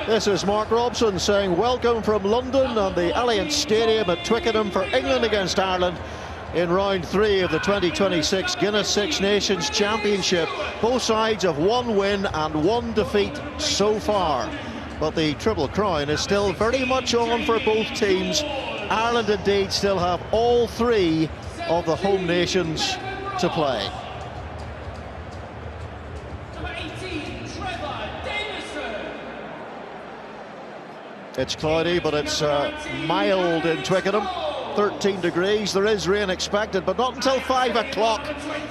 This is Mark Robson saying welcome from London on the Alliance Stadium at Twickenham for England against Ireland in round 3 of the 2026 Guinness Six Nations Championship. Both sides have 1 win and 1 defeat so far, but the Triple Crown is still very much on for both teams. Ireland indeed still have all 3 of the home nations to play. It's cloudy, but it's mild in Twickenham, 13 degrees. There is rain expected, but not until 5 o'clock,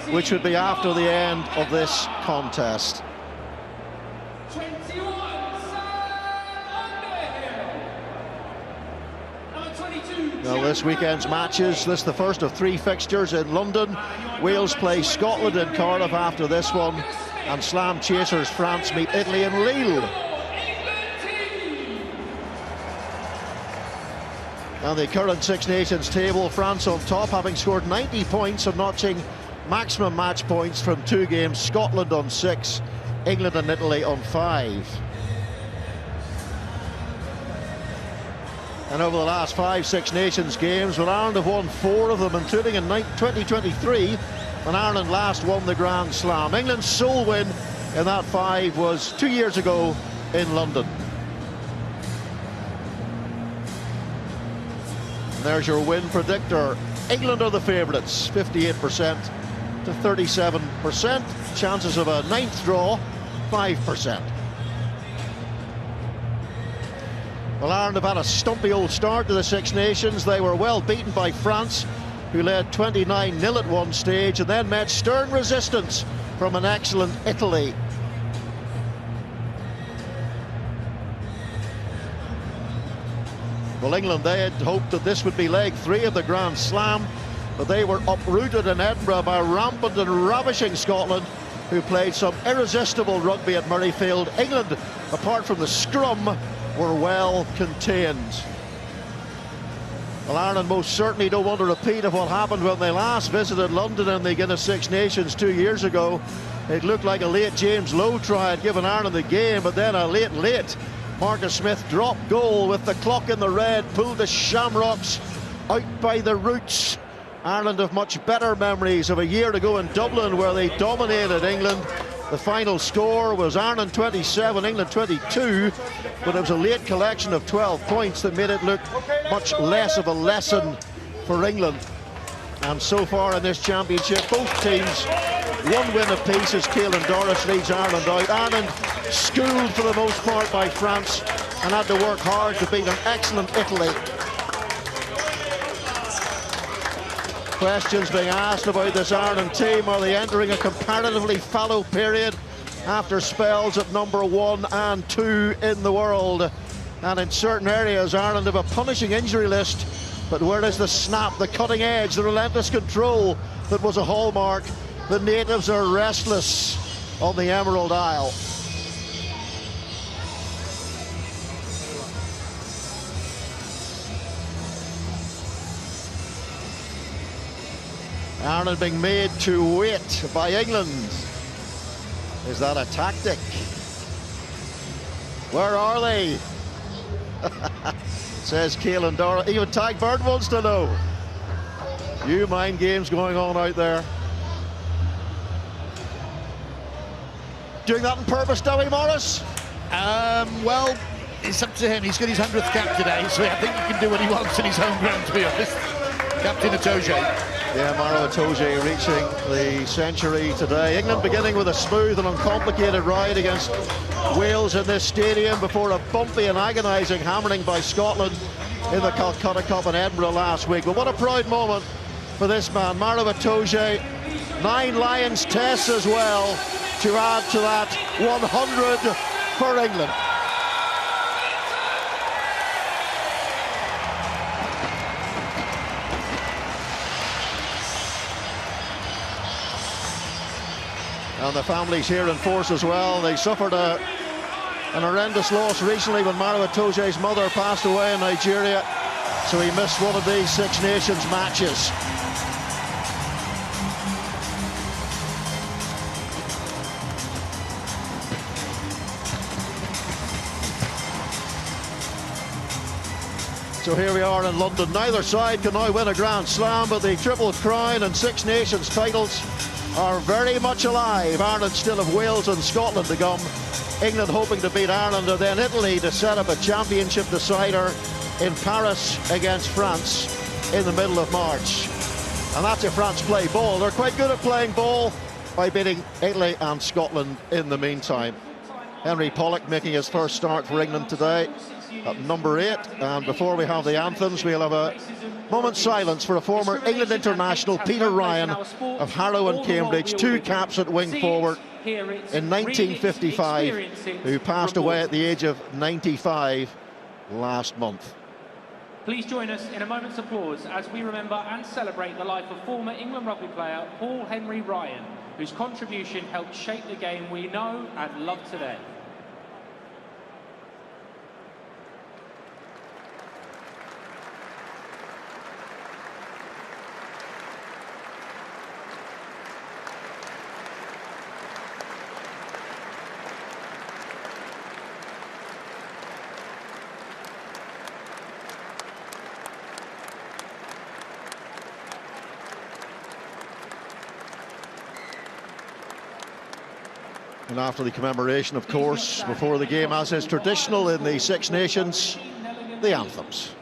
which would be after the end of this contest. Now, this weekend's matches, this is the first of 3 fixtures in London. Wales play Scotland in Cardiff after this one, and Slam chasers France meet Italy in Lille. And the current Six Nations table, France on top, having scored 90 points and notching maximum match points from 2 games. Scotland on 6, England and Italy on 5. And over the last 5 Six Nations games, well, Ireland have won 4 of them, including in 2023, when Ireland last won the Grand Slam. England's sole win in that 5 was 2 years ago in London. There's your win predictor. England are the favourites, 58% to 37%. Chances of a 9th draw, 5%. Well, Ireland have had a stumpy old start to the Six Nations. They were well beaten by France, who led 29-0 at one stage, and then met stern resistance from an excellent Italy. Well, England, they had hoped that this would be leg 3 of the Grand Slam, but they were uprooted in Edinburgh by rampant and ravishing Scotland, who played some irresistible rugby at Murrayfield. England, apart from the scrum, were well contained. Well, Ireland most certainly don't want a repeat of what happened when they last visited London in the Guinness Six Nations 2 years ago. It looked like a late James Lowe try had given Ireland the game, but then a late Marcus Smith dropped goal with the clock in the red, pulled the Shamrocks out by the roots. Ireland have much better memories of a year ago in Dublin where they dominated England. The final score was Ireland 27, England 22, but it was a late collection of 12 points that made it look much less of a lesson for England. And so far in this championship, both teams, 1 win apiece as Caelan Doris leads Ireland out. Ireland schooled for the most part by France and had to work hard to beat an excellent Italy. Questions being asked about this Ireland team. Are they entering a comparatively fallow period after spells at number 1 and 2 in the world? And in certain areas, Ireland have a punishing injury list, but where is the snap, the cutting edge, the relentless control that was a hallmark? The natives are restless on the Emerald Isle. Ireland being made to wait by England. Is that a tactic? Where are they? Says Caelan Doris. Even Tag Bird wants to know. You mind games going on out there. Doing that on purpose, Dewi Morris? Well, it's up to him. He's got his 100th cap today, so I think he can do what he wants in his home ground, to be honest. Captain Itoje. Yeah, Maro Itoje reaching the century today. England beginning with a smooth and uncomplicated ride against Wales in this stadium before a bumpy and agonising hammering by Scotland in the Calcutta Cup in Edinburgh last week. But what a proud moment for this man, Maro Itoje. 9 Lions tests as well to add to that 100 for England. And the families here in force as well. They suffered an horrendous loss recently when Maro Itoje's mother passed away in Nigeria, so he missed one of these Six Nations matches. So here we are in London. Neither side can now win a Grand Slam, but the Triple Crown and Six Nations titles are very much alive. Ireland still have Wales and Scotland to come. England hoping to beat Ireland, and then Italy to set up a championship decider in Paris against France in the middle of March. And that's if France play ball. They're quite good at playing ball by beating Italy and Scotland in the meantime. Henry Pollock making his first start for England today at number 8. And before we have the anthems, we'll have a moment's silence for a former England international, Peter Ryan of Harrow and Cambridge, 2 caps at wing forward in 1955, who passed away at the age of 95 last month. Please join us in a moment's applause as we remember and celebrate the life of former England rugby player Paul Henry Ryan, whose contribution helped shape the game we know and love today. And after the commemoration, of course, before the game, as is traditional in the Six Nations, the anthems.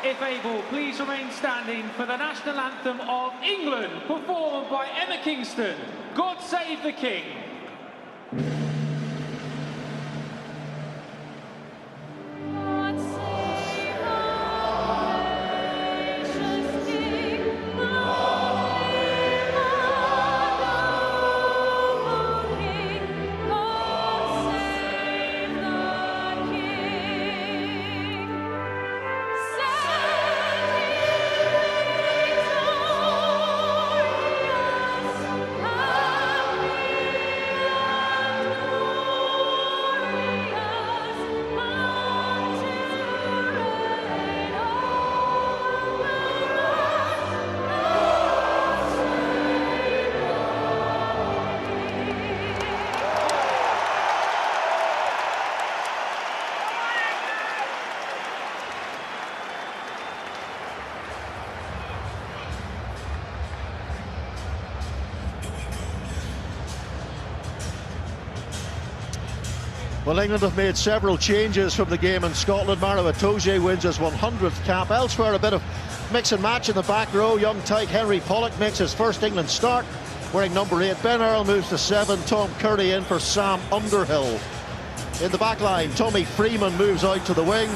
If able, please remain standing for the national anthem of England, performed by Emma Kingston. God Save the King. Well, England have made several changes from the game in Scotland. Maro Itoje wins his 100th cap. Elsewhere, a bit of mix and match in the back row. Young tyke Henry Pollock makes his first England start, wearing number 8. Ben Earl moves to 7. Tom Curry in for Sam Underhill. In the back line, Tommy Freeman moves out to the wing,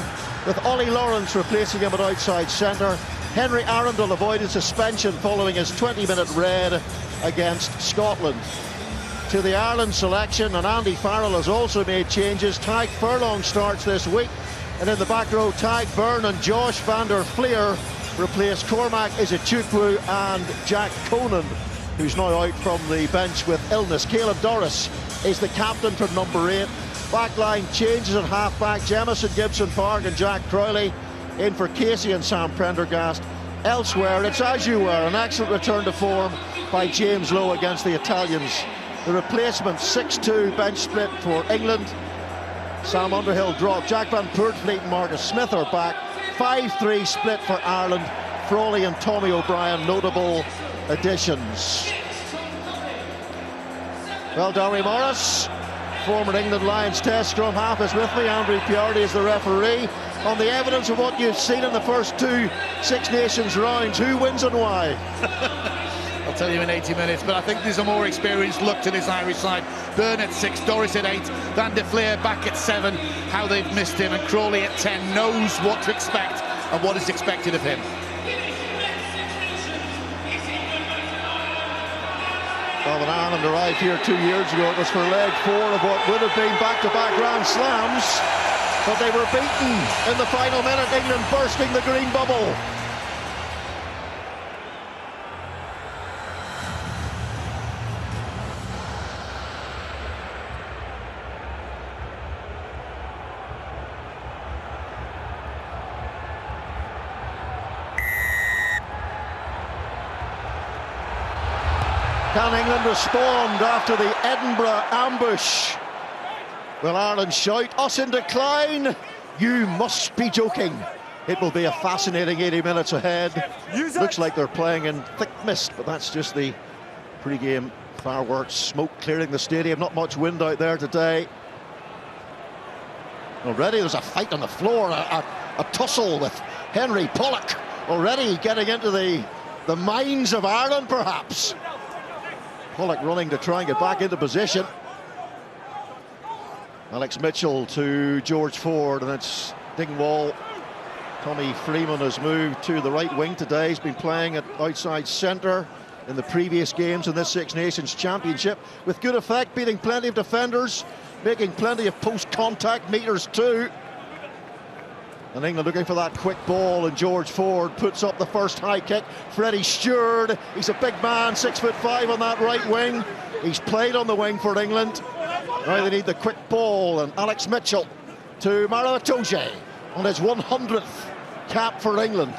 with Ollie Lawrence replacing him at outside centre. Henry Arundel avoided suspension following his 20-minute red against Scotland. To the Ireland selection, and Andy Farrell has also made changes. Tadhg Furlong starts this week, and in the back row, Tadhg Byrne and Josh van der Fleer replace Cormac Izuchukwu and Jack Conan, who's now out from the bench with illness. Caleb Doris is the captain for number 8. Backline changes at half-back. Jemison, Gibson Park and Jack Crowley in for Casey and Sam Prendergast. Elsewhere, it's as you were, an excellent return to form by James Lowe against the Italians. The replacement 6-2 bench split for England. Sam Underhill dropped. Jack Van Poortvliet and Marcus Smith are back. 5-3 split for Ireland. Frawley and Tommy O'Brien, notable additions. Well, Dowie Morris, former England Lions Test scrum half, is with me. Andrew Piardi is the referee. On the evidence of what you've seen in the first two Six Nations rounds, who wins and why? I'll tell you in 80 minutes, but I think there's a more experienced look to this Irish side. Byrne at 6, Doris at 8, Van der Fleer back at 7. How they've missed him, and Crawley at 10 knows what to expect and what is expected of him. Well, when Ireland arrived here 2 years ago, it was for leg 4 of what would have been back-to-back Grand Slams, but they were beaten in the final minute, England bursting the green bubble. Can England respond after the Edinburgh ambush? Will Ireland shout, "Us in decline"? You must be joking. It will be a fascinating 80 minutes ahead. Looks like they're playing in thick mist, but that's just the pre-game fireworks, smoke clearing the stadium. Not much wind out there today. Already there's a fight on the floor, a tussle with Henry Pollock. Already getting into the minds of Ireland, perhaps. Pollock running to try and get back into position. Alex Mitchell to George Ford, and it's Dingwall. Tommy Freeman has moved to the right wing today. He's been playing at outside centre in the previous games in this Six Nations Championship with good effect, beating plenty of defenders, making plenty of post-contact meters too. And England looking for that quick ball, and George Ford puts up the first high kick. Freddie Stewart, he's a big man, 6'5" on that right wing. He's played on the wing for England. Now they need the quick ball, and Alex Mitchell to Maro Itoje on his 100th cap for England.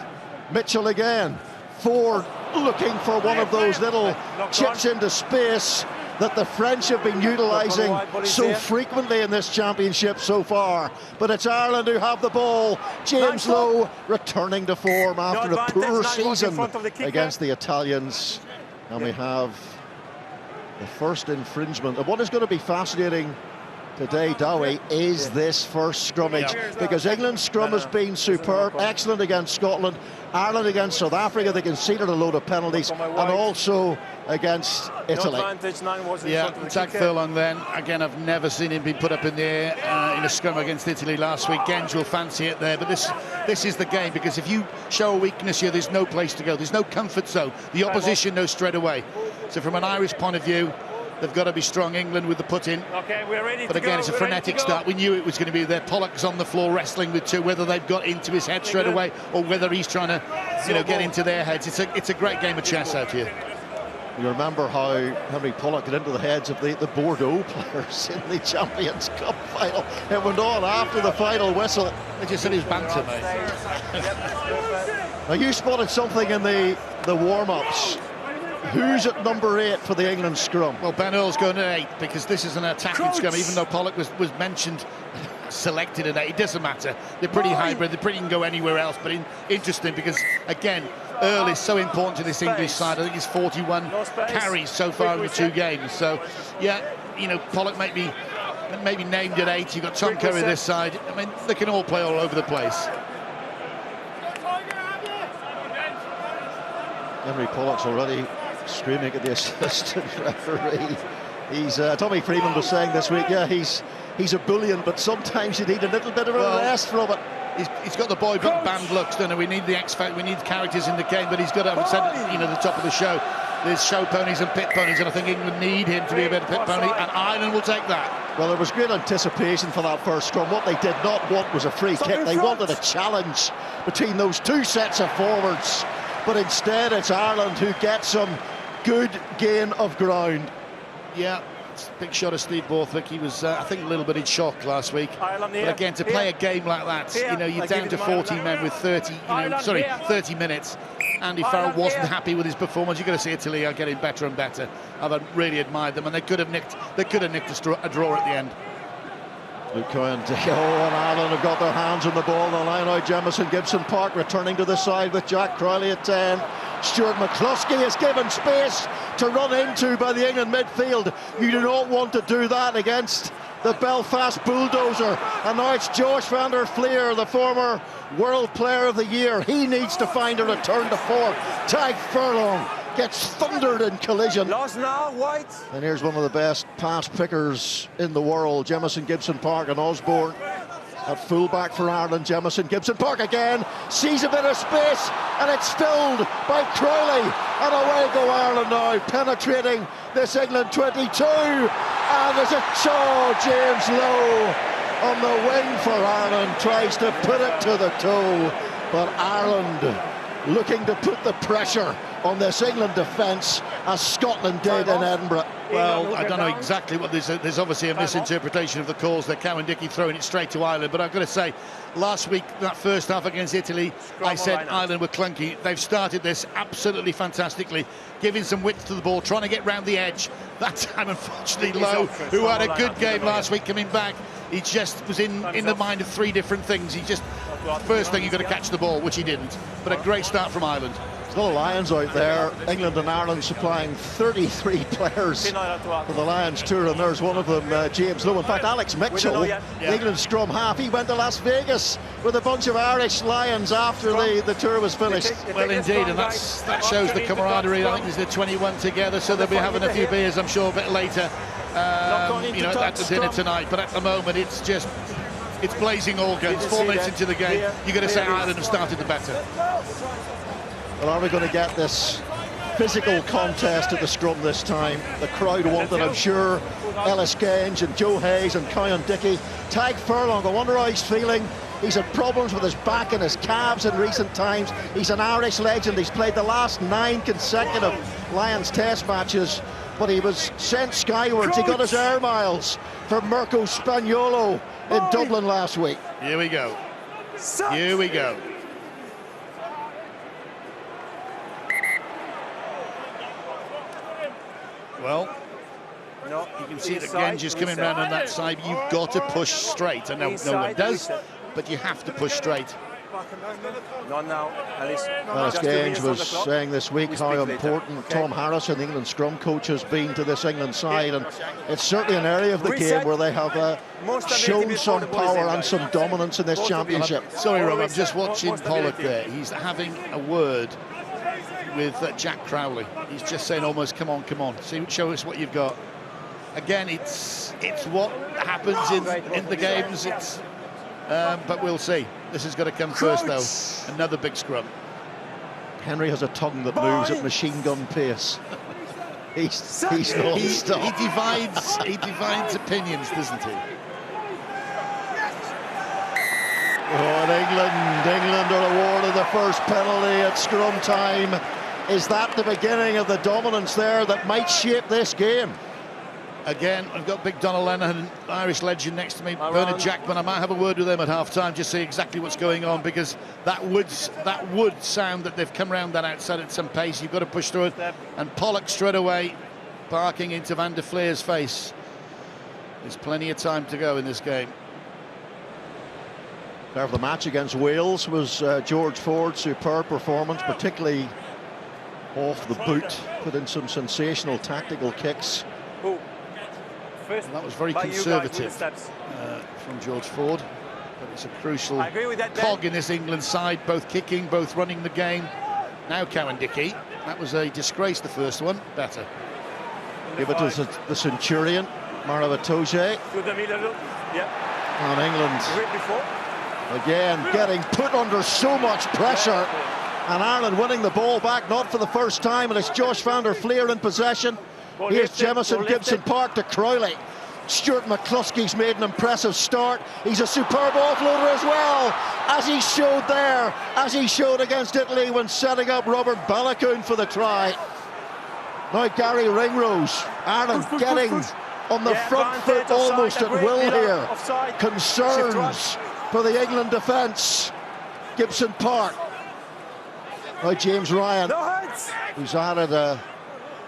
Mitchell again. Ford looking for one of those little chips into space that the French have been utilising so frequently in this championship so far. But it's Ireland who have the ball. James Lowe returning to form after a poor season against the Italians. And we have the first infringement. And what is going to be fascinating today, Dowie, is this first scrummage, because England's scrum has been superb, excellent against Scotland, Ireland against South Africa. They conceded a load of penalties, and also against Italy. Yeah, Zach Furlong then. Again, I've never seen him be put up in the air in a scrum against Italy last week. Genge will fancy it there, but this is the game, because if you show a weakness here, there's no place to go. There's no comfort zone. The opposition knows straight away. So from an Irish point of view, they've got to be strong. England with the put-in. Okay, we're ready. But again, it's a frenetic start. We knew it was going to be there. Pollock's on the floor wrestling with two. Whether they've got into his head straight away or whether he's trying to, get into their heads. It's a great game of chess out here. You remember how Henry Pollock got into the heads of the Bordeaux players in the Champions Cup final. It went on after the final whistle. They just said he was banter, mate. Now, you spotted something in the warm-ups. Who's at number 8 for the England scrum? Well, Ben Earl's going at 8 because this is an attacking scrum, even though Pollock was mentioned, selected at 8. It doesn't matter. They're pretty hybrid. They pretty can go anywhere else. But interesting because, again, Earl is so important to this English side. I think he's 41 carries so far in the 2 games. So, yeah, Pollock may be named at 8. You've got Tom Curry this side. I mean, they can all play all over the place. Henry Pollock's already screaming at the assistant referee. He's Tommy Freeman was saying this week, yeah, he's a bullion, but sometimes you need a little bit of a rest from it. He's got the boy band looks, don't he? We need the X Factor, we need characters in the game, but he's got, I said, the top of the show. There's show ponies and pit ponies, and I think England need him to be a better pit pony, and Ireland will take that. Well, there was great anticipation for that first scrum. What they did not want was a free kick. They wanted a challenge between those 2 sets of forwards, but instead it's Ireland who gets some good gain of ground. Yeah, big shot of Steve Borthwick. He was, I think, a little bit in shock last week. But again, to play a game like that, you're down to 40 men with 30 minutes. Andy Farrell wasn't happy with his performance. You're going to see Italy are getting better and better. I've really admired them, and they could have nicked a draw at the end. Luke Cohen, and Ireland have got their hands on the ball. The line out, Jamison Gibson-Park returning to the side with Jack Crowley at 10. Stuart McCluskey is given space to run into by the England midfield. You do not want to do that against the Belfast Bulldozer. And now it's Josh van der Fleer, the former World Player of the Year. He needs to find a return to form. Tadhg Furlong gets thundered in collision. Lost now, White. And here's one of the best pass pickers in the world, Jamison Gibson-Park and Osborne. At fullback for Ireland, Jamison Gibson-Park again, sees a bit of space, and it's filled by Crowley. And away go Ireland now, penetrating this England 22. And there's a James Lowe on the wing for Ireland, tries to put it to the toe. But Ireland looking to put the pressure on this England defence, as Scotland did in Edinburgh. Well, I don't know exactly what there's obviously a misinterpretation of the calls that Cowan-Dickie throwing it straight to Ireland, but I've got to say, last week, that first half against Italy, I said Ireland were clunky. They've started this absolutely fantastically, giving some width to the ball, trying to get round the edge. That time, unfortunately, Lowe, who had a good game last week coming back, he just was in the mind of three different things. He just, first thing, you've got to catch the ball, which he didn't. But a great start from Ireland. There's no Lions out there. England and Ireland supplying 33 players for the Lions tour, and there's one of them, James Lowe. In fact, Alex Mitchell, the England scrum half, he went to Las Vegas with a bunch of Irish Lions after the tour was finished. Well, indeed, and that shows the camaraderie. I think there's the 21 together, so they'll be having a few beers, I'm sure, a bit later. At the dinner tonight. But at the moment, it's blazing all guns. 4 minutes into the game, you've got to say Ireland have started the better. Well, are we going to get this physical contest at the scrum this time? The crowd want it, I'm sure. Ellis Genge and Joe Hayes and Cowan-Dickie. Tadhg Furlong, I wonder how he's feeling. He's had problems with his back and his calves in recent times. He's an Irish legend. He's played the last 9 consecutive Lions Test matches, but he was sent skywards. He got his air miles for Mirko Spaniolo in Dublin last week. Here we go. Here we go. Well, you can see that Genge is coming round on that side. You've got to push straight. I know no one does, but you have to push straight. Not now, Alice. Ellis Genge was saying this week how important Tom Harrison, the England scrum coach, has been to this England side, and it's certainly an area of the game where they have shown some power and some dominance in this championship. Sorry, Rob, I'm just watching Pollock there. He's having a word with Jack Crowley. He's just saying almost, come on, show us what you've got. Again, it's what happens in the games. But we'll see. This has got to come first, though. Another big scrum. Henry has a tongue that moves at machine gun pace. He's non-stop. He divides opinions, doesn't he? Oh, and England are awarded the first penalty at scrum time. Is that the beginning of the dominance there that might shape this game? Again, I've got big Donald Lennon, Irish legend, next to me, Bernard Jackman. I might have a word with him at half-time, just see exactly what's going on, because that would sound that they've come round that outside at some pace. You've got to push through it. And Pollock straight away, barking into Van der Fleer's face. There's plenty of time to go in this game. Player of the match against Wales was George Ford's superb performance, particularly off the boot, put in some sensational tactical kicks. And that was very conservative from George Ford, but it's a crucial cog in this England side, both kicking, both running the game. Now Cowan-Dickie, that was a disgrace, the first one, better. Give it to the Centurion, Maravitoje. And England, again, getting put under so much pressure. And Ireland winning the ball back, not for the first time, and it's Josh van der Fleer in possession. Here's Jamison Gibson-Park to Crowley. Stuart McCluskey's made an impressive start. He's a superb offloader as well, as he showed there, as he showed against Italy when setting up Robert Balakoon for the try. Now Gary Ringrose, Ireland getting on the front foot almost at will here. Concerns for the England defence. Gibson-Park. Now James Ryan, who's added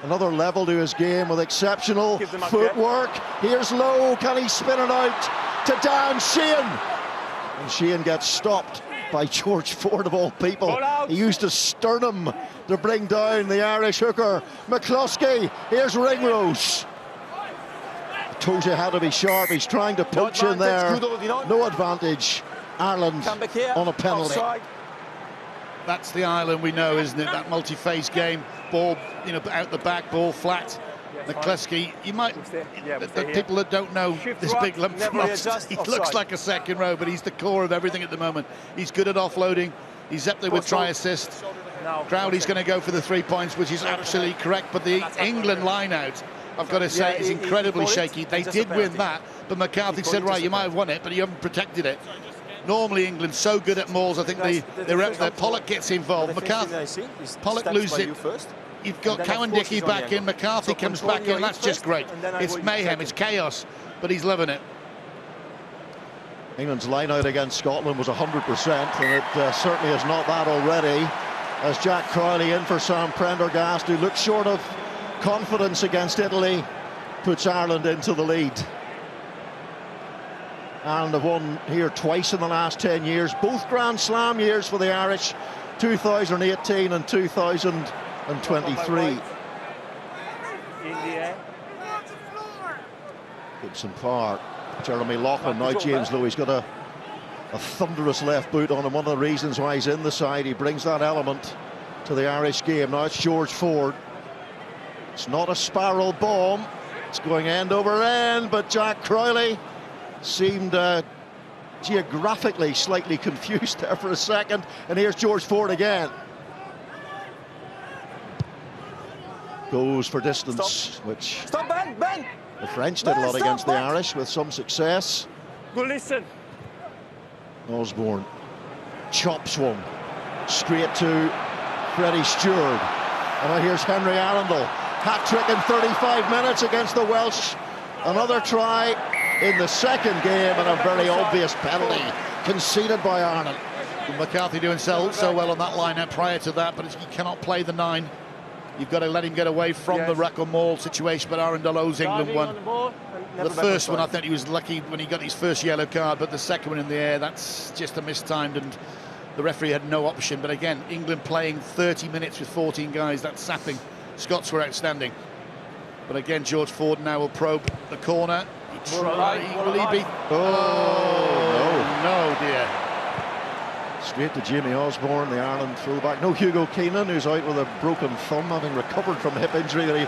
another level to his game with exceptional footwork. Here's Lowe, can he spin it out? to Dan Sheehan. And Sheehan gets stopped by George Ford, of all people. He used his sternum to bring down the Irish hooker. McCluskey, here's Ringrose. Toja had to be sharp, he's trying to poach in there. No advantage. Ireland on a penalty. That's the Ireland we know, isn't it? That multi-phase game, ball, you know, out the back, ball flat. McCluskey, you might, the people that don't know this big lump from us, he looks like a second row, but he's the core of everything at the moment. He's good at offloading. He's up there with try assist. Crowley's going to go for the 3 points, which is absolutely correct. But the England line-out, I've got to say, is incredibly shaky. They did win that, but McCarthy said, right, you might have won it, but you haven't protected it. Normally England's so good at mauls, I think they're up there. Pollock gets involved. McCarthy, Pollock loses it. You've got Cowan-Dickie back in, McCarthy comes back in, that's just great. It's mayhem, it's chaos, but he's loving it. England's line-out against Scotland was 100%, and it certainly is not that already, as Jack Crowley in for Sam Prendergast, who looks short of confidence against Italy, puts Ireland into the lead. Ireland have won here twice in the last 10 years, both Grand Slam years for the Irish, 2018 and 2023. Gibson Park, Jeremy Loughlin, now James Lowe. He's got a thunderous left boot on him. One of the reasons why he's in the side, he brings that element to the Irish game. Now it's George Ford. It's not a spiral bomb, it's going end over end, but Jack Crowley seemed geographically slightly confused there for a second, and here's George Ford again. Goes for distance, which the French did a lot against the Irish with some success. Good listen. Osborne chops one straight to Freddie Stewart. And now here's Henry Arundel. Hat-trick in 35 minutes against the Welsh. Another try in the second game, and a very obvious penalty conceded by Ireland. McCarthy doing so well on that line prior to that, but you cannot play the 9. You've got to let him get away from the ruck or maul situation, but Arundel owes England one. The first one, I think he was lucky when he got his first yellow card, but the second one in the air, that's just a mistimed, and the referee had no option. But again, England playing 30 minutes with 14 guys, that's sapping. Scots were outstanding. But again, George Ford now will probe the corner. Will he be? Oh, no, dear. Straight to Jamie Osborne, the Ireland fullback. No Hugo Keenan, who's out with a broken thumb, having recovered from a hip injury that he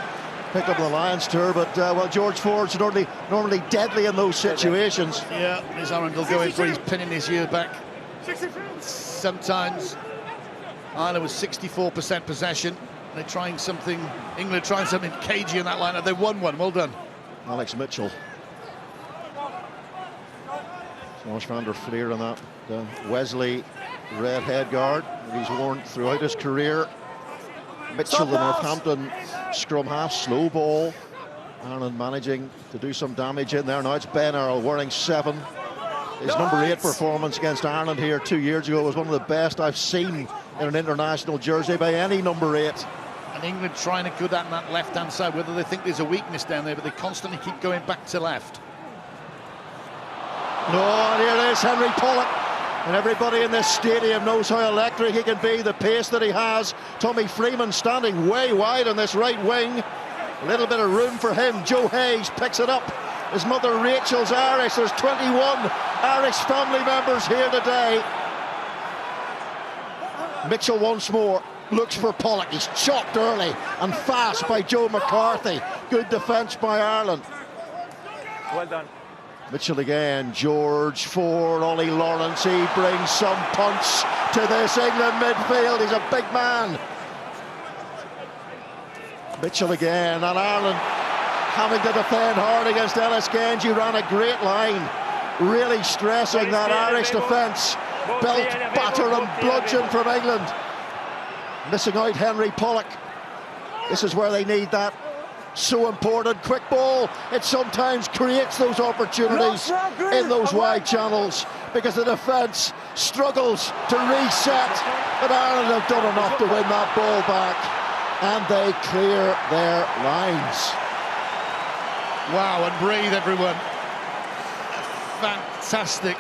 picked up on the Lions tour. But well, George Ford's normally deadly in those situations. Yeah, is Arundel going for? He's pinning his ear back. Sometimes Ireland was 64% possession. They're trying something. England trying something cagey in that lineup. They won one. Well done, Alex Mitchell. Josh van der Fleer on that Wesley red head guard that he's worn throughout his career. Mitchell, the Northampton scrum half, slow ball. Ireland managing to do some damage in there. Now it's Ben Earl wearing 7. His number 8 performance against Ireland here 2 years ago was one of the best I've seen in an international jersey by any number 8. And England trying to go down that left-hand side, whether they think there's a weakness down there, but they constantly keep going back to left. No, and here it is, Henry Pollock. And everybody in this stadium knows how electric he can be, the pace that he has. Tommy Freeman standing way wide on this right wing. A little bit of room for him. Joe Hayes picks it up. His mother Rachel's Irish. There's 21 Irish family members here today. Mitchell once more looks for Pollock. He's chopped early and fast by Joe McCarthy. Good defence by Ireland. Well done. Mitchell again, George Ford, Ollie Lawrence, he brings some punch to this England midfield. He's a big man. Mitchell again, and Ireland having to defend hard against Ellis Genji. Ran a great line, really stressing that Irish defence. Belt, batter and bludgeon from England. Missing out Henry Pollock. This is where they need that. So important, quick ball. It sometimes creates those opportunities in those wide channels because the defence struggles to reset. But Ireland have done enough to win that ball back, and they clear their lines. Wow, and breathe, everyone. fantastic.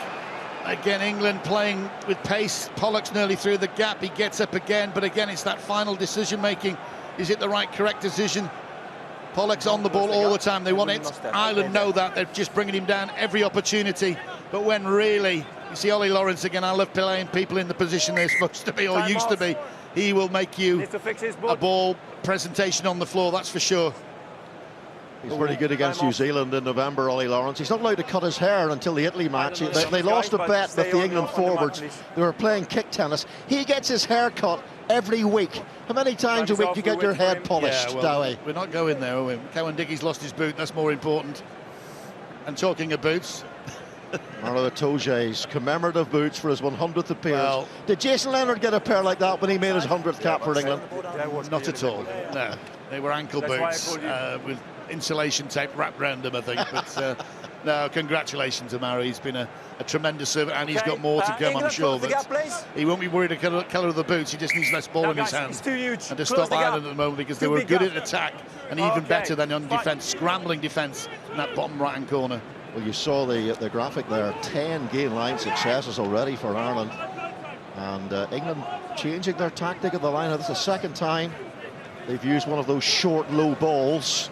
Again, England playing with pace. Pollock's nearly through the gap. He gets up again, but again, it's that final decision-making. Is it the right, correct decision? Pollock's on the ball all the time. They want it. Ireland know that. They're just bringing him down every opportunity. But when really, you see Ollie Lawrence again, I love playing people in the position they're supposed to be or used to be. He will make you a ball presentation on the floor, that's for sure. He's very good against New Zealand in November, Ollie Lawrence. He's not allowed to cut his hair until the Italy match. They lost a bet with the England forwards. They were playing kick tennis. He gets his hair cut every week. How many times a week do you get your head polished, Dowie? We're not going there, are we? Cowan-Dickie's lost his boot, that's more important. And talking of boots... One Itoje's commemorative boots for his 100th appearance. Well, did Jason Leonard get a pair like that when he made his 100th cap for England? Not at all, no. They were ankle boots with insulation tape wrapped around them, I think. But no, congratulations to Murray. He's been a tremendous servant, and he's got more to come, I'm sure. But he won't be worried about the colour of the boots. He just needs less ball in his hand. And to stop Ireland at the moment, because they were good at attack and even better than on defence, scrambling defence in that bottom right-hand corner. Well, you saw the graphic there, 10 game line successes already for Ireland. And England changing their tactic at the line. That's the second time they've used one of those short, low balls.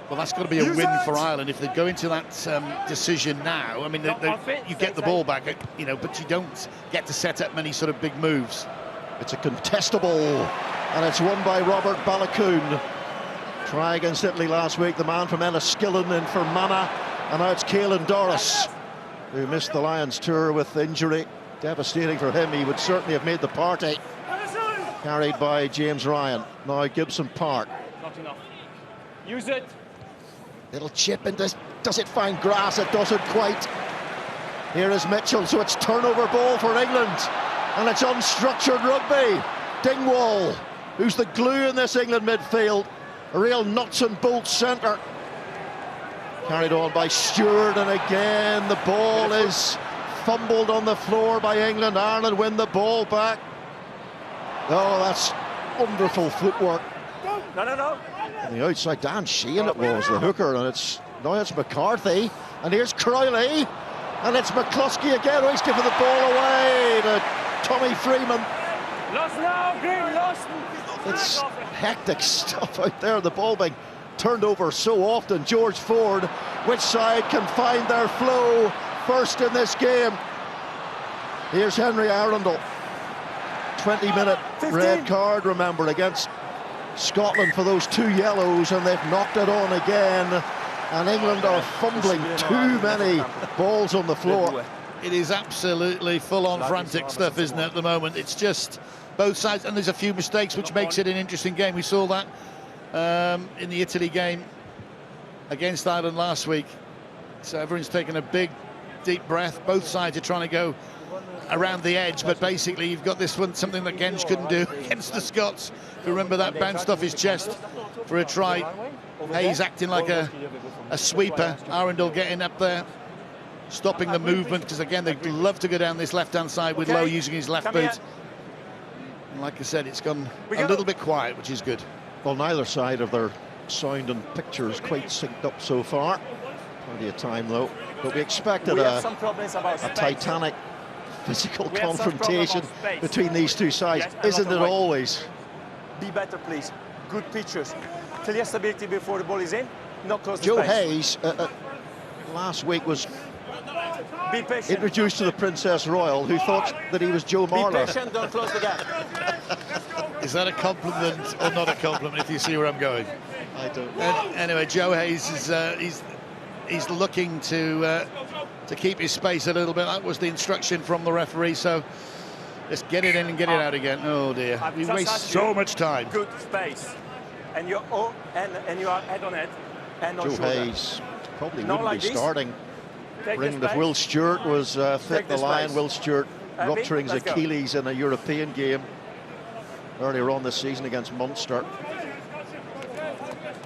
Well, that's got to be a win for Ireland if they go into that decision now. I mean, you get the ball back, you know, but you don't get to set up many sort of big moves. It's a contestable, and it's won by Robert Balakoon. Try against Italy last week, the man from Enniskillen in for Mana. And now it's Caelan Doris, who missed the Lions tour with injury. Devastating for him. He would certainly have made the party. Carried by James Ryan. Now Gibson Park. Not enough. Use it. Little chip into. Does it find grass? It doesn't quite. Here is Mitchell. So it's turnover ball for England. And it's unstructured rugby. Dingwall, who's the glue in this England midfield. A real nuts and bolts centre. Carried on by Stewart, and again the ball is fumbled on the floor by England. Ireland win the ball back. Oh, that's wonderful footwork. No. On the outside, Dan Sheehan it was, the hooker, and now it's McCarthy, and here's Crowley, and it's McCluskey again. Oh, he's giving the ball away to Tommy Freeman. Lost now, Green, lost. It's hectic stuff out there, the ball being turned over so often. George Ford, which side can find their flow first in this game? Here's Henry Arundel. 20-minute red card, remember, against Scotland for those 2 yellows, and they've knocked it on again. And England are fumbling too many balls on the floor. It is absolutely full-on frantic stuff, isn't it, at the moment? It's just both sides, and there's a few mistakes, which makes it an interesting game. We saw that in the Italy game against Ireland last week. So everyone's taken a big, deep breath. Both sides are trying to go around the edge, but basically you've got this one, something that Genge couldn't do against the Scots. If you remember, that bounced off his chest for a try. Hayes acting like a sweeper. Arundel getting up there, stopping the movement, because again they love to go down this left-hand side with Lowe using his left boot. And like I said, it's gone a little bit quiet, which is good. Well, neither side of their sound and pictures quite synced up so far. Plenty of time though, but we expected a titanic physical confrontation between these two sides. Isn't it always? Be better, please. Good pictures. Clear stability before the ball is in. Not close to Joe space. Hayes last week was introduced to the Princess Royal, who thought that he was Joe Marler. Be patient, don't close the gap. Is that a compliment or not a compliment, if you see where I'm going? I don't. Anyway, Joe Hayes is he's looking to keep his space a little bit. That was the instruction from the referee. So let's get it in and get it out again. Oh dear, we waste so much time. Good space, and you are head on head and on Joe shoulder. Hayes probably Not wouldn't like be this. starting. Take Bringing this if Will Stewart was fit the this line. space. Will Stewart Happy? rupturing his Let's go. Achilles in a European game earlier on this season against Munster.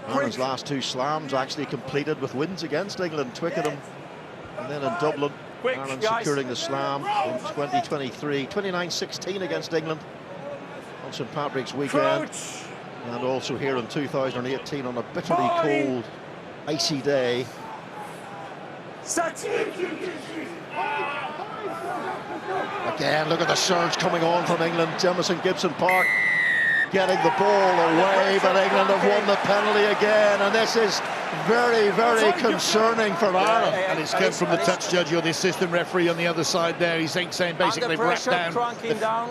Ireland's last 2 slams actually completed with wins against England, Twickenham and then in Dublin. Quick, Ireland guys. securing the slam in 2023, 29-16 against England on St Patrick's weekend, Approach. and also here in 2018 on a bitterly cold, icy day. Set. Again, look at the surge coming on from England. Jamison Gibson Park getting the ball away, but England have won the penalty again, and this is very, very concerning for Ireland. And it's come from the touch judge or the assistant referee on the other side there. He's saying basically wrap down.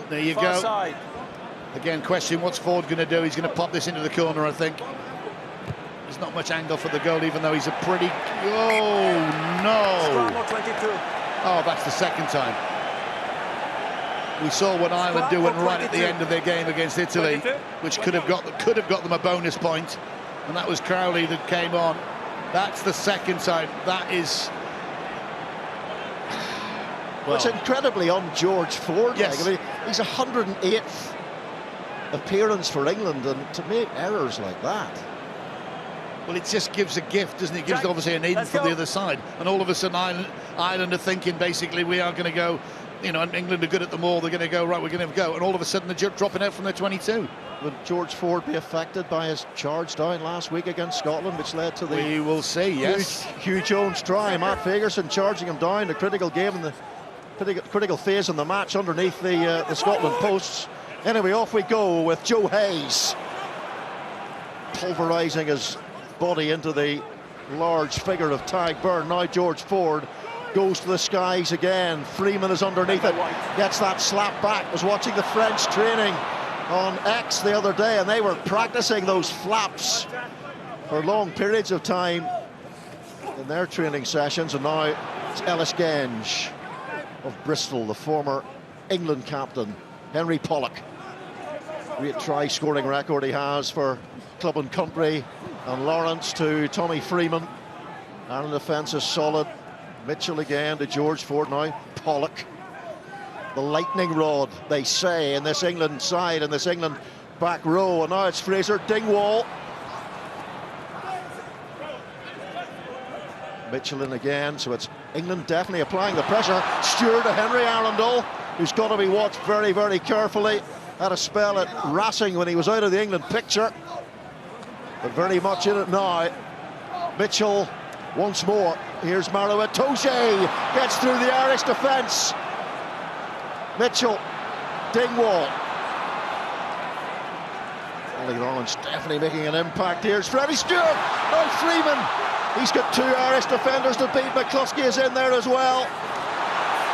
There you go. Side. Again, question, what's Ford going to do? He's going to pop this into the corner, I think. There's not much angle for the goal, even though he's a pretty... Oh, no! 22. Oh, that's the second time. We saw what Ireland doing right at the end of their game against Italy, which could have got them a bonus point, and that was Crowley that came on. That's the second time. That is... Well, it's incredibly on George Ford. Yes. I mean, he's 108th appearance for England, and to make errors like that. Well, it just gives a gift, doesn't it? It gives obviously an in from the other side, and all of a sudden Ireland are thinking basically we are going to go, you know, and England are good at the maul, they're going to go, right, we're going to go, and all of a sudden they're dropping out from their 22. Would George Ford be affected by his charge down last week against Scotland, which led to the... We will see, yes. Hugh Jones try. Matt Fagerson charging him down, the critical game in the critical phase in the match underneath the Scotland posts. Anyway, off we go with Joe Hayes, pulverising his body into the large figure of Tadhg Beirne. Now George Ford goes to the skies again. Freeman is underneath it, gets that slap back. Was watching the French training on X the other day, and they were practicing those flaps for long periods of time in their training sessions. And now it's Ellis Genge of Bristol, the former England captain. Henry Pollock, great try-scoring record he has for club and country. And Lawrence to Tommy Freeman. Ireland defence is solid. Mitchell again to George Ford now. Pollock. The lightning rod, they say, in this England side, in this England back row. And now it's Fraser Dingwall. Mitchell in again, so it's England definitely applying the pressure. Stewart to Henry Arundel, who's got to be watched very, very carefully. Had a spell at Racing when he was out of the England picture, but very much in it now. Mitchell once more. Here's Maro Itoje, gets through the Irish defence. Mitchell, Dingwall. Ollie Lawrence definitely making an impact. Here's Freddie Stewart. Oh, Freeman. He's got two Irish defenders to beat. McCluskey is in there as well.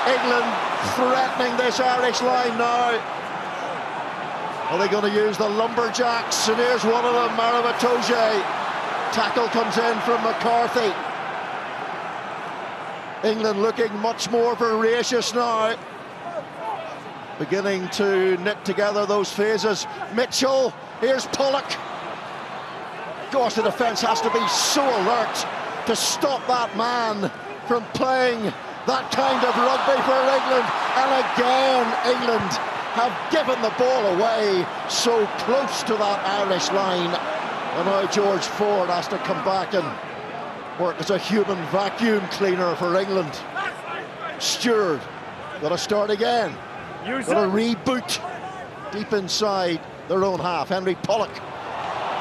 England threatening this Irish line now. Are they going to use the lumberjacks? And here's one of them, Maro Itoje. Tackle comes in from McCarthy. England looking much more voracious now. Beginning to knit together those phases. Mitchell, here's Pollock. Gosh, the defence has to be so alert to stop that man from playing that kind of rugby for England. And again, England have given the ball away so close to that Irish line. And now George Ford has to come back and work as a human vacuum cleaner for England. Stewart, got to start again. Got to reboot deep inside their own half. Henry Pollock.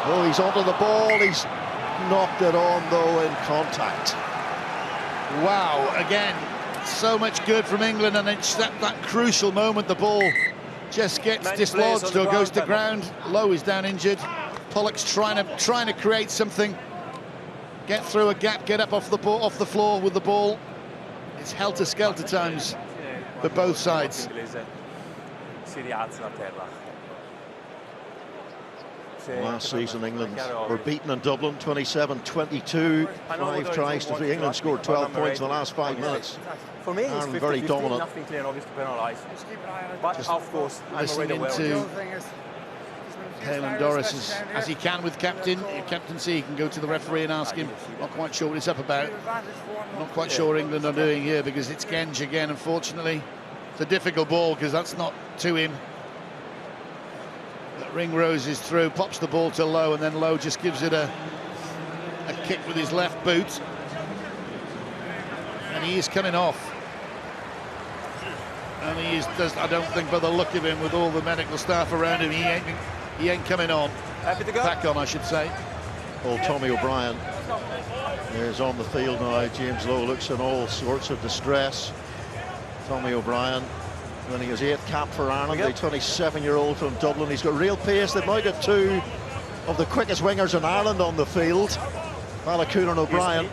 Oh, he's onto the ball. He's knocked it on, though, in contact. Wow, again, so much good from England, and it's that crucial moment the ball just gets dislodged or goes to ground. Lowe is down injured. Pollock's trying to create something, get through a gap, get up off the floor with the ball. It's helter-skelter times for both sides. Last season, England were beaten in Dublin 27-22, 5 tries to 3. England scored 12 points in the last 5 minutes. For me, it's very dominant. Nothing clear, obvious to penalise. But just of course, I'm listening into Caelan Doris as he can with captaincy. He can go to the referee and ask him. Not quite sure what it's up about. Not quite sure what England are doing here, because it's Genge again, unfortunately. It's a difficult ball because that's not to him. Ringrose is through, pops the ball to Lowe, and then Lowe just gives it a kick with his left boot. And he is coming off. And he does, I don't think, by the look of him, with all the medical staff around him, he ain't coming on. Happy to go? Back on, I should say. Old Tommy O'Brien is on the field now. James Lowe looks in all sorts of distress. Tommy O'Brien winning his 8th cap for Ireland, the 27-year-old from Dublin. He's got real pace. They've now got 2 of the quickest wingers in Ireland on the field, Balakoon and O'Brien.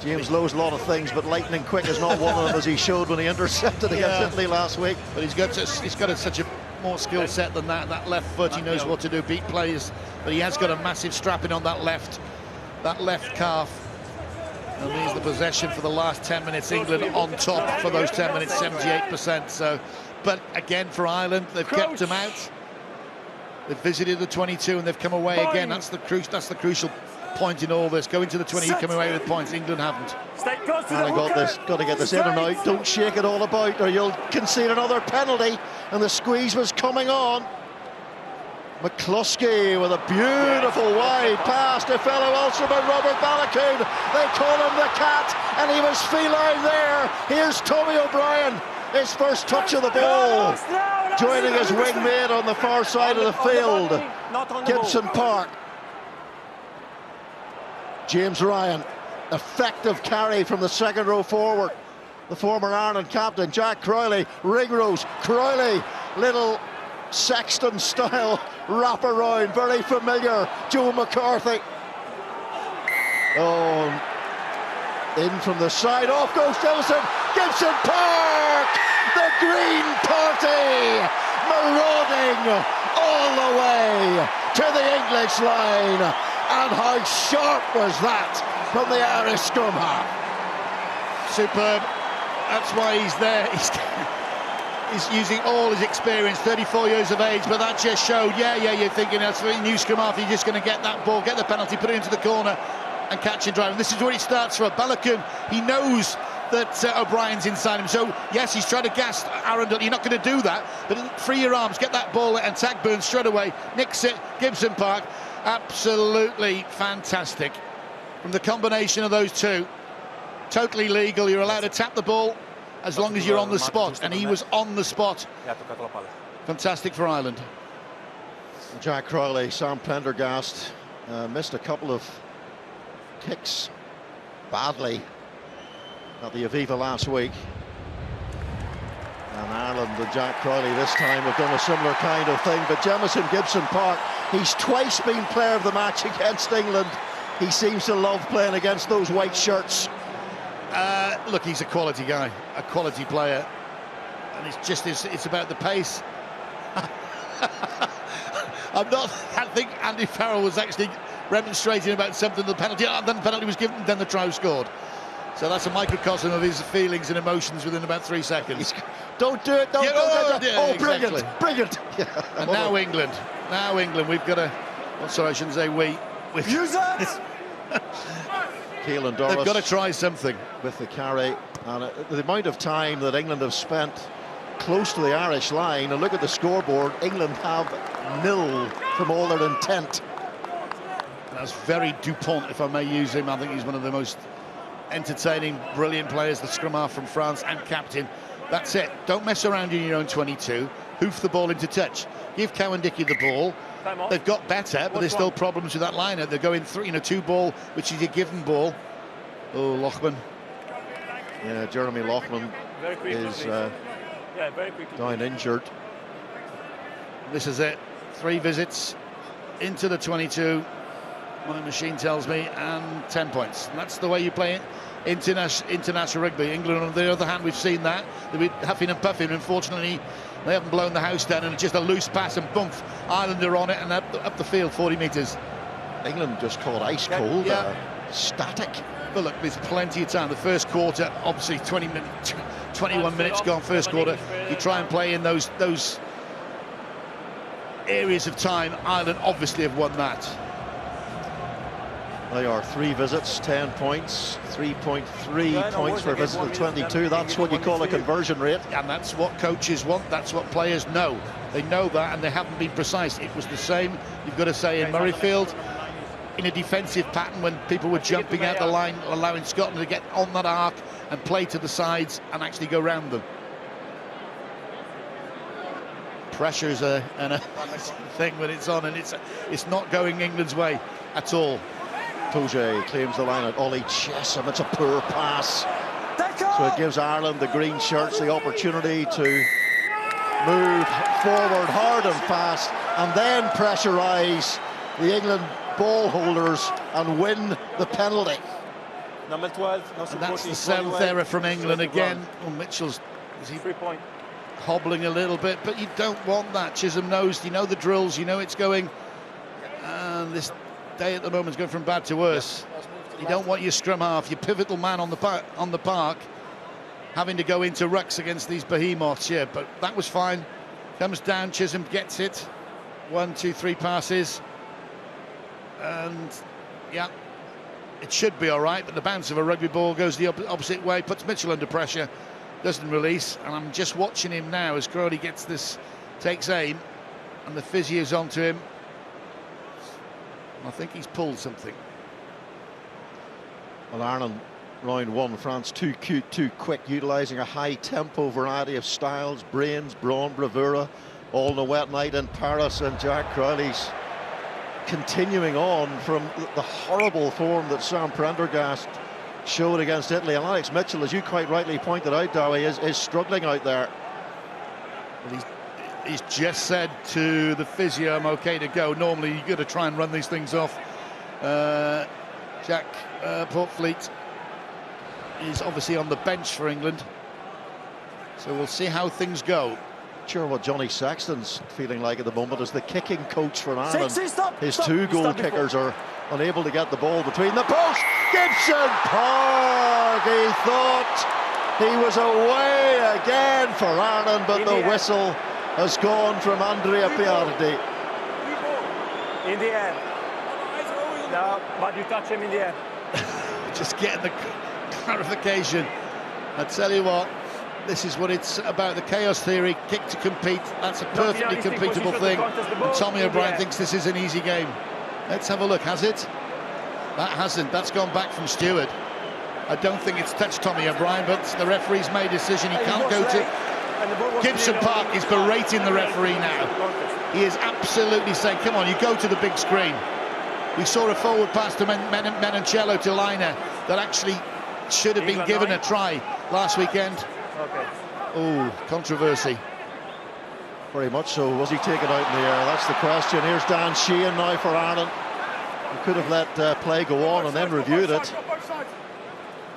James Lowe's a lot of things, but lightning quick is not one of them, as he showed when he intercepted against Italy last week. But he's got such a more skill set than that. That left foot, he knows what to do, beat players, but he has got a massive strapping on that left calf. And there's the possession for the last 10 minutes. England on top for those 10 minutes, 78%. So, but again, for Ireland, they've kept them out. They've visited the 22 and they've come away again. That's the crucial point in all this. Going to the 20, you come away with points. England haven't. Got to get this in and out. Don't shake it all about, or you'll concede another penalty. And the squeeze was coming on. McCluskey with a beautiful wide pass to fellow Ulsterman Robert Balakoon. They call him the cat, and he was feline there. Here's Tommy O'Brien, his first touch of the ball, joining his wingmate on the far side of the field, Gibson Park. James Ryan, effective carry from the second row forward. The former Ireland captain, Jack Crowley, Ringrose, Crowley, little Sexton style wrap around, very familiar. Joe McCarthy. Oh, in from the side, off goes Gibson. Gibson Park, the Green Party, marauding all the way to the English line. And how sharp was that from the Irish scrum half? Superb. That's why he's there. He's using all his experience, 34 years of age, but that just showed, you're thinking that's a new scrum half, you're just going to get that ball, get the penalty, put it into the corner and catch and drive. And this is where it starts for Balakoon. He knows that O'Brien's inside him, so yes, he's trying to gas Aaron. You're not going to do that, but free your arms, get that ball and tag Burns straight away, nicks it. Gibson Park, absolutely fantastic from the combination of those two. Totally legal, you're allowed to tap the ball as long as you're on the spot, and he was on the spot. Fantastic for Ireland. Jack Crowley, Sam Prendergast missed a couple of kicks badly at the Aviva last week. And Ireland and Jack Crowley this time have done a similar kind of thing. But Jamison Gibson Park, he's twice been player of the match against England. He seems to love playing against those white shirts. Look, he's a quality guy, a quality player, and it's about the pace. I think Andy Farrell was actually remonstrating about something, the penalty, and then the penalty was given, and then the try was scored. So that's a microcosm of his feelings and emotions within about 3 seconds. Don't do it, don't do it. Brilliant, exactly. Brilliant. And now England, we've got to, well, sorry, I shouldn't say we. Use it! Keelan Doris, they've got to try something with the carry, and the amount of time that England have spent close to the Irish line, and look at the scoreboard, England have 0 from all their intent. That's very Dupont, if I may use him. I think he's one of the most entertaining, brilliant players, the scrum half from France and captain. That's it, don't mess around in your own 22, hoof the ball into touch, give Cowan Dickey the ball. They've got better, but there's still problems with that lineup. They're going through, 2 ball, which is a given ball. Oh, Loughman. Yeah, Jeremy Loughman is down injured. This is it. 3 visits into the 22. My machine tells me, and 10 points. And that's the way you play it. International rugby. England, on the other hand, we've seen that. They've been huffing and puffing. Unfortunately, they haven't blown the house down, and it's just a loose pass and bump. Ireland are on it and up the field, 40 metres. England just caught ice cold, static. But look, there's plenty of time. The first quarter, obviously 21 minutes gone first quarter. You try and play in those areas of time. Ireland obviously have won that. They are 3 visits, 10 points, 3.3 points for a visit of 22. That's what you call a conversion rate. And that's what coaches want, that's what players know. They know that, and they haven't been precise. It was the same, you've got to say, in Murrayfield, in a defensive pattern when people were jumping out the line, allowing Scotland to get on that arc and play to the sides and actually go round them. pressure is a thing when it's on, and it's not going England's way at all. Toje claims the line at Ollie Chesham. It's a poor pass. So it gives Ireland, the green shirts, the opportunity to move forward hard and fast, and then pressurise the England ball holders and win the penalty. Number 12. And that's the 7th error from England again. Oh, Mitchell's 3 point. hobbling a little bit, but you don't want that. Chisholm knows, you know the drills, you know it's going, and this day at the moment is going from bad to worse. You don't want your scrum half, your pivotal man on the park, having to go into rucks against these behemoths. Yeah, but that was fine. Comes down, Chisholm gets it. 1, 2, 3 passes, and yeah, it should be all right. But the bounce of a rugby ball goes the opposite way, puts Mitchell under pressure, doesn't release, and I'm just watching him now as Crowley gets this, takes aim, and the physio's onto him. I think he's pulled something. Well, Ireland round 1, France too cute, too quick, utilising a high tempo variety of styles, brains, brawn, bravura, all in a wet night in Paris, and Jack Crowley's continuing on from the horrible form that Sam Prendergast showed against Italy. And Alex Mitchell, as you quite rightly pointed out, Dowie, is struggling out there. Well, he's just said to the physio, I'm okay to go. Normally you've got to try and run these things off. Jack Portfleet is obviously on the bench for England, so we'll see how things go. Sure, what Johnny Sexton's feeling like at the moment as the kicking coach for Ireland. Stop, His stop. 2 goal kickers are unable to get the ball between the posts. Gibson Park, he thought he was away again for Ireland, but the whistle has gone from Andrea Piardi. In the end. No, but you touch him in the end. Just getting the clarification. I tell you what, this is what it's about, the chaos theory, kick to compete. That's a perfectly completable thing. And Tommy O'Brien thinks this is an easy game. Let's have a look, has it? That hasn't, that's gone back from Stewart. I don't think it's touched Tommy O'Brien, but the referee's made a decision he can't go to. Gibson Park is berating the referee now. He is absolutely saying, come on, you go to the big screen. We saw a forward pass to Menoncello to Liner that actually should have been given a try last weekend. Okay. Oh, controversy. Very much so. Was he taken out in the air? That's the question. Here's Dan Sheehan now for Ireland. He could have let play go on and then reviewed it.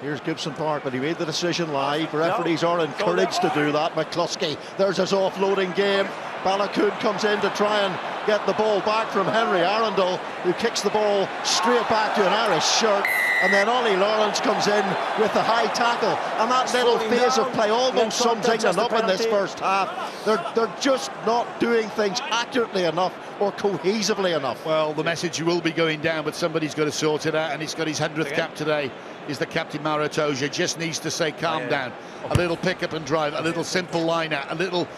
Here's Gibson Park, but he made the decision live. Referees are encouraged to do that. McCluskey, there's his offloading game. Balakoon comes in to try and get the ball back from Henry Arundel, who kicks the ball straight back to an Irish shirt. And then Ollie Lawrence comes in with the high tackle, and that little phase of play almost sums England up in this first half. They're just not doing things accurately enough or cohesively enough. Well, the message will be going down, but somebody's got to sort it out, and he's got his 100th cap today. Is the captain Mauro Toja, just needs to say calm down, a little pick up and drive, a little simple line out, a little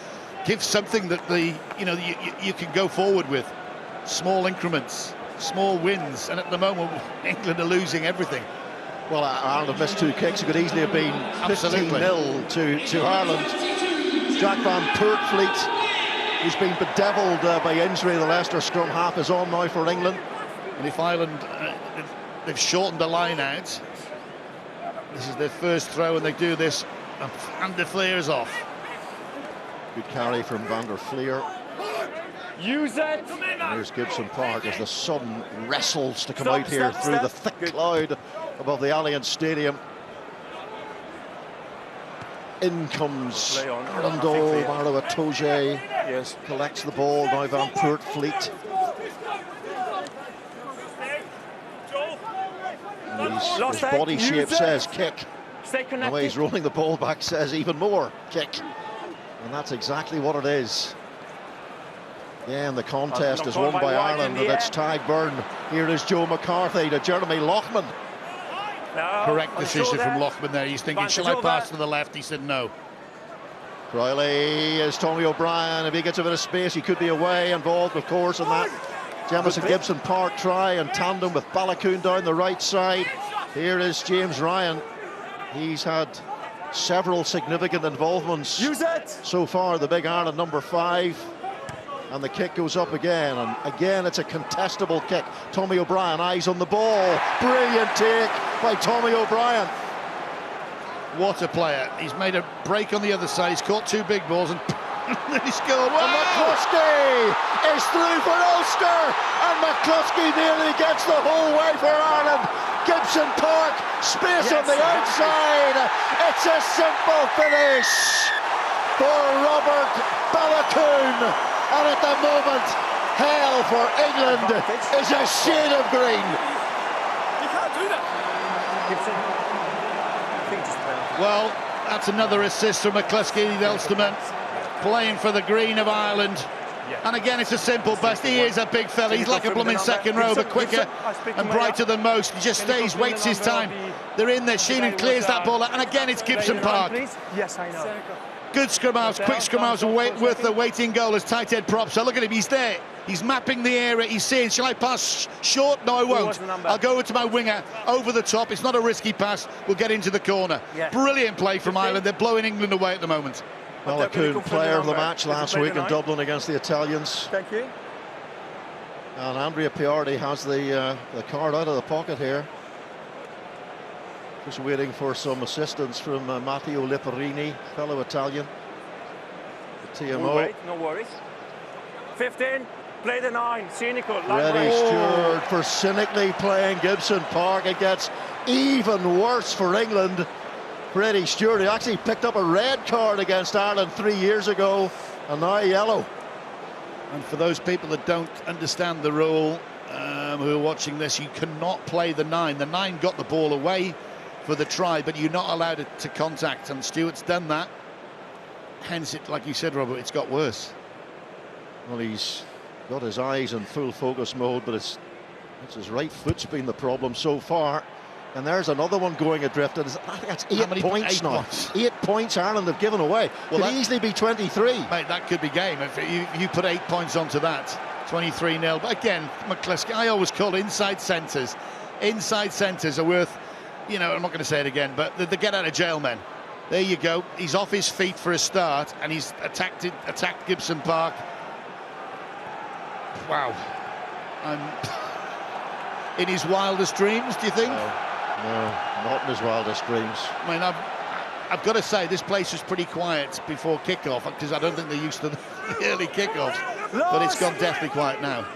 give something that you can go forward with, small increments, small wins, and at the moment England are losing everything. Well, Ireland have missed 2 kicks. It could easily have been 15-0 to Ireland. Jack van Poortvliet, who's been bedeviled by injury, the Leicester scrum half, is on now for England. And if Ireland, they've shortened the line out, this is their first throw, and they do this, and Van der Fleer is off. Good carry from Van der Fleer. Use it. And here's Gibson Park as the sun wrestles to come out here through the thick cloud above the Allianz Stadium. In comes Arundel, Mauro Itoje. Yes. Collects the ball, now Van Poortvliet. His body shape says kick. The way he's rolling the ball back says even more kick. And that's exactly what it is. Yeah, and the contest is won by Ireland, and it's Tadhg Byrne. Here is Joe McCarthy to Jeremy Loughman. Correct decision from Loughman there. He's thinking, shall I pass to the left? He said no. Riley is Tommy O'Brien. If he gets a bit of space, he could be away, involved, of course, in that Jamison Gibson Park try in tandem with Balakoon down the right side. Here is James Ryan. He's had several significant involvements so far, the big Ireland number 5. And the kick goes up again, and again it's a contestable kick. Tommy O'Brien, eyes on the ball. Brilliant take by Tommy O'Brien. What a player. He's made a break on the other side. He's caught 2 big balls and he scored. And McCluskey is through for Ulster, and McCluskey nearly gets the whole way for Ireland. Gibson Park, space on the outside. It's a simple finish for Robert Ballacoon. And at the moment, hell for England is a shade of green. You can't do that. Gibson. I think just penalty. Well, that's another assist from McCluskey, the Ulsterman, playing for the green of Ireland. And again, it's a simple bust. He is a big fella. He's like a blooming second row, but quicker and brighter than most. He just stays, waits his time. They're in there. Sheenan clears that ball out. And again, it's Gibson Park. Yes, I know. Good scrum halves, quick scrum halves worth the waiting goal as tight head props. So look at him, he's there. He's mapping the area. He's saying, shall I pass short? No, I won't. I'll go over to my winger, over the top. It's not a risky pass. We'll get into the corner. Brilliant play from Ireland. They're blowing England away at the moment. Ballacoon, player of the match last week in Dublin against the Italians. Thank you. And Andrea Piardi has the card out of the pocket here. Just waiting for some assistance from Matteo Lipperini, fellow Italian. The TMO. We'll wait, no worries. 15, play the 9, cynical. Freddie Stewart for cynically playing Gibson Park. It gets even worse for England. Freddie Stewart, who actually picked up a red card against Ireland 3 years ago, and now yellow. And for those people that don't understand the rule, who are watching this, you cannot play the 9. The 9 got the ball away for the try, but you're not allowed it to contact, and Stewart's done that. Hence, it, like you said, Robert, it's got worse. Well, he's got his eyes in full focus mode, but it's his right foot's been the problem so far. And there's another one going adrift. I think that's 8 points now. 8 points Ireland have given away. Well, could easily be 23. Mate, that could be game. If you put 8 points onto that, 23-0. But again, McCluskey, I always call inside centres. Inside centres are worth, you know, I'm not going to say it again, but the get out of jail men. There you go. He's off his feet for a start, and he's attacked Gibson Park. Wow. In his wildest dreams, do you think? No, not in his wildest dreams. I mean, I've got to say, this place was pretty quiet before kickoff, because I don't think they're used to the early kickoffs. But it's gone deathly quiet now.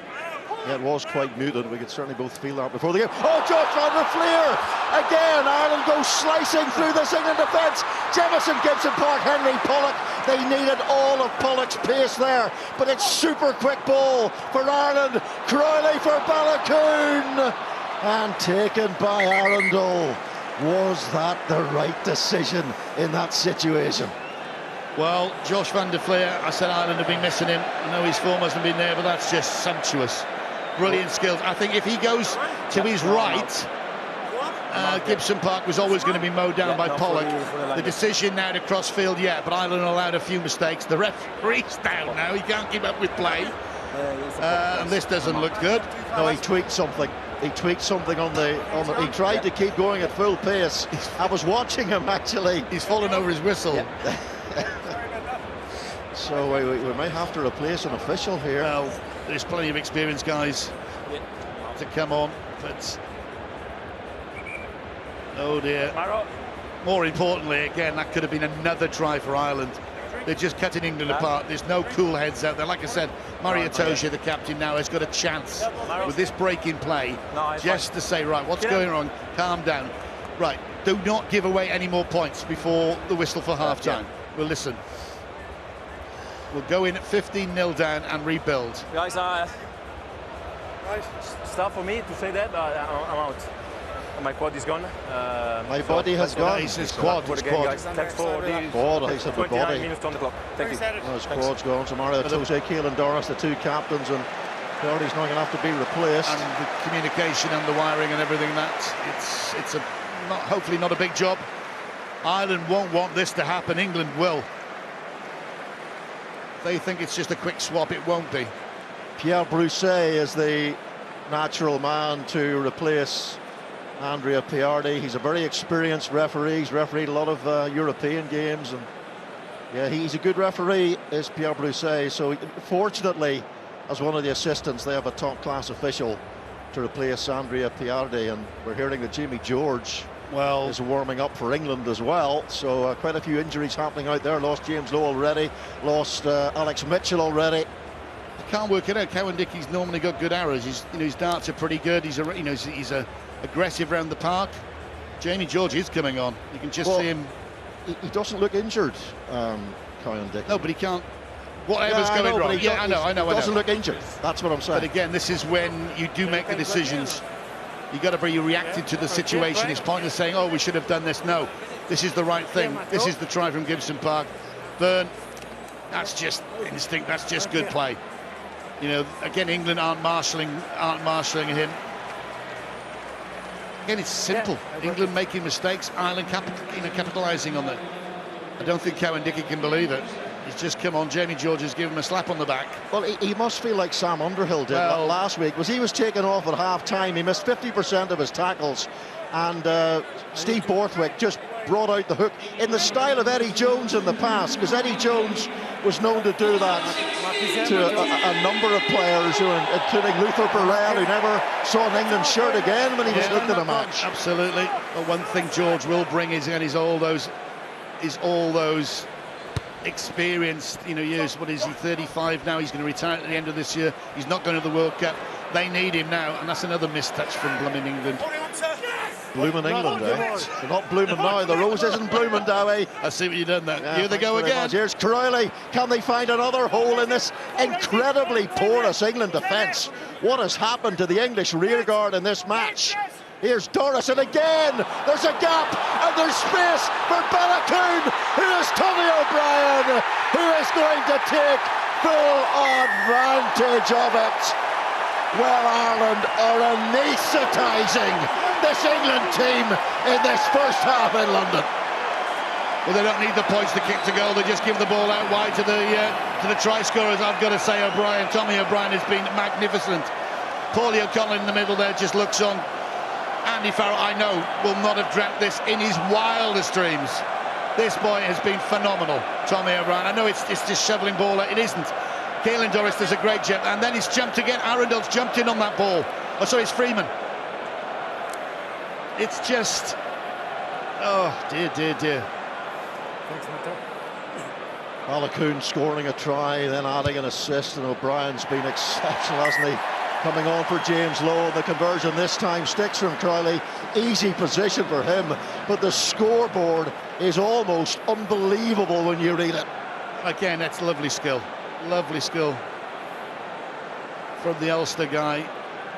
Yeah, it was quite muted. We could certainly both feel that before the game. Oh, Josh van der Fleer! Again, Ireland goes slicing through this England defence. Jemison, Gibson Park, Henry Pollock. They needed all of Pollock's pace there, but it's super quick ball for Ireland. Crowley for Ballacoon, and taken by Arundel. Was that the right decision in that situation? Well, Josh van der Fleer, I said Ireland have been missing him. I know his form hasn't been there, but that's just sumptuous. Brilliant skills. I think if he goes to his right, Gibson Park was always going to be mowed down by Pollock. The decision now to cross field, but Ireland allowed a few mistakes. The referee's down now. He can't keep up with play. And this doesn't look good. No, he tweaked something. He tweaked something on the. He tried to keep going at full pace. I was watching him actually. He's fallen over his whistle. So we might have to replace an official here. Well, there's plenty of experienced guys to come on, but oh dear. More importantly, again, that could have been another try for Ireland. They're just cutting England apart. There's no cool heads out there. Like I said, Murray Itoje, the captain now, has got a chance with this break in play just to say, right, what's going wrong? Calm down. Right, do not give away any more points before the whistle for half-time. We'll listen. We'll go in at 15-0 down and rebuild. Guys, stuff for me to say that, but I'm out. My quad is gone. My body has gone. His quad. Thanks for the quad. I said the 29 body. minutes on the clock. Thank you. His quad's gone. So Mario Itoje, Caelan Doris, the two captains, and Piardi's not going to have to be replaced. And the communication and the wiring and everything, it's hopefully not a big job. Ireland won't want this to happen. England will. They think it's just a quick swap. It won't be. Pierre Brousset is the natural man to replace Andrea Piardi. He's a very experienced referee. He's refereed a lot of European games and Yeah, he's a good referee, is Pierre Brousset. So fortunately, as one of the assistants, they have a top-class official to replace Andrea Piardi, and we're hearing that Jamie George is warming up for England as well. So quite a few injuries happening out there. Lost James Lowe already, lost Alex Mitchell already. I can't work it out. Cowan-Dickie's normally got good arrows. His darts are pretty good. He's aggressive around the park. Jamie George is coming on. You can just see him. He doesn't look injured, Cowan-Dickie. No, but he can't. Whatever's going wrong. Yeah, I know. He doesn't look injured. That's what I'm saying. But again, this is when you do make the decisions. You got to be reacting to the situation. It's pointless saying, "Oh, we should have done this." No, this is the right thing. This is the try from Gibson Park. Burn. That's just instinct. That's just good play. You know, again, England aren't marshalling him. Again, it's simple. England making mistakes, Ireland capitalising on it. I don't think Cowan-Dickie can believe it. He's just come on. Jamie George has given him a slap on the back. Well, he must feel like Sam Underhill did last week. He was taken off at half-time. He missed 50% of his tackles, and Steve Borthwick just brought out the hook in the style of Eddie Jones in the past, because Eddie Jones was known to do that to a number of players, including Luther Burrell, who never saw an England shirt again when he was looked at a match. Absolutely. But one thing George will bring is all those experienced, years. What is he, 35 now? He's going to retire at the end of this year. He's not going to the World Cup. They need him now, and that's another missed touch from blooming England. Blooming England, eh? They're not blooming now. The rose isn't blooming now, eh? I see what you've done there. Yeah, Here they go again. Here's Crowley. Can they find another hole in this incredibly porous England defence? What has happened to the English rearguard in this match? Here's Doris, and again, there's a gap, and there's space for Balakoon, who is Tommy O'Brien, who is going to take full advantage of it. Well, Ireland are anaesthetising this England team in this first half in London. Well, they don't need the points to kick to goal. They just give the ball out wide to the try scorers. I've got to say, Tommy O'Brien has been magnificent. Paulie O'Connell in the middle there just looks on. Andy Farrell, I know, will not have dreamt this in his wildest dreams. This boy has been phenomenal, Tommy O'Brien. I know it's just shoveling ball. It isn't. Caelan Doris does a great job, and then he's jumped again. Arundel's jumped in on that ball. Oh, sorry, it's Freeman. It's just... Oh, dear. Balakoon scoring a try, then adding an assist, and O'Brien's been exceptional, hasn't he? Coming on for James Lowe. The conversion this time sticks from Crowley. Easy position for him, but the scoreboard is almost unbelievable when you read it. Again, that's lovely skill. Lovely skill from the Ulster guy.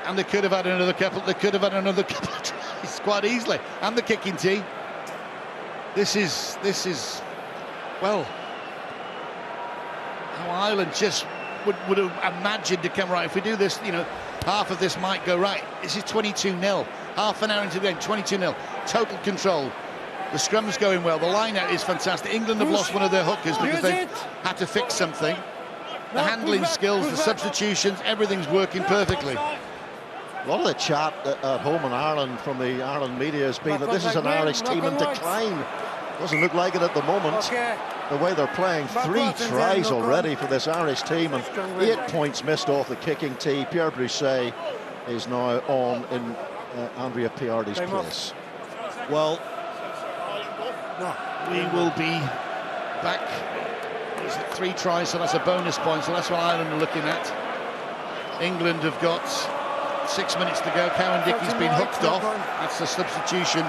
And they could have had another couple. They could have had another couple of tries quite easily. And the kicking tee. This is well, how Ireland just would have imagined to come right. If we do this, half of this might go right. This is 22-0. Half an hour into the game, 22-0. Total control. The scrum's going well. The line-out is fantastic. England have lost one of their hookers because they've had to fix something. The handling skills, the substitutions, everything's working perfectly. A lot of the chat at home in Ireland from the Ireland media has been that this is an Irish team in decline. Doesn't look like it at the moment. The way they're playing, 3 tries already for this Irish team, and 8 points missed off the kicking tee. Pierre Brousset is now on in Andrea Piardi's place. Well, we will be back. Is it 3 tries, so that's a bonus point, so that's what Ireland are looking at. England have got 6 minutes to go. Cowan-Dickie's been hooked off. That's the substitution,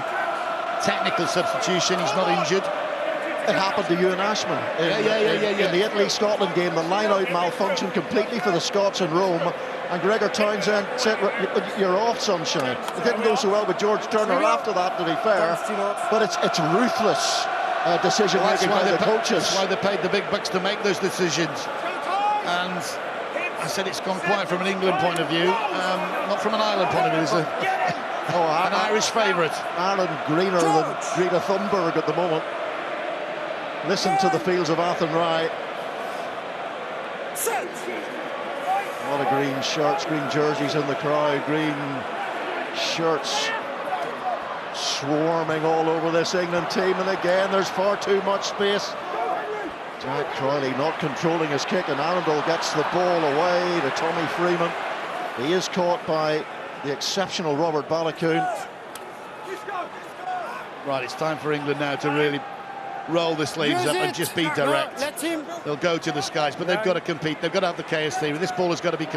technical substitution. He's not injured. It happened to Ewan Ashman in the Italy-Scotland game. The line-out malfunctioned completely for the Scots in Rome, and Gregor Townsend said, "You're off, sunshine." It didn't go so well with George Turner after that, to be fair, but it's ruthless decision-making by the coaches. That's why they paid the big bucks to make those decisions. And I said it's gone quiet from an England point of view, not from an Ireland point of view. It's an Irish favourite. Ireland greener than Greta Thunberg at the moment. Listen to the fields of Athenry. A lot of green shirts, green jerseys in the crowd, green shirts swarming all over this England team, and again there's far too much space Jack Crowley not controlling his kick, and Arundel gets the ball away to Tommy Freeman. He is caught by the exceptional Robert Balakoon. Right, it's time for England now to really roll the sleeves up and just be direct. They'll go to the skies, but they've got to compete. They've got to have the chaos theory. This ball has got to be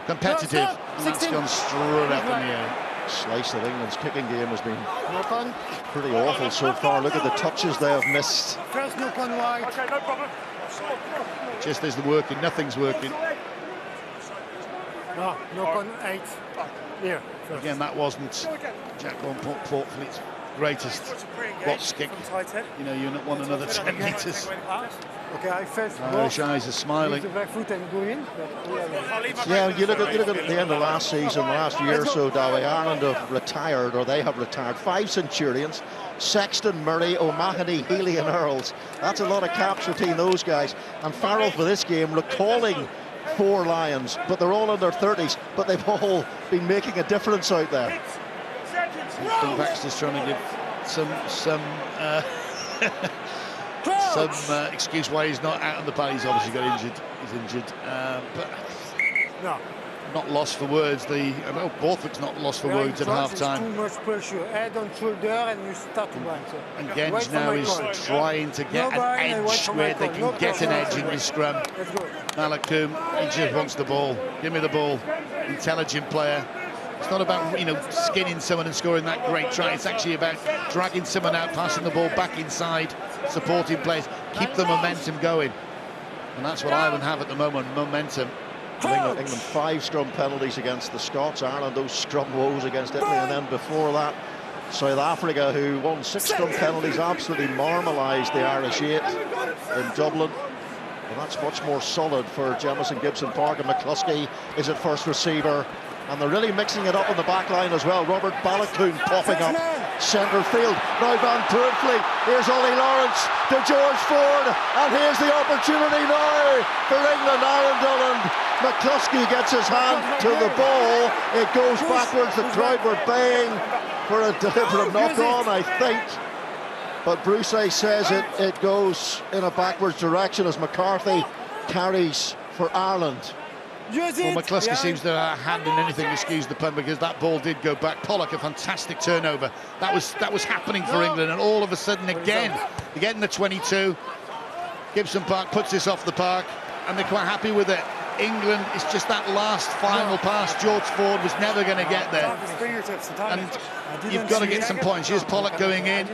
competitive. And that's gone straight up in the air. Slice of England's kicking game has been pretty awful so far. Look at the touches they have missed. First no pun wide. Okay, no problem. Just isn't working. Nothing's working. No pun 8. Here. First. Again, that wasn't Jack Portfleet's greatest box kick. You know, you want another 10 metres. Okay, I first. Irish eyes are smiling. The back foot and go in. Yeah, you look at the end of last season, last year or so, Dowie, Ireland have retired, or they have retired 5 Centurions: Sexton, Murray, O'Mahony, Healy and Earls. That's a lot of caps between those guys. And Farrell for this game recalling 4 Lions, but they're all in their 30s, but they've all been making a difference out there. Dean Baxter's trying to give some excuse why he's not out on the pad. He's obviously got injured. He's injured, but not lost for words. Borthwick's not lost for words at half time. Too much pressure, head on shoulder, and you start to bind. So. And Genge now is trying to get an edge where they can get an edge in the scrum. Balakoon, he just wants the ball. Give me the ball. Intelligent player. It's not about, you know, skinning someone and scoring that great try. It's actually about dragging someone out, passing the ball back inside, supporting players, keep the momentum going. And that's what Ireland have at the moment, momentum. England 5 scrum penalties against the Scots, Ireland those scrum woes against Italy, and then before that, South Africa, who won 6 scrum penalties, absolutely marmalised the Irish 8 in Dublin. And that's much more solid for Jamison Gibson Park, and McCluskey is at first receiver. And they're really mixing it up on the back line as well. Robert Balakoon popping up centre field. Now Van Poortvliet. Here's Ollie Lawrence to George Ford. And here's the opportunity now for England. Arundel and McCluskey gets his hand to the ball. It goes backwards. The crowd were baying for a deliberate knock-on, I think. But Bruce says it goes in a backwards direction as McCarthy carries for Ireland. Well, McCluskey seems to have a hand in anything, excuse the pun, because that ball did go back. Pollock, a fantastic turnover. That was happening for England, and all of a sudden again, they're getting the 22. Gibson Park puts this off the park, and they're quite happy with it. England, it's just that last final pass. George Ford was never going to get there. And you've got to get some points. Here's Pollock going in.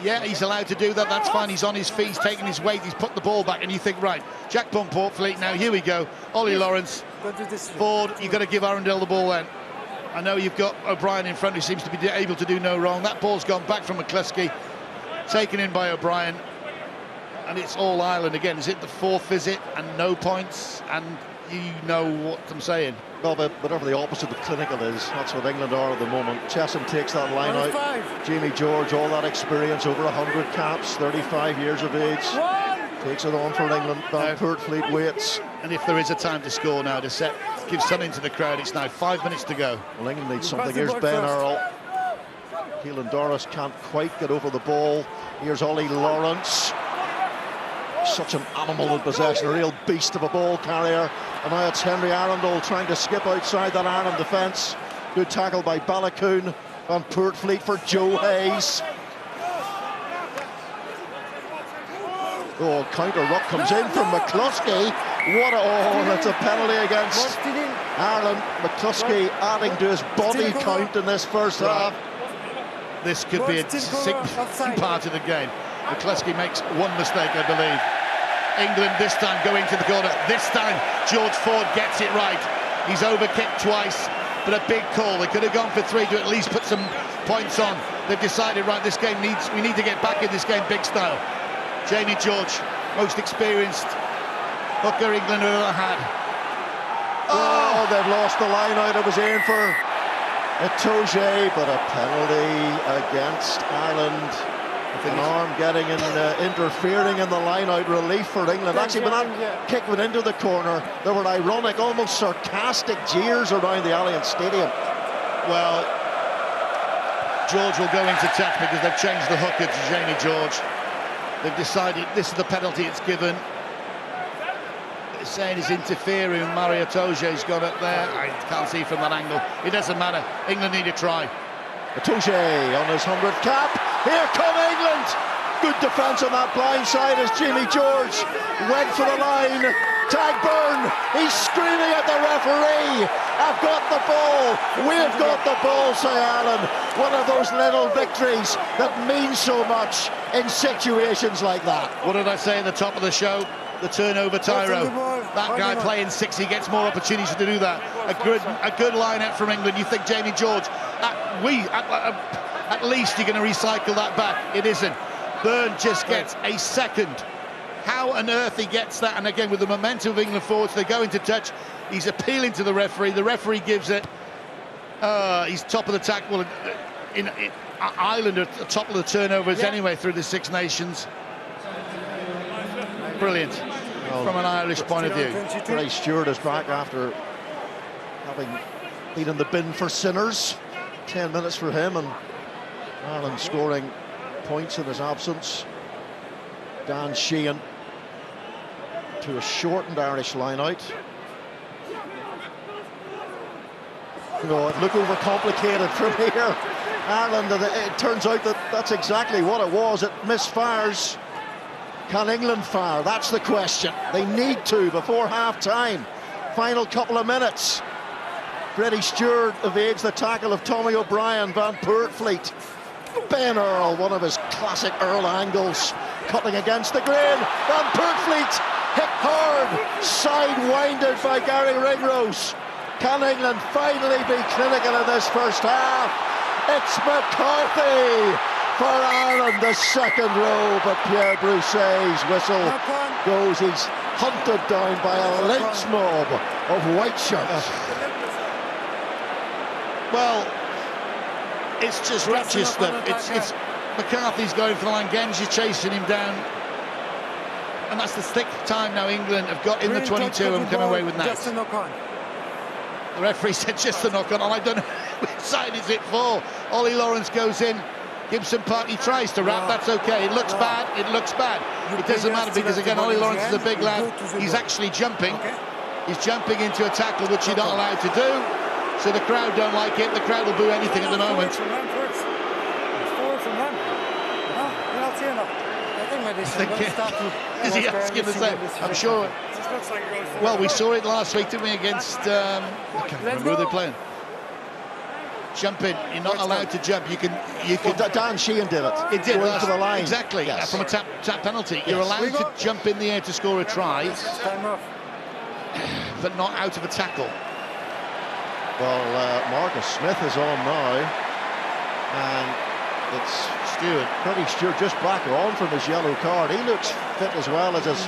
Yeah, he's allowed to do that. That's fine. He's on his feet. He's taking his weight. He's put the ball back. And you think, right, Jack Portfleet. Now, here we go. Ollie Lawrence. Ford, you've got to give Arundel the ball then. I know you've got O'Brien in front who seems to be able to do no wrong. That ball's gone back from McCluskey. Taken in by O'Brien. And it's all Ireland again. Is it the 4th visit and no points? And you know what I'm saying. Well, but whatever the opposite of clinical is, that's what England are at the moment. Chesson takes that line out. Jamie George, all that experience, over 100 caps, 35 years of age. Takes it on for England. Van Poortvliet waits. And if there is a time to score now, to set, give something to the crowd, it's now 5 minutes to go. Well, England needs something. Here's Ben Earl. Keelan Doris can't quite get over the ball. Here's Ollie Lawrence. Such an animal in possession, a real beast of a ball carrier. And now it's Henry Arundel trying to skip outside that Ireland defence. Good tackle by Balakoon. Van Poortvliet for Joe Hayes. Oh, counter ruck comes in from McCluskey. That's a penalty against Ireland. McCluskey adding to his body count in this first half. This could be a significant part of the game. McCluskey makes one mistake, I believe. England this time going to the corner. This time George Ford gets it right. He's overkicked twice, but a big call. They could have gone for 3 to at least put some points on. They've decided, right, we need to get back in this game big style. Jamie George, most experienced hooker England have ever had. Oh, they've lost the line out. It was in for Itoje, but a penalty against Ireland. An arm getting in, interfering in the line-out relief for England. Actually, when that kick went into the corner, there were ironic, almost sarcastic jeers around the Allianz Stadium. Well, George will go into touch because they've changed the hooker to Jamie George. They've decided this is the penalty it's given. They're saying he's interfering. Mario Toje's got up there. I can't see from that angle. It doesn't matter. England need a try. Toje on his 100th cap. Here come England. Good defence on that blind side as Jimmy George went for the line. Tagburn, he's screaming at the referee. I've got the ball. We've got the ball, say Alan. One of those little victories that means so much in situations like that. What did I say at the top of the show? The turnover tyro. That guy playing 6, he gets more opportunities to do that. A good line-out from England. You think Jamie George, at least you're going to recycle that back. It isn't. Byrne just gets a second. How on earth he gets that? And again, with the momentum of England forwards, they go into touch. He's appealing to the referee. The referee gives it. He's top of the tackle. In Ireland are top of the turnovers anyway through the Six Nations. Brilliant from an Irish point of view. Gray Stewart is back after having been in the bin for sinners. 10 minutes for him, and Ireland scoring points in his absence. Dan Sheehan to a shortened Irish line-out. You know, it looked overcomplicated from here. Ireland, it turns out that that's exactly what it was. It misfires. Can England fire? That's the question. They need to before half-time. Final couple of minutes. Freddie Stewart evades the tackle of Tommy O'Brien. Van Poortvliet. Ben Earl, one of his classic Earl angles, cutting against the grain. Van Poortvliet hit hard, sidewinded by Gary Ringrose. Can England finally be clinical in this first half? It's McCarthy for Ireland, the second row, but Pierre Brousset's whistle goes. He's hunted down by a lynch mob of white shirts. Well, it's just wretched that it's McCarthy's going for the line. Genji chasing him down, and that's the thick time now England have got in the 22 and come away with that. The referee said just a knock on, and I don't know which side is it for. Ollie Lawrence goes in. Gibson Park, he tries to wrap, that's okay. It looks bad, it looks bad. It doesn't matter because, again, Ollie Lawrence is a big lad. He's actually jumping. He's jumping into a tackle which you're not allowed to do. So the crowd don't like it. The crowd will boo anything at the moment. Is he asking the same? I'm sure. Well, we saw it last week, didn't we, against... I can't remember who they're playing. Jumping, you're not allowed to jump. You can. Well, Dan Sheehan did it. It did to the line. Exactly. Yes. From a tap penalty, you're allowed to jump in the air to score a try, but not out of a tackle. Well, Marcus Smith is on now, and it's Freddie Stewart just back on from his yellow card. He looks fit as well as his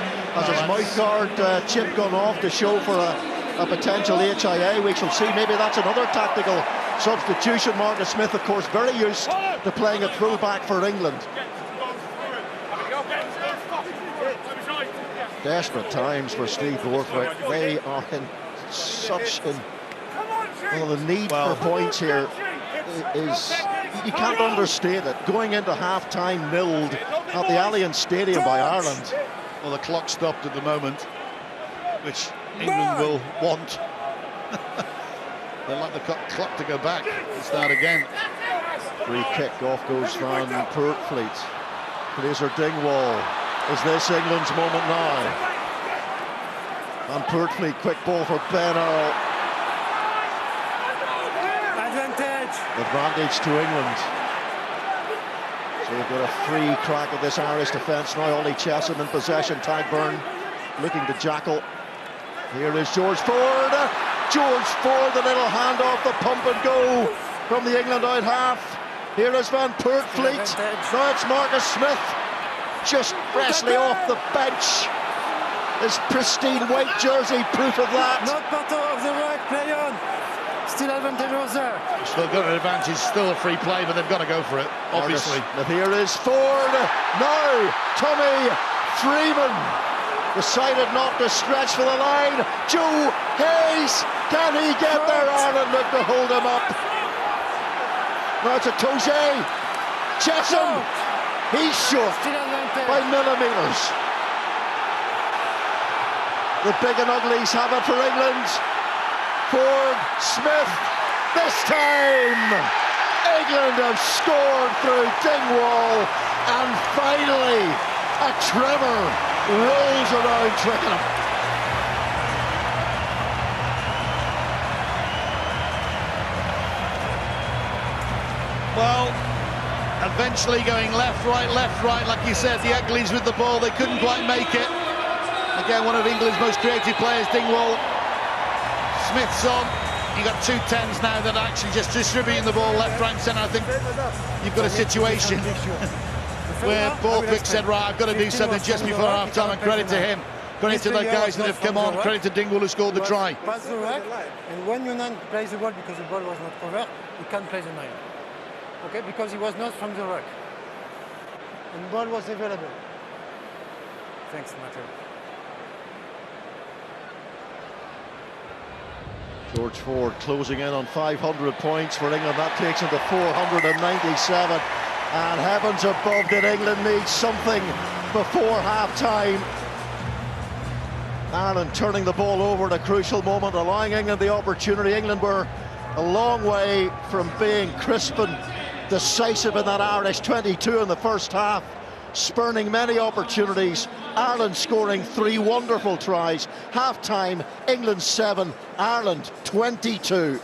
mouth guard chip gone off to show for a potential HIA. We shall see. Maybe that's another tactical substitution. Marcus Smith, of course, very used to playing at full-back for England. Desperate times for Steve Borthwick. They are in such the need for points here is, you can't understate it. Going into half-time nilled at the Allianz Stadium by Ireland. Well, the clock stopped at the moment, which England will want. They'd like the clock to go back and start again. Free kick, off goes Van Poortvliet. Fraser Dingwall. Is this England's moment now? Van Poortvliet, quick ball for Ben Earl. Advantage to England. So we've got a free crack at this Irish defence now. Ollie Chesham in possession. Tagburn looking to jackal. Here is George Ford. George Ford, the little handoff, the pump and go from the England out half. Here is Van Poortvliet. Now it's Marcus Smith, just freshly off the bench. His pristine white jersey, proof of that. Not part of the work, play on. Still advantage there. Still got an advantage, still a free play, but they've got to go for it, obviously. But here is Ford. Now Tommy Freeman decided not to stretch for the line. Joe Hayes, can he get there? Ireland look to hold him up. Now it's a Toje. Chesham. He's short Still advantage. by millimetres. The big and uglies have it for England. Ford, Smith, this time England have scored through Dingwall, and finally a tremor rolls around Twickenham. Well, eventually going left, right, like you said, the uglies with the ball, they couldn't quite make it. Again, one of England's most creative players, Dingwall. Smith's on. You've got 2 10s now that are actually just distributing the ball left, right, and centre. I think you've got a situation where Borthwick said, right, I've got to do something just before half-time, and credit to him. Credit to the guys that have come on. Credit to Dingwall who scored the try. Pass the ruck, and when Younan plays the ball because the ball was not covered, he can't play the 9. Okay, because he was not from the ruck. And the ball was available. Thanks, Matthew. George Ford closing in on 500 points for England. That takes him to 497. And heavens above, did England need something before half-time. Ireland turning the ball over at a crucial moment, allowing England the opportunity. England were a long way from being crisp and decisive in that Irish 22 in the first half, spurning many opportunities. Ireland scoring 3 wonderful tries. Half-time, England 7, Ireland 22.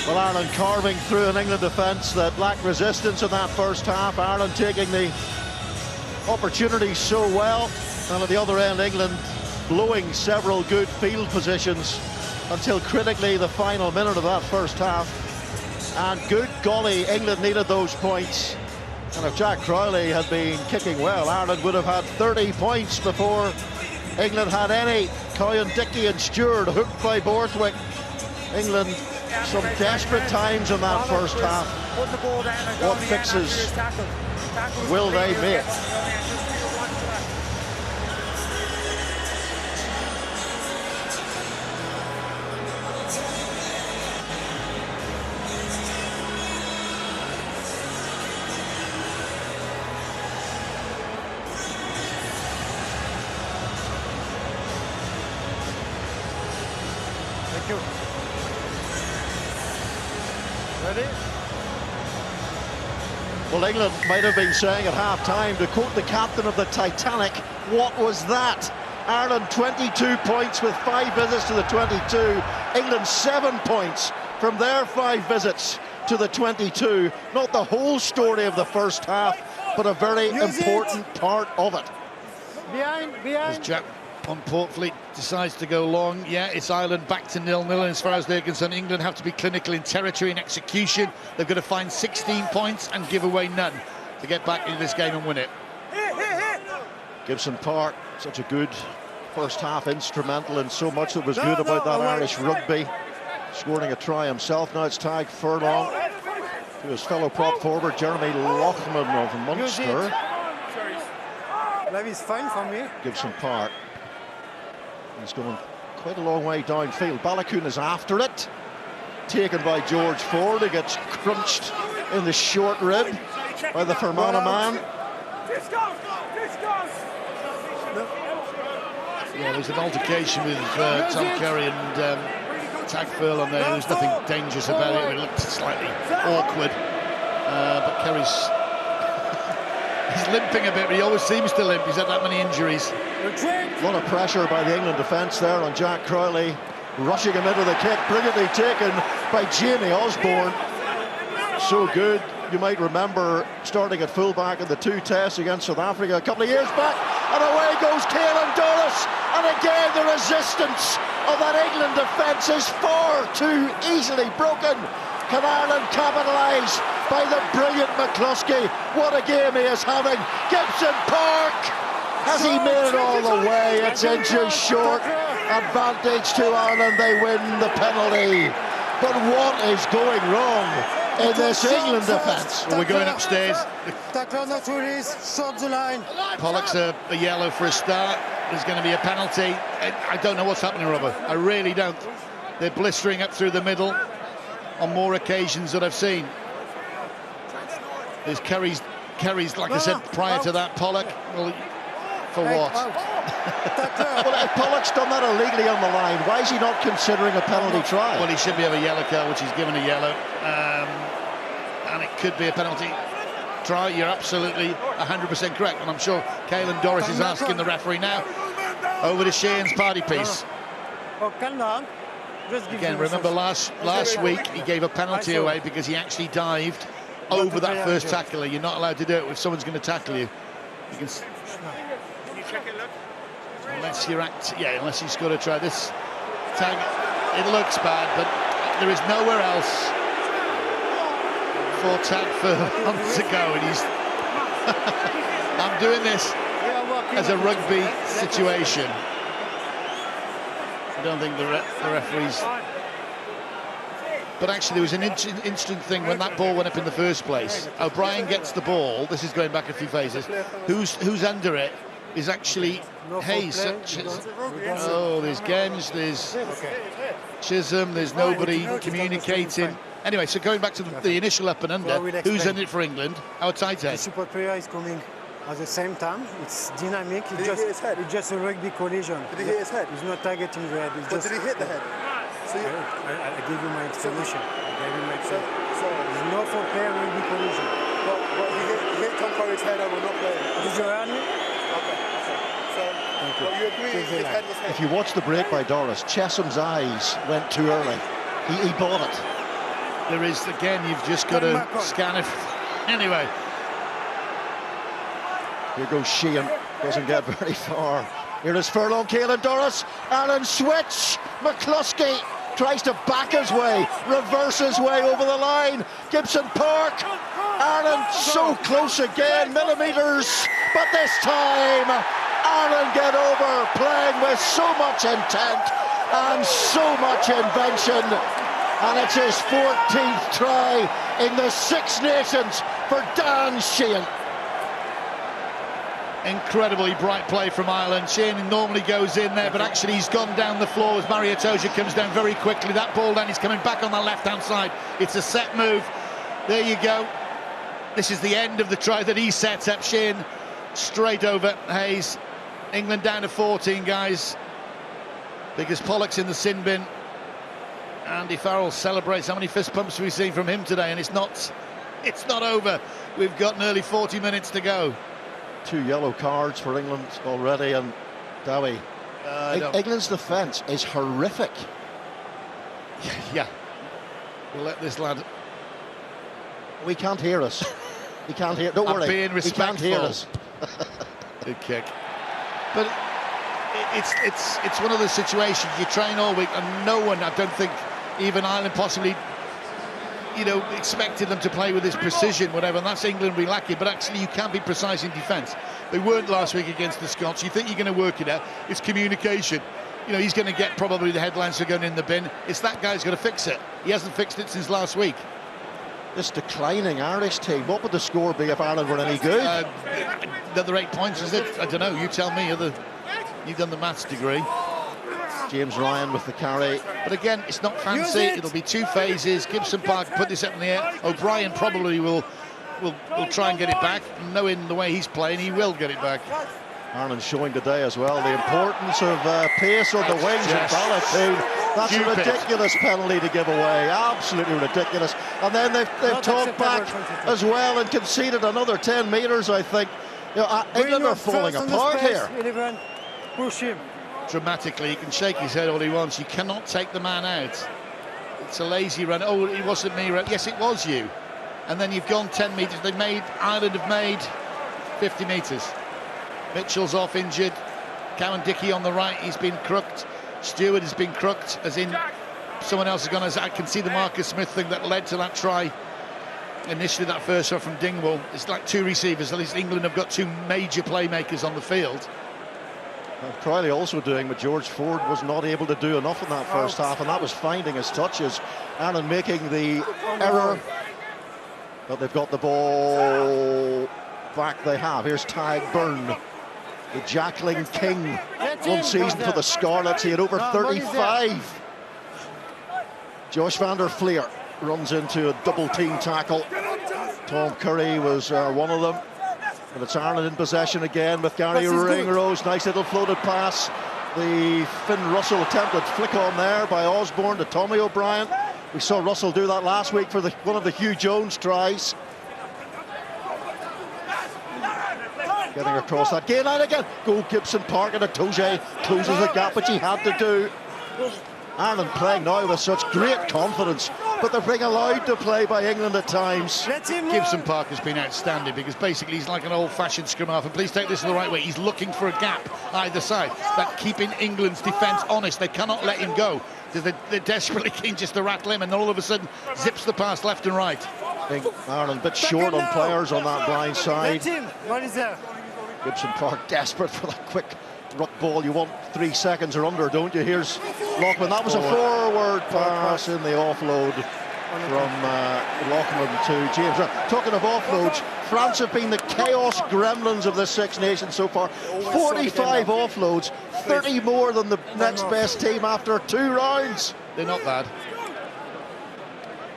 Well, Ireland carving through an England defence that lacked resistance in that first half. Ireland taking the opportunities so well, and at the other end, England blowing several good field positions until critically the final minute of that first half. And good golly, England needed those points. And if Jack Crowley had been kicking well, Ireland would have had 30 points before England had any. Cowan, Dickey and Stewart hooked by Borthwick. England some desperate times in that first half. What fixes will they make? Thank you. Ready? Well, England might have been saying at half-time, to quote the captain of the Titanic, what was that? Ireland 22 points with 5 visits to the 22. England 7 points from their 5 visits to the 22. Not the whole story of the first half, but a very important part of it. Behind. As Jack on Portfleet decides to go long, yeah, it's Ireland back to 0-0, and as far as they're concerned, England have to be clinical in territory and execution. They've got to find 16 points and give away none to get back into this game and win it. Gibson Park, such a good first half, instrumental in so much that was good about that Irish rugby, scoring a try himself. Now it's tagged Furlong to his fellow prop forward Jeremy Loughman of Munster. That is fine for me. Gibson Park, he's going quite a long way downfield. Balakoon is after it, taken by George Ford, who gets crunched in the short rib by the Fermanagh man. Yeah, there's an altercation with Tom Curry and Tag Furlong there. There's nothing dangerous about it. It looked slightly awkward, but Curry's he's limping a bit, but he always seems to limp. He's had that many injuries. A lot of pressure by the England defence there on Jack Crowley, rushing him into the kick, brilliantly taken by Jamie Osborne. So good. You might remember starting at fullback in the 2 tests against South Africa a couple of years back, and away goes Caelan Doris, and again the resistance of that England defence is far too easily broken. Can Ireland capitalise by the brilliant McCluskey? What a game he is having. Gibson Park, has he made it all the way? It's inches short. Advantage to Ireland, they win the penalty. But what is going wrong in this England defence. Well, we're going upstairs. Tackler not release, short the line. Pollock's a yellow for a start. There's going to be a penalty. I don't know what's happening, Robert. I really don't. They're blistering up through the middle on more occasions that I've seen. There's Kerry's, like I said prior to that, Pollock. Well, for what? Well, if Pollock's done that illegally on the line, why is he not considering a penalty try? Well, he should be of a yellow card, which he's given a yellow. And it could be a penalty try. You're absolutely 100% correct. And I'm sure Caelan Doris is asking the referee now over to Sheehan's party piece. Oh, calm down. Just give Again, him remember some- last week he gave a penalty away because he actually dived over that first tackler. You're not allowed to do it if someone's going to tackle you. You can. Unless you're unless you score a try. This tag, it looks bad, but there is nowhere else for tag Furlong to go, and he's. I'm doing this as a rugby situation. I don't think the referees. But actually, there was an interesting thing when that ball went up in the first place. O'Brien gets the ball. This is going back a few phases. Who's under it is actually Hayes. Oh, there's Genge, there's Chisholm, there's nobody communicating. Anyway, so going back to the initial up and under, who's in it for England? Our tight The head. support player is coming at the same time. It's dynamic. It's just a rugby collision. Did he hit his head? He's not targeting the head. But did he hit the head? So I gave you my explanation. so It's not for player rugby collision. but he hit Tom Curry's head and we're not playing. Did you hear me? Okay. So but you agree Take the his line. head was hit? If you watch the break by Doris, Chessum's eyes went too early. He bought it. There is, again, you've just got to scan it. Anyway. Here goes Sheehan, doesn't get very far. Here is Furlong, Caelan Doris, Allen switch, McCluskey tries to back his way, reverse his way over the line, Gibson Park, Ireland so close again, millimetres, but this time Ireland get over, playing with so much intent and so much invention, and it's his 14th try in the Six Nations for Dan Sheehan. Incredibly bright play from Ireland. Sheehan normally goes in there, but actually he's gone down the floor as Mario Toja comes down very quickly. That ball down, he's coming back on the left-hand side. It's a set move. There you go. This is the end of the try that he sets up. Sheehan straight over Hayes. England down to 14, guys, because Pollock's in the sin bin. Andy Farrell celebrates. How many fist pumps have we seen from him today? And it's not over. We've got nearly 40 minutes to go. 2 yellow cards for England already, and Dowie. England's defence is horrific. Yeah. We'll let this lad. We can't hear us. He can't hear. Don't worry. Being he can't hear respectful. us. Good kick. But it's one of those situations you train all week, and no one, I don't think, even Ireland possibly, expected them to play with this precision, whatever, and that's England be lacking. But actually, you can be precise in defence. They weren't last week against the Scots. You think you're going to work it out? It's communication. He's going to get probably the headlines for going in the bin. It's that guy's got to fix it. He hasn't fixed it since last week. This declining Irish team, what would the score be if Ireland were any good? Another 8 points, is it? I don't know. You tell me. You've done the maths degree. James Ryan with the carry. But again, it's not fancy. It'll be 2 phases. Gibson Park put this up in the air. O'Brien probably will try and get it back. Knowing the way he's playing, he will get it back. Ireland showing today as well the importance of pace on the wings and Ballotine. That's Stupid. a ridiculous penalty to give away, absolutely ridiculous. And then they've talked back as well and conceded another 10 metres, I think. England are falling apart here. 11. Push him. Dramatically, he can shake his head all he wants. You cannot take the man out. It's a lazy run. Oh, it wasn't me. Yes, it was you. And then you've gone 10 metres. Ireland have made 50 metres. Mitchell's off injured. Cowan Dickey on the right, he's been crooked. Stewart has been crooked, as in someone else has gone. As I can see the Marcus Smith thing that led to that try. Initially, that first shot from Dingwall. It's like 2 receivers. At least England have got 2 major playmakers on the field. Crowley also doing what George Ford was not able to do enough in that first half, and that was finding his touches. Ireland making the error But they've got the ball back. They have. Here's Tadhg Byrne, the Jackling King. One season for the Scarlets. He had over 35. Josh van der Fleer runs into a double-team tackle. Tom Curry was one of them. And it's Ireland in possession again with Gary Ringrose. Nice little floated pass. The Finn Russell attempted flick on there by Osborne to Tommy O'Brien. We saw Russell do that last week for one of the Hugh Jones tries. Getting across that gain line again. Go Gibson Park, and Itoje closes the gap, which he had to do. Ireland playing now with such great confidence, but they're being allowed to play by England at times. Gibson Park has been outstanding because basically he's like an old-fashioned scrum half, and please take this in the right way. He's looking for a gap either side, that keeping England's defence honest. They cannot let him go. They're desperately keen just to rattle him, and then all of a sudden zips the pass left and right. I think Ireland a bit short on players on that blind side. What is there? Gibson Park desperate for that quick ruck ball. You want 3 seconds or under, don't you? Here's Lockman. That was a forward pass in the offload from Lockman to James. Talking of offloads, France have been the chaos gremlins of the Six Nations so far. 45 offloads, 30 more than the next best team after 2 rounds. They're not bad.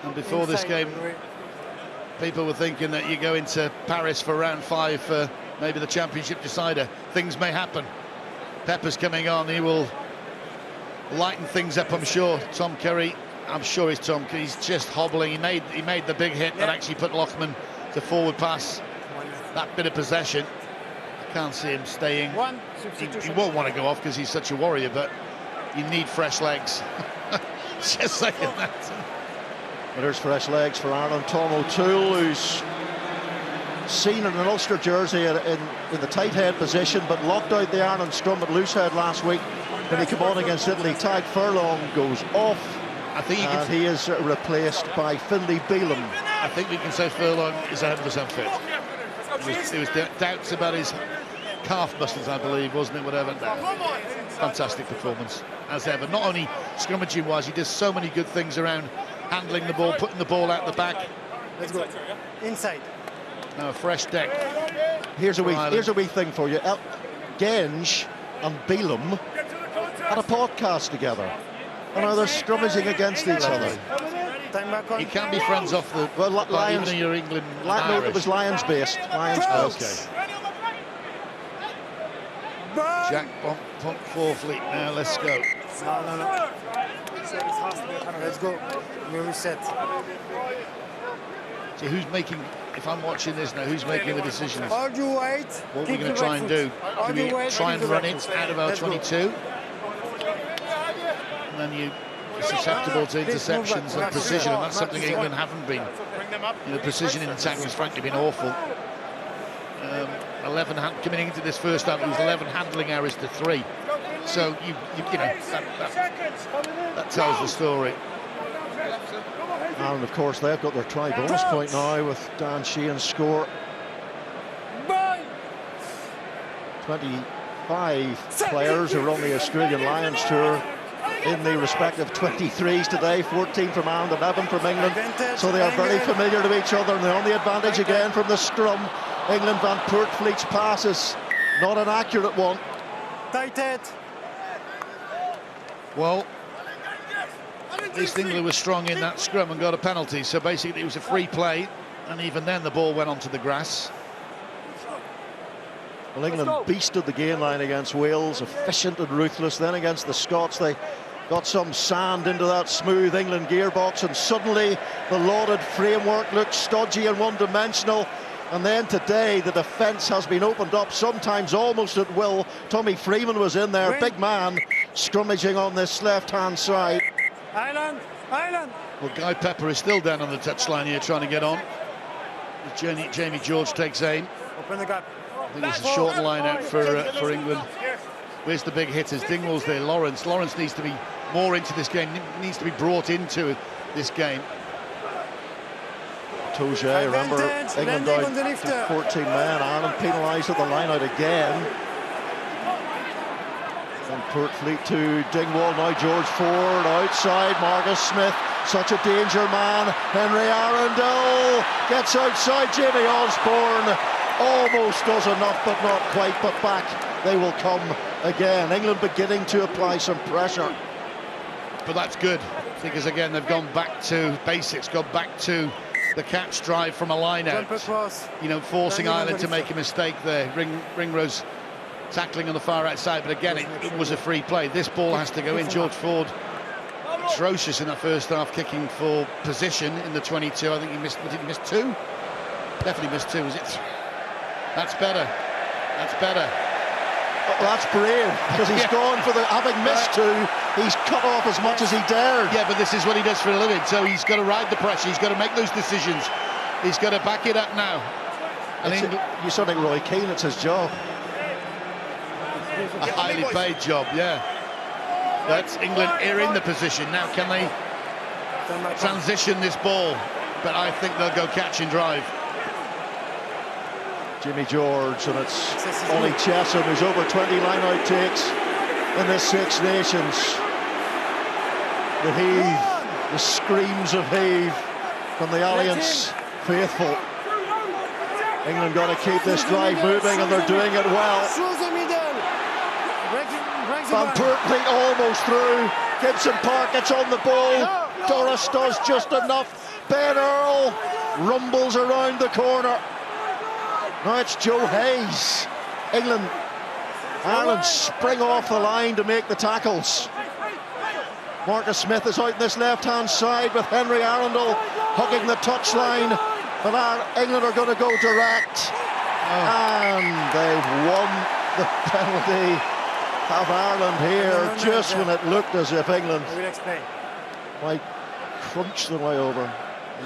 And before this game, people were thinking that you go into Paris for round 5 for maybe the championship decider. Things may happen. Pepper's coming on. He will lighten things up, I'm sure. Tom Curry, I'm sure he's just hobbling. He made the big hit that actually put Lockman to forward pass. That bit of possession, I can't see him staying. He won't want to go off because he's such a warrior, but you need fresh legs. Just saying that. But there's fresh legs for Ireland. Tom O'Toole, who's seen in an Ulster jersey in the tight head position, but locked out the Ireland scrum at loose head last week when he came on against Italy. Tadhg Furlong goes off. I think he is replaced by Finlay Beelum. I think we can say Furlong is 100% fit. There was doubts about his calf muscles, I believe, wasn't it? Whatever. Fantastic performance, as ever. Not only scrummaging-wise, he does so many good things around handling the ball, putting the ball out the back. Let's go. Inside. Now a fresh deck. Here's a wee thing for you. Genge and Beelum had a podcast together, and now they're scrummaging against each other. You can't be friends off the. Well, Lions. Even you're England. No, it was Lions based. Okay. Jack Pump Forfleet. Now let's go. No. Let's go. We reset. So who's making? If I'm watching this now, who's making the decisions? All you wait. What are we going to try and do? Do we try and run it out of our 22? And then you're susceptible to interceptions and precision, and that's something England haven't been. Precision in attack has frankly been awful. 11 coming into this first half, it was 11 handling errors to 3. So that tells the story. And of course they've got their try bonus point now with Dan Sheehan's score. 25 players are on the Australian Lions tour in the respective 23s today. 14 from Ireland, 11 from England. So they are very familiar to each other, and they're on the advantage again from the scrum. England Van Poortvliet's passes, not an accurate one. Tight head. Well, at least England was strong in that scrum and got a penalty. So basically it was a free play, and even then the ball went onto the grass. Well, England beasted the gain line against Wales, efficient and ruthless. Then against the Scots, they got some sand into that smooth England gearbox, and suddenly the lauded framework looked stodgy and one-dimensional. And then today the defence has been opened up, sometimes almost at will. Tommy Freeman was in there, big man, scrummaging on this left-hand side. Ireland. Well, Guy Pepper is still down on the touchline here, trying to get on. Jamie George takes aim. Open the gap. I think it's a short line out for England. Where's the big hitters? Dingwall's there. Lawrence needs to be more into this game. Needs to be brought into this game. Itoje, remember, England down to 14 men. Ireland penalised at the line out again. And Poortvliet to Dingwall, now George Ford outside. Marcus Smith Such a danger man. Henry Arundel gets outside Jamie Osborne. Almost does enough, but not quite. But back they will come again. England beginning to apply some pressure. But that's good, because again they've gone back to basics, gone back to the catch drive from a line out. You know, forcing Ireland to make a mistake there. Ringrose tackling on the far outside, but again it was a free play. This ball has to go in. George Ford atrocious in that first half, kicking for position in the 22. I think he missed. Did he miss two? Definitely missed two. Was it? That's better. That's better. Well, that's brave, because he's gone for the, having missed two, he's cut off as much as he dared. Yeah, but this is what he does for a living, so he's got to ride the pressure, he's got to make those decisions, he's got to back it up now. And you saw like Roy Keane, it's his job. A highly paid job, yeah. That's England are in the position. Now can they transition this ball? But I think they'll go catch and drive. Jimmy George, and it's Ollie Chesham who's over 20 line-out takes in the Six Nations. The heave, the screams of heave from the Alliance faithful. England got to keep this drive moving, and they're doing it well. Van Pertwee almost through. Gibson Park gets on the ball. Doris does just enough. Ben Earl rumbles around the corner. Now it's Joe Hayes. Ireland spring off the line to make the tackles. Marcus Smith is out in this left-hand side with Henry Arundel hugging the touchline. But England are going to go direct. And they've won the penalty. Have Ireland here just when it looked as if England might crunch their way over.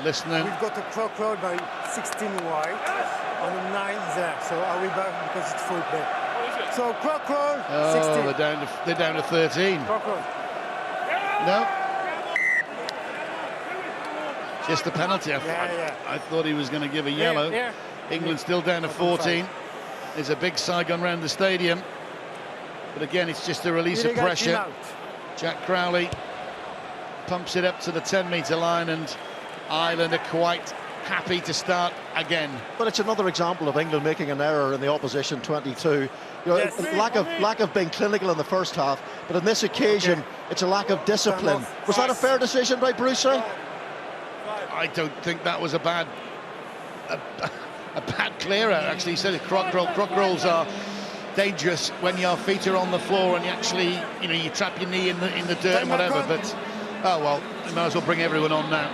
Listening. We've got a croc roll by 16 wide on the 9 there, so are we back because it's full play? So croc roll, 16. They're down to 13. Croc roll. No. Just the penalty. I thought he was going to give a yellow. England still down to 14. There's a big Saigon round the stadium. But again, it's just a release of pressure. Jack Crowley pumps it up to the 10-metre line, and Ireland are quite happy to start again. But it's another example of England making an error in the opposition 22. You know, lack of being clinical in the first half, but on this occasion, it's a lack of discipline. Was that a fair decision by Bruce? I don't think that was a bad clear out. Actually, he said croc rolls are dangerous when your feet are on the floor and you actually, you trap your knee in the dirt and whatever. But oh well, you might as well bring everyone on now.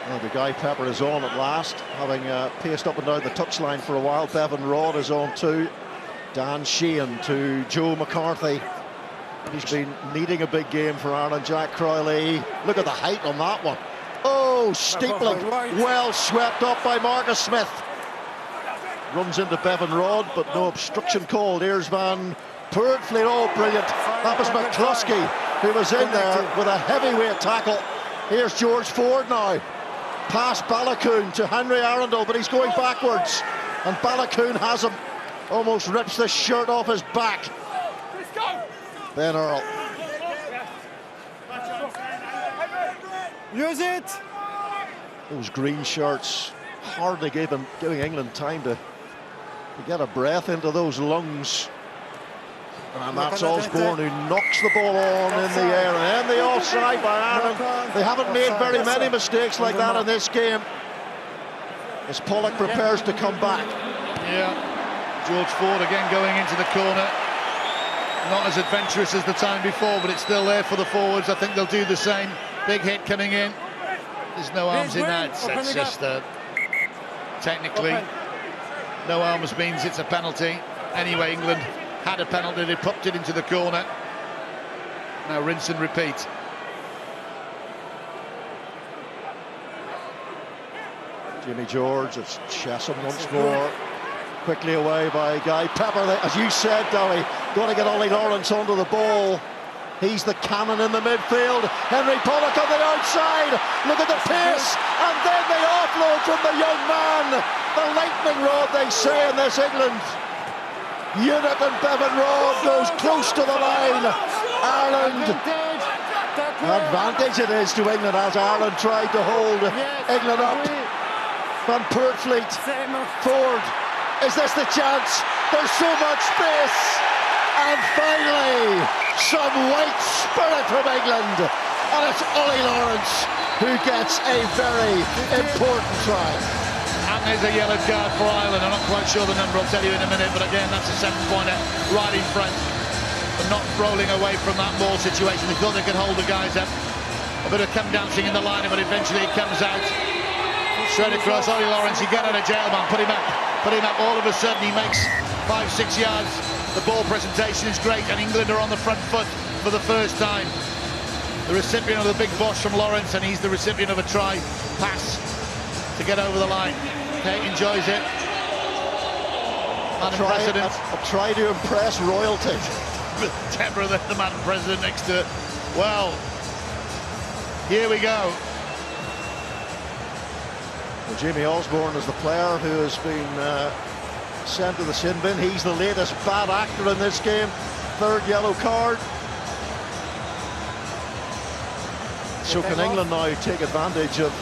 Well, the Guy Pepper is on at last, having paced up and down the touchline for a while. Bevan Rodd is on too. Dan Sheehan to Joe McCarthy. He's been needing a big game for Ireland. Jack Crowley. Look at the height on that one. Oh, steepling. Well swept up by Marcus Smith. Runs into Bevan Rodd, but no obstruction called. Here's Van Pertwee. Oh, brilliant. That was McCluskey who was in there with a heavyweight tackle. Here's George Ford now. Past Balakoon to Henry Arundel, but he's going backwards. And Balakoon has him. Almost rips the shirt off his back. Ben Earl. Use it! Those green shirts hardly giving England time to get a breath into those lungs. And that's Osborne who knocks the ball on in the air. And then the offside by Ireland. They haven't made very many mistakes like that in this game. As Pollock prepares to come back. Yeah. George Ford again going into the corner. Not as adventurous as the time before, but it's still there for the forwards. I think they'll do the same. Big hit coming in. There's no arms in that. It's just technically no arms means it's a penalty. Anyway, England had a penalty. They popped it into the corner. Now rinse and repeat. Jimmy George, it's Chesham once more. Quickly away by Guy Pepper. As you said, Dowie, going to get Ollie Lawrence onto the ball. He's the cannon in the midfield. Henry Pollock on the outside. Look at the pace. And then the offload from the young man. The lightning rod, they say in this England unit, and Bevan Rodd goes close to the line. Ireland Advantage it is to England as Ireland tried to hold England up. Van Poortvliet forward. Is this the chance? There's so much space. And finally, some white spirit from England. And it's Ollie Lawrence who gets a very important try. And there's a yellow card for Ireland. I'm not quite sure the number, I'll tell you in a minute, but again, that's a 7-pointer right in front. But not rolling away from that ball situation. They thought they could hold the guys up. A bit of come dancing in the line, but eventually it comes out. Straight across, Ollie Lawrence, you get out of jail, man. Put him up. All of a sudden, he makes 5-6 yards. The ball presentation is great, and England are on the front foot for the first time. The recipient of the big bosh from Lawrence, and he's the recipient of a try pass to get over the line. Kate enjoys it. Madam President. I'll try to impress royalty. With Deborah, the Madam President, next to... Well, here we go. Well, Jamie Osborne is the player who has been sent to the sin bin. He's the latest bad actor in this game. 3rd yellow card. So can England now take advantage of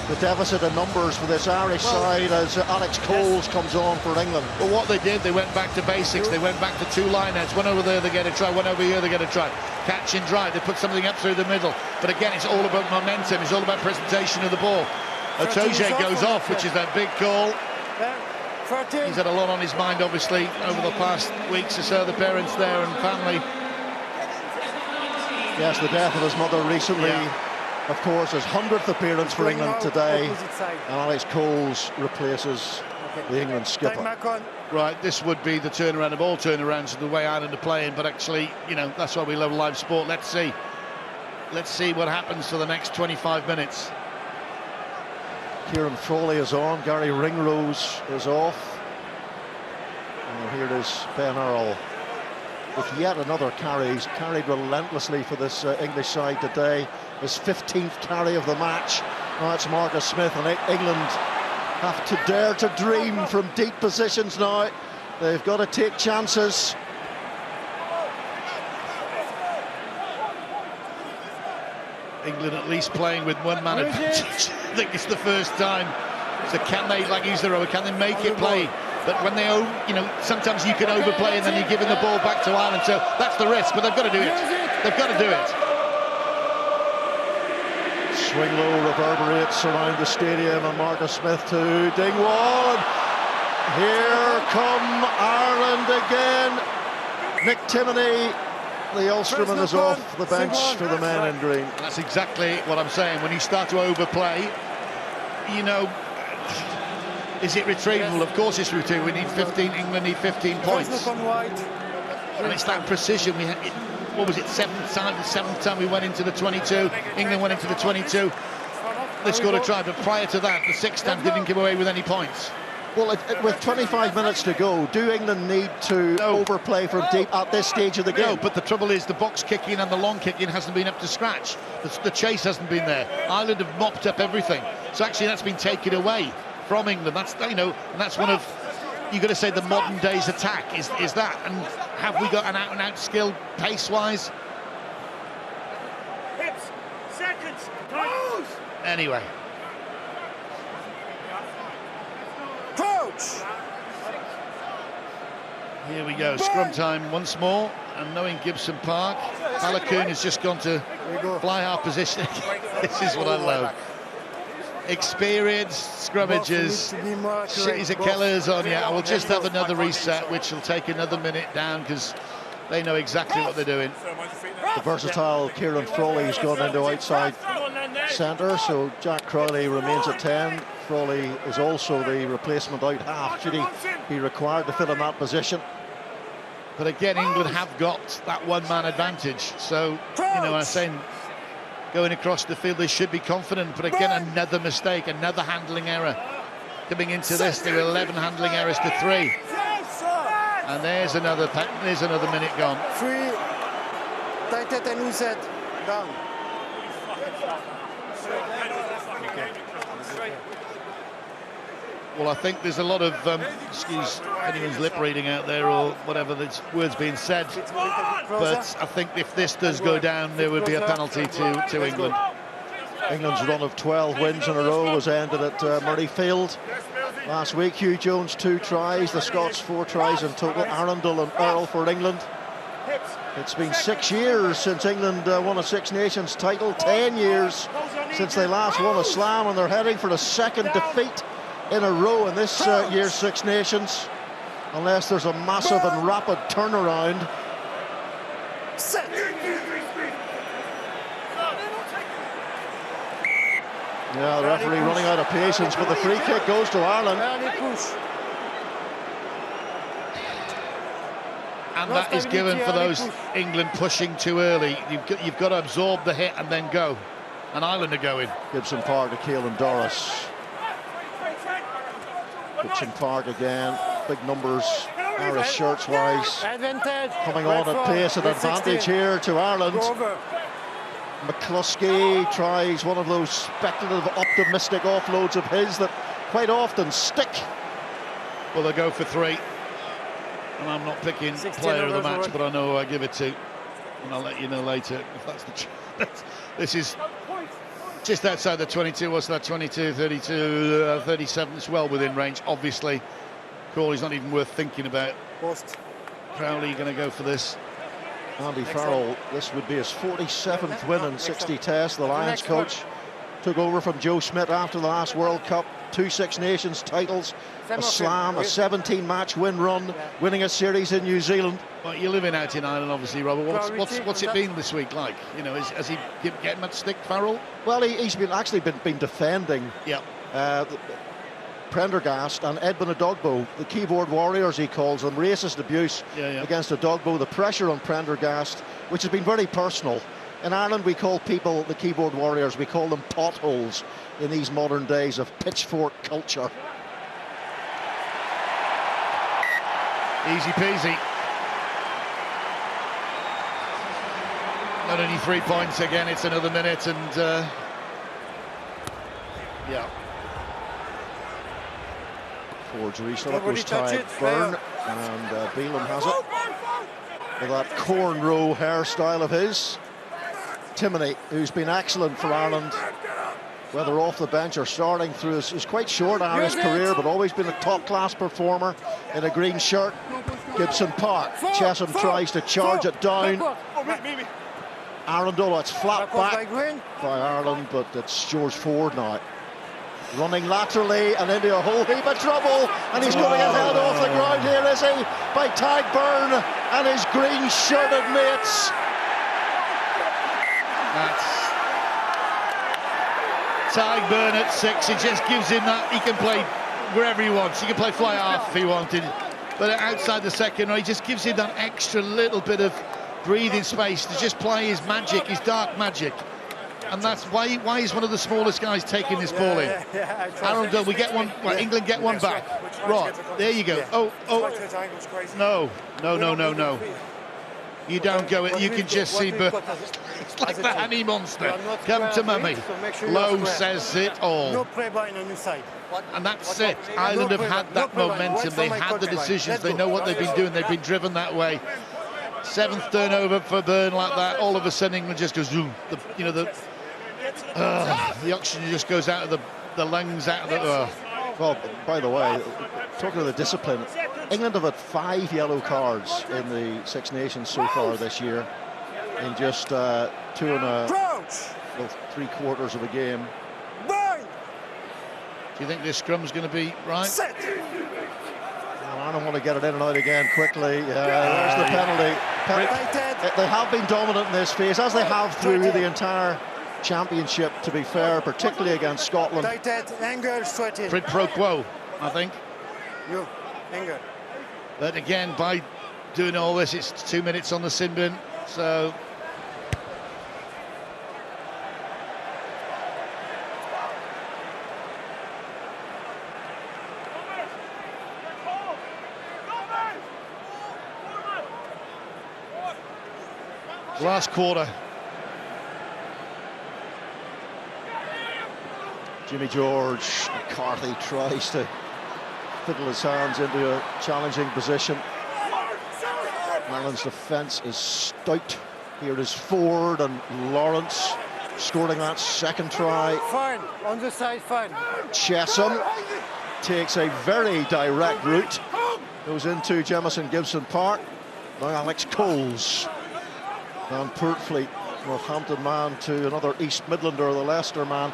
the deficit in numbers for this Irish side as Alex Coles comes on for England? Well, what they did, they went back to basics. They went back to 2 lineouts. One over there, they get a try. One over here, they get a try. Catch and drive. They put something up through the middle. But again, it's all about momentum. It's all about presentation of the ball. Otoje goes off, which is that big call. He's had a lot on his mind, obviously, over the past weeks or so, the parents there and family. Yes, the death of his mother recently, of course, his 100th appearance for England today. And Alex Coles replaces the England skipper. Right, this would be the turnaround of all turnarounds, the way Ireland are playing. But actually, you know, that's why we love live sport. Let's see. Let's see what happens for the next 25 minutes. Kieran Frawley is on, Gary Ringrose is off. And here it is, Ben Earl with yet another carry. He's carried relentlessly for this English side today. His 15th carry of the match. Now it's Marcus Smith, and England have to dare to dream from deep positions now. They've got to take chances. England at least playing with 1 man advantage. I think it's the first time. So can they, like use the rubber, can they make it play? But when they, you know, sometimes you can overplay and then you're giving the ball back to Ireland. So that's the risk, but they've got to do it. They've got to do it. Swing low reverberates around the stadium, and Marcus Smith to Dingwall. And here come Ireland again. Nick Timoney, the Ulsterman, is off the bench for the men in green. That's exactly what I'm saying. When you start to overplay, you know, is it retrievable? Of course it's retrievable. We need 15, England need 15 points. And it's that precision. We had, what was it, 7th time we went into the 22. England went into the 22. They scored a try, but prior to that, the 6th time didn't give away with any points. Well, with 25 minutes to go, do England need to overplay from deep at this stage of the game? No, but the trouble is the box kicking and the long kicking hasn't been up to scratch. The chase hasn't been there. Ireland have mopped up everything. So actually that's been taken away from England. That's, you know, and that's one of, you've got to say, the modern day's attack is that. And have we got an out-and-out skill pace-wise? Hips, seconds, Anyway. Coach! Here we go, scrum time once more, and knowing Gibson Park, Balakoon has just gone to fly half position. This is what I love. Experienced scrummages. City Keller's on, yeah. We'll just have another reset, which will take another minute down because they know exactly what they're doing. The versatile Kieran Frawley has gone into outside centre, so Jack Crowley remains at 10. Frawley is also the replacement out half, should he be required to fill in that position. But again, England have got that 1-man advantage. So, you know, I'm saying going across the field, they should be confident. But again, another mistake, another handling error. Coming into this, there are 11 handling errors to 3. And there's another minute gone. 3, tight it and loose it, down. Well, I think there's a lot of, excuse anyone's lip reading out there or whatever, there's words being said. But I think if this does go down, there would be a penalty to England. England's run of 12 wins in a row was ended at Murrayfield last week. Hugh Jones 2 tries, the Scots 4 tries in total. Arundel and Earl for England. It's been 6 years since England won a Six Nations title, 10 years since they last won a slam, and they're heading for a second defeat in a row in this year's Six Nations, unless there's a massive and rapid turnaround. Yeah, the referee running out of patience, but the free kick goes to Ireland. And that is given for those England pushing too early. You've got to absorb the hit and then go. And Ireland are going. Gibson Park to Caelan Doris. Gibson Park again, big numbers, Irish shirts wise. Coming on at pace, an advantage here to Ireland. McCluskey tries one of those speculative, optimistic offloads of his that quite often stick. Well, they go for 3. And I'm not picking player of the match, but I know who I give it to. And I'll let you know later if that's the truth. This is just outside the 22. What's that? 22, 32, 37. It's well within range. Obviously, Crawley's not even worth thinking about. Crowley going to go for this. Andy Farrell, this would be his 47th win in 60 tests. The Lions coach took over from Joe Schmidt after the last World Cup. 2 Six Nations titles, a slam, a 17-match win run, winning a series in New Zealand. Well, you're living out in Ireland, obviously, Robert. What's it been this week like? You know, has he getting much stick, Farrell? Well, he's been defending. Yeah. Prendergast and Edwin Adogbo, the keyboard warriors he calls them, racist abuse against Adogbo, the pressure on Prendergast, which has been very personal. In Ireland, we call people the keyboard warriors, we call them potholes in these modern days of pitchfork culture. Easy peasy. Not only 3 points again, it's another minute and yeah. Towards Restart was tied Byrne, and Beelan has it with that cornrow hairstyle of his. Timoney, who's been excellent for Ireland, whether off the bench or starting through his quite short Irish career, but always been a top-class performer in a green shirt. Gibson Park, Chesham tries to charge it down. Arundel, it's flat back by Ireland, but it's George Ford now. Running laterally and into a whole heap of trouble, and he's going to get held off the ground here, is he? By Tadhg Byrne and his green-shirted mates. That's Tadhg Byrne at 6. It just gives him that he can play wherever he wants. He can play fly half if he wanted, but outside the second row, he just gives him that extra little bit of breathing space to just play his magic, his dark magic. And that's why he's one of the smallest guys taking this ball in. Arundel, we get one. Well, England get one back. Right, there you go. Oh, no. You don't go it. You can just see Byrne. It's like the honey monster. Come to mummy. Lowe says it all. No play by on the side. And that's it. Ireland have had that momentum. They had the decisions. They know what they've been doing. They've been driven that way. 7th turnover for Byrne like that. All of a sudden, England just goes zoom. The oxygen just goes out of the lungs, out of the. Well, by the way, talking of the discipline, England have had 5 yellow cards in the Six Nations so far this year, in just 2 and 3 quarters of a game. Do you think this scrum's going to be right? Well, I don't want to get it in and out again quickly. There's the penalty. They have been dominant in this phase, as they have through the entire championship, to be fair, particularly against Scotland. Quid pro quo, I think. But again, by doing all this, it's 2 minutes on the sin bin, so last quarter. Jimmy George, McCarthy tries to fiddle his hands into a challenging position. Ireland's defence is stout. Here is Ford and Lawrence scoring that second try. Fine, on the side, fine. Chesham takes a very direct route. Goes into Jamison Gibson Park. Now Alex Coles. Van Poortvliet, Northampton man, to another East Midlander, the Leicester man.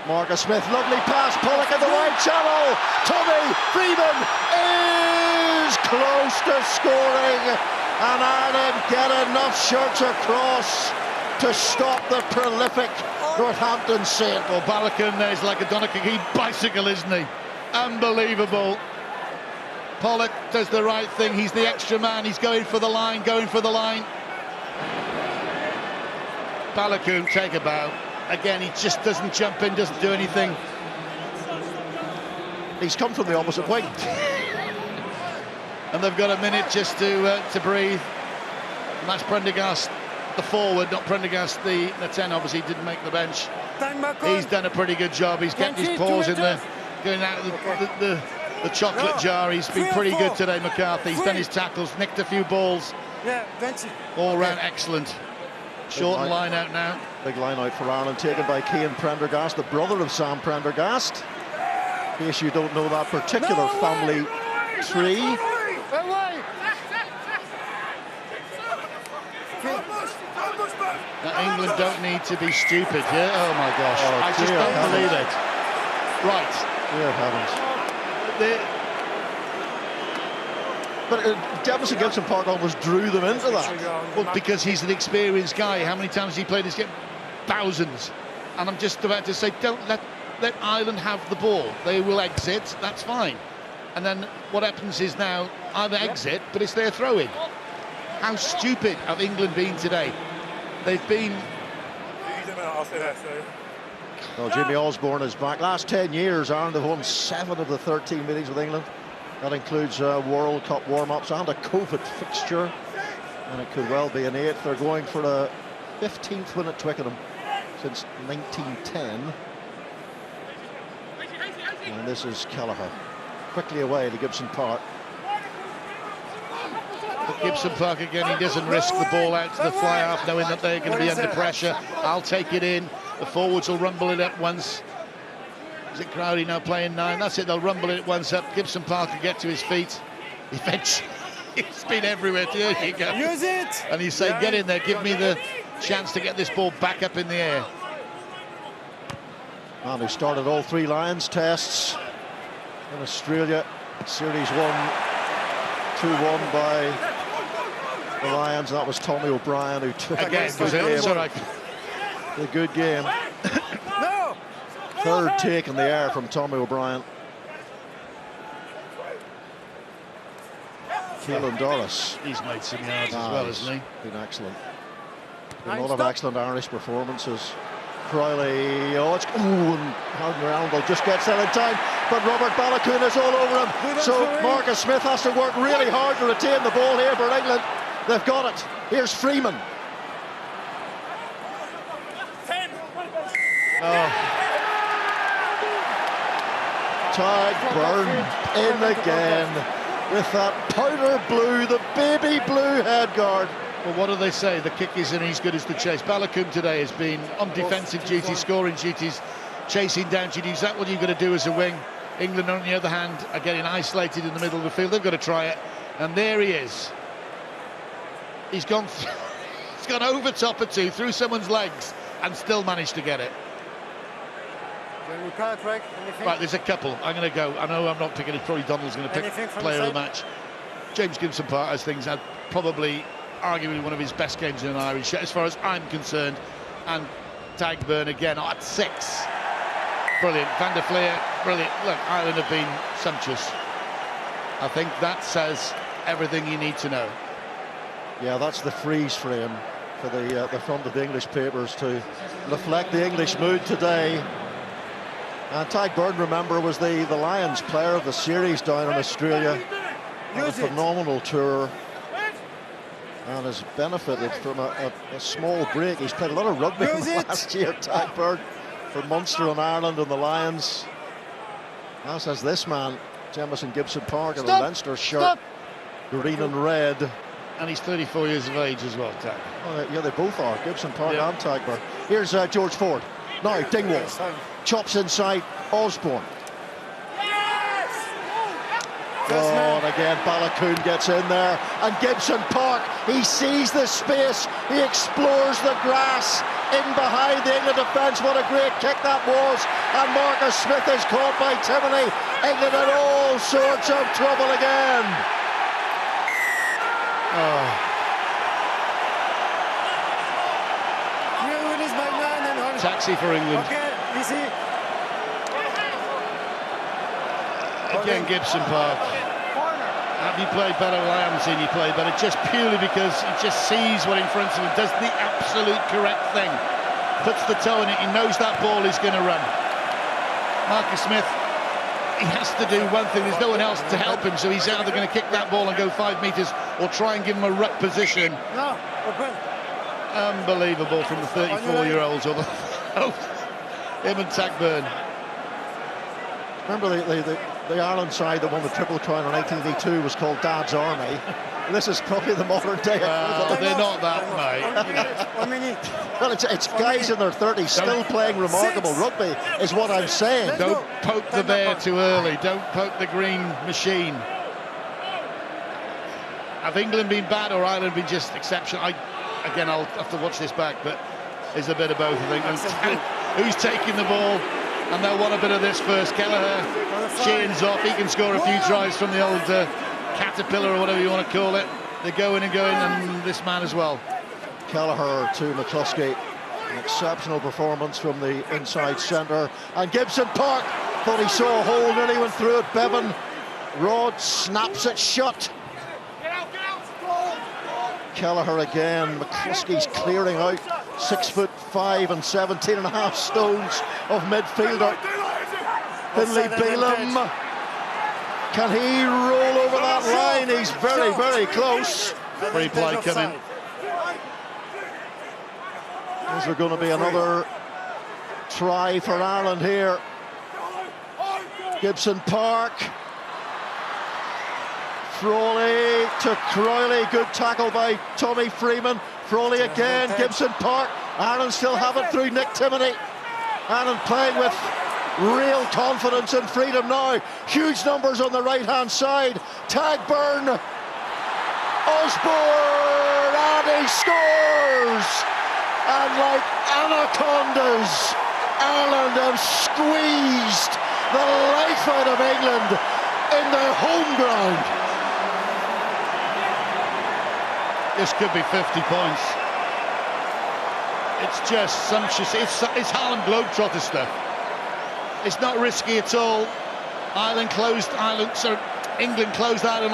Marcus Smith, lovely pass, Pollock in the wide channel. Tommy Freeman is close to scoring, and Ireland get enough shirts across to stop the prolific Northampton Saint. Well, Balogun is like a Donaghy bicycle, isn't he? Unbelievable. Pollock does the right thing. He's the extra man. He's going for the line, going for the line. Balogun, take a bow. Again, he just doesn't jump in, doesn't do anything. He's come from the opposite wing. And they've got a minute just to breathe. And that's Prendergast, the forward, not Prendergast, the 10, obviously didn't make the bench. He's done a pretty good job. He's kept his paws in there, going out of the chocolate jar. He's been pretty good today, McCarthy. He's done his tackles, nicked a few balls. Yeah, all round excellent. Short line out now. Big line out for Ireland, taken by Cian Prendergast, the brother of Sam Prendergast. In case you don't know that particular family tree. Now, England don't need to be stupid here. Oh my gosh, I just don't believe it. Right. Dear heavens. But Jamison Gibson Park almost drew them into that. Well, because he's an experienced guy. How many times has he played this game? Thousands. And I'm just about to say, don't let Ireland have the ball. They will exit, that's fine. And then what happens is now either exit, but it's their throw-in. How stupid have England been today? They've been... Well, Jimmy Osborne is back. Last 10 years, Ireland have won 7 of the 13 meetings with England. That includes World Cup warm-ups and a COVID fixture. And it could well be an 8th. They're going for a 15th win at Twickenham since 1910. And this is Kelleher. Quickly away to Gibson Park. But Gibson Park again, he doesn't risk the ball out to the fly half, knowing that they're going to be under pressure. I'll take it in. The forwards will rumble it up once. Is it Crowley now playing 9? That's it, they'll rumble it once up. Gibson Park will get to his feet. Eventually, it's been everywhere. There you go. Use it! And he's saying, get in there, give me the chance to get this ball back up in the air. And he started all 3 Lions tests in Australia. Series 1, 2-1 by the Lions. That was Tommy O'Brien who took again, the good game. No! Third take in the air from Tommy O'Brien. Keelan Doris. He's made some yards as well, hasn't he? Been excellent. A lot of excellent Irish performances. Crowley, and Howden Arundel just gets there in time, but Robert Balogun is all over him. So Marcus Smith has to work really hard to retain the ball here for England. They've got it. Here's Freeman. Tadhg Beirne in again with that powder blue, the baby blue head guard. Well, what do they say? The kick isn't as good as the chase. Balogun today has been on defensive duties, scoring duties, chasing down duties. Is that what you've got to do as a wing? England, on the other hand, are getting isolated in the middle of the field. They've got to try it. And there he is. He's gone over top of 2, through someone's legs, and still managed to get it. Right, there's a couple. I'm going to go. I know I'm not picking it. Probably Donald's going to pick player of the match. James Gibson Park, as things had probably arguably one of his best games in an Irish shirt, as far as I'm concerned. And Tadhg Beirne again at 6. Brilliant. Van der Fleer, brilliant. Look, Ireland have been sumptuous. I think that says everything you need to know. Yeah, that's the freeze frame for the front of the English papers to reflect the English mood today. And Tadhg Beirne, remember, was the Lions player of the series down in Australia. On a phenomenal tour. And has benefited from a small break. He's played a lot of rugby last year, Tadhg Beirne, for Munster and Ireland and the Lions. As has this man, Jamison Gibson Park in a Leinster shirt, green and red. And he's 34 years of age as well, Tag. Oh, yeah, they both are, Gibson Park and Tagburn. Here's George Ford. Now, Dingwall chops inside Osborne. Oh, and again, Balakoon gets in there, and Gibson Park, he sees the space, he explores the grass in behind the England defence. What a great kick that was, and Marcus Smith is caught by Timoney. England in all sorts of trouble again. Taxi for England. Okay, easy. Again, Gibson Park. Have you played better? Well, I haven't seen you play better, just purely because he just sees what in front of him, does the absolute correct thing, puts the toe in it, he knows that ball is going to run. Marcus Smith, he has to do one thing, there's no one else to help him, so he's either going to kick that ball and go 5 metres or try and give him a ruck position. No, open. Unbelievable from the 34-year-olds, or him and Tagburn. Remember the Ireland side that won the Triple Crown in 1982 was called Dad's Army. This is probably the modern day. They're not that, mate. 1 minute. Well, it's guys in their 30s still playing remarkable rugby, is what I'm saying. Don't poke the bear too early. Don't poke the green machine. Have England been bad or Ireland been just exceptional? Again, I'll have to watch this back, but there's a bit of both, I think. And who's taking the ball? And they'll want a bit of this first. Kelleher, Sheehan's off. He can score a few tries from the old caterpillar or whatever you want to call it. They're going and going, and this man as well. Kelleher to McCluskey. An exceptional performance from the inside centre. And Gibson Park thought he saw a hole, nearly went through it. Bevan Rod snaps it shut. Kelleher again. McCluskey's clearing out. 6'5" and 17.5 stones of midfielder. Finlay Bealham. Can he roll over that line? He's very, very close. Free play coming. Is there going to be another try for Ireland here? Gibson Park. Frawley to Crowley, good tackle by Tommy Freeman. Frawley again, Gibson Park. Ireland still have it through Nick Timoney. Ireland playing with real confidence and freedom now. Huge numbers on the right-hand side. Tagburn, Osborne, and he scores! And like anacondas, Ireland have squeezed the life out of England in their home ground. This could be 50 points. It's just sumptuous. It's Harlem Globetrotter stuff. It's not risky at all. England closed Ireland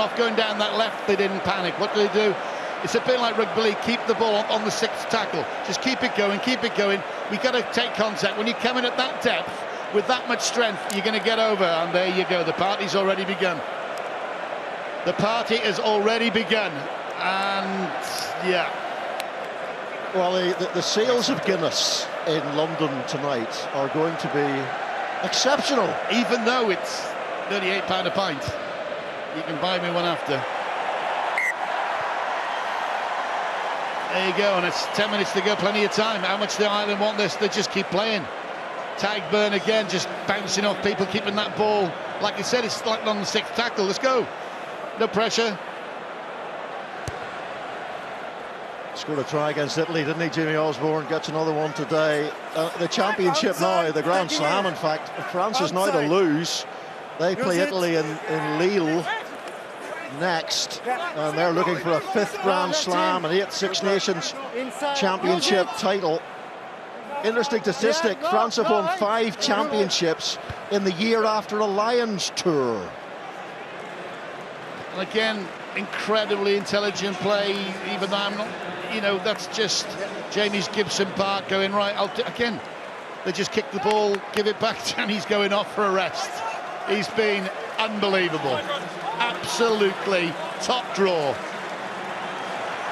off going down that left. They didn't panic. What do they do? It's a bit like rugby league. Keep the ball on the sixth tackle. Just keep it going, keep it going. We've got to take contact. When you come in at that depth, with that much strength, you're going to get over. And there you go. The party's already begun. The party has already begun. And yeah. Well, the sales of Guinness in London tonight are going to be exceptional. Even though it's £38 a pint, you can buy me one after. There you go, and it's 10 minutes to go, plenty of time. How much do Ireland want this? They just keep playing. Tagburn again, just bouncing off people, keeping that ball. Like you said, it's like on the sixth tackle. Let's go. No pressure. Scored a try against Italy, didn't he, Jimmy Osborne? Gets another one today. The championship now, the Grand Slam, in fact. France is now to lose. They play Italy in Lille next, and they're looking for a 5th Grand Slam, an 8th Six Nations championship title. Interesting statistic, France have won 5 championships in the year after a Lions tour. And again, incredibly intelligent play, even though I'm not, that's just Jamie's Gibson Park going, right, again, they just kick the ball, give it back, and he's going off for a rest. He's been unbelievable. Absolutely top draw.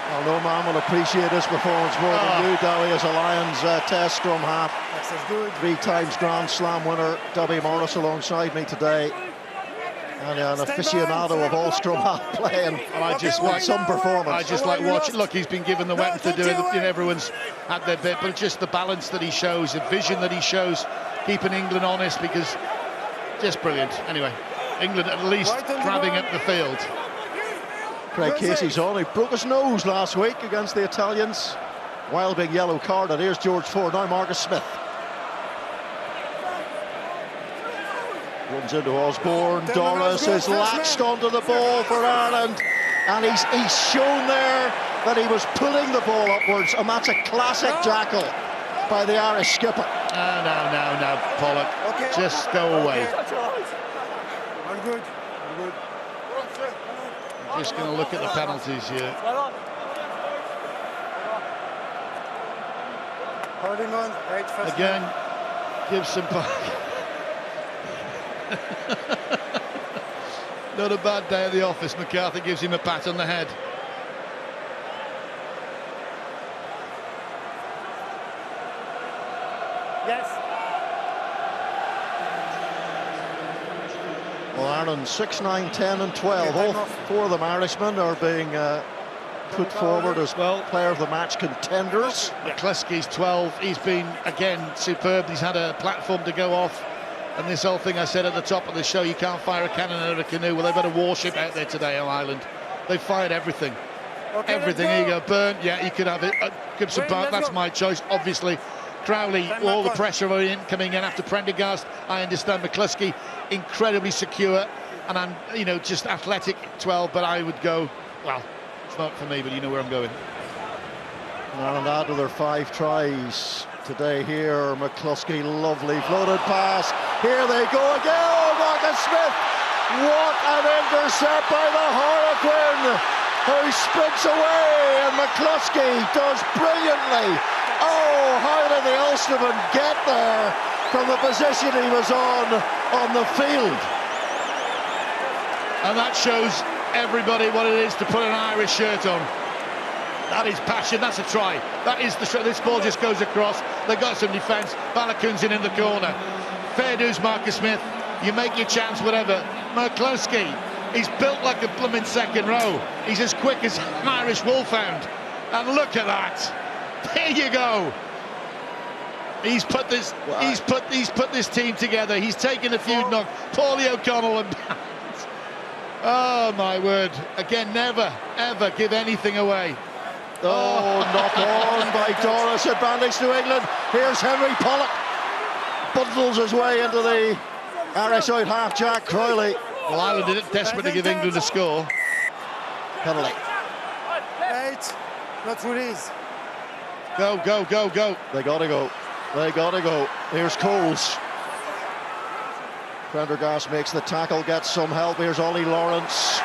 Well, no man will appreciate this performance more than you, Dowie, as a Lions test scrum half. That's good. 3 times Grand Slam winner, Debbie Morris alongside me today. And an aficionado of all scrum half play, and I just like some performance. I just like watching. Look, he's been given the weapon to do it. Everyone's at their bit, but just the balance that he shows, the vision that he shows, keeping England honest, because just brilliant. Anyway, England at least grabbing at the field. Craig Casey's on. He broke his nose last week against the Italians. Wild big yellow card, and here's George Ford. Now Marcus Smith. Runs into Osborne. Doris is latched onto the ball for Ireland, and he's shown there that he was pulling the ball upwards, and that's a classic jackal by the Irish skipper. No, Pollock. Okay. Just go away. I'm good. I'm just going to look at the penalties here. Hold him on. Right, first again, Gibson Park. Not a bad day at the office. McCarthy gives him a pat on the head. Yes. Well, Ireland 6, 9, 10 and 12. All four of them Irishmen are being put forward as well player of the match contenders. McCluskey's 12. He's been, again, superb. He's had a platform to go off. And this whole thing I said at the top of the show, you can't fire a cannon out of a canoe. Well, they've had a warship out there today on Ireland. They've fired everything. Okay, everything. Here you go. Burn. Yeah, you could have it. Gibson Park, that's my choice, obviously. Crowley, all the pressure coming in after Prendergast. I understand McCluskey, incredibly secure. And I'm, just athletic 12, but I would go, well, it's not for me, but you know where I'm going. Ireland add to their 5 tries today here. McCluskey, lovely floated pass. Here they go again. Oh, Marcus Smith. What an intercept by the Harlequin, who sprints away, and McCluskey does brilliantly. Oh, how did the Ulsterman get there from the position he was on the field? And that shows everybody what it is to put an Irish shirt on. That is passion, that's a try. That is this ball just goes across. They got some defence. Balakun's in the corner. Fair dues, Marcus Smith. You make your chance, whatever. McCluskey, he's built like a blooming second row. He's as quick as an Irish wolfhound. And look at that. There you go. He's put this. Wow. He's put this team together. He's taken a few knocks. Paulie O'Connell and. Oh my word! Again, never ever give anything away. Oh, knock on by Doris. Advantage to England. Here's Henry Pollock. Bundles his way into the Irish out half. Jack Crowley. Well, Ireland did it desperate to give England a score. Penalty. 8. Not release. Go. They gotta go. Here's Coles. Prendergast makes the tackle, gets some help. Here's Ollie Lawrence.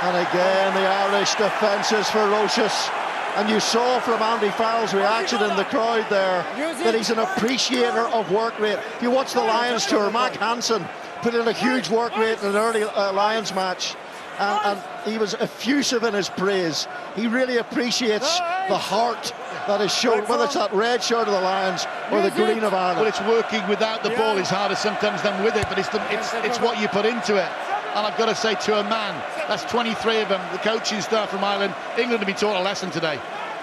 And again, the Irish defence is ferocious. And you saw from Andy Farrell's reaction in the crowd there that he's an appreciator of work rate. If you watch the Lions tour, Mac Hansen put in a huge work rate in an early Lions match. And he was effusive in his praise. He really appreciates the heart that is shown, whether it's that red shirt of the Lions or the green of Ireland. Well, it's working without the ball is harder sometimes than with it, but it's what you put into it. And I've got to say, to a man, that's 23 of them, the coaching staff from Ireland. England have been taught a lesson today.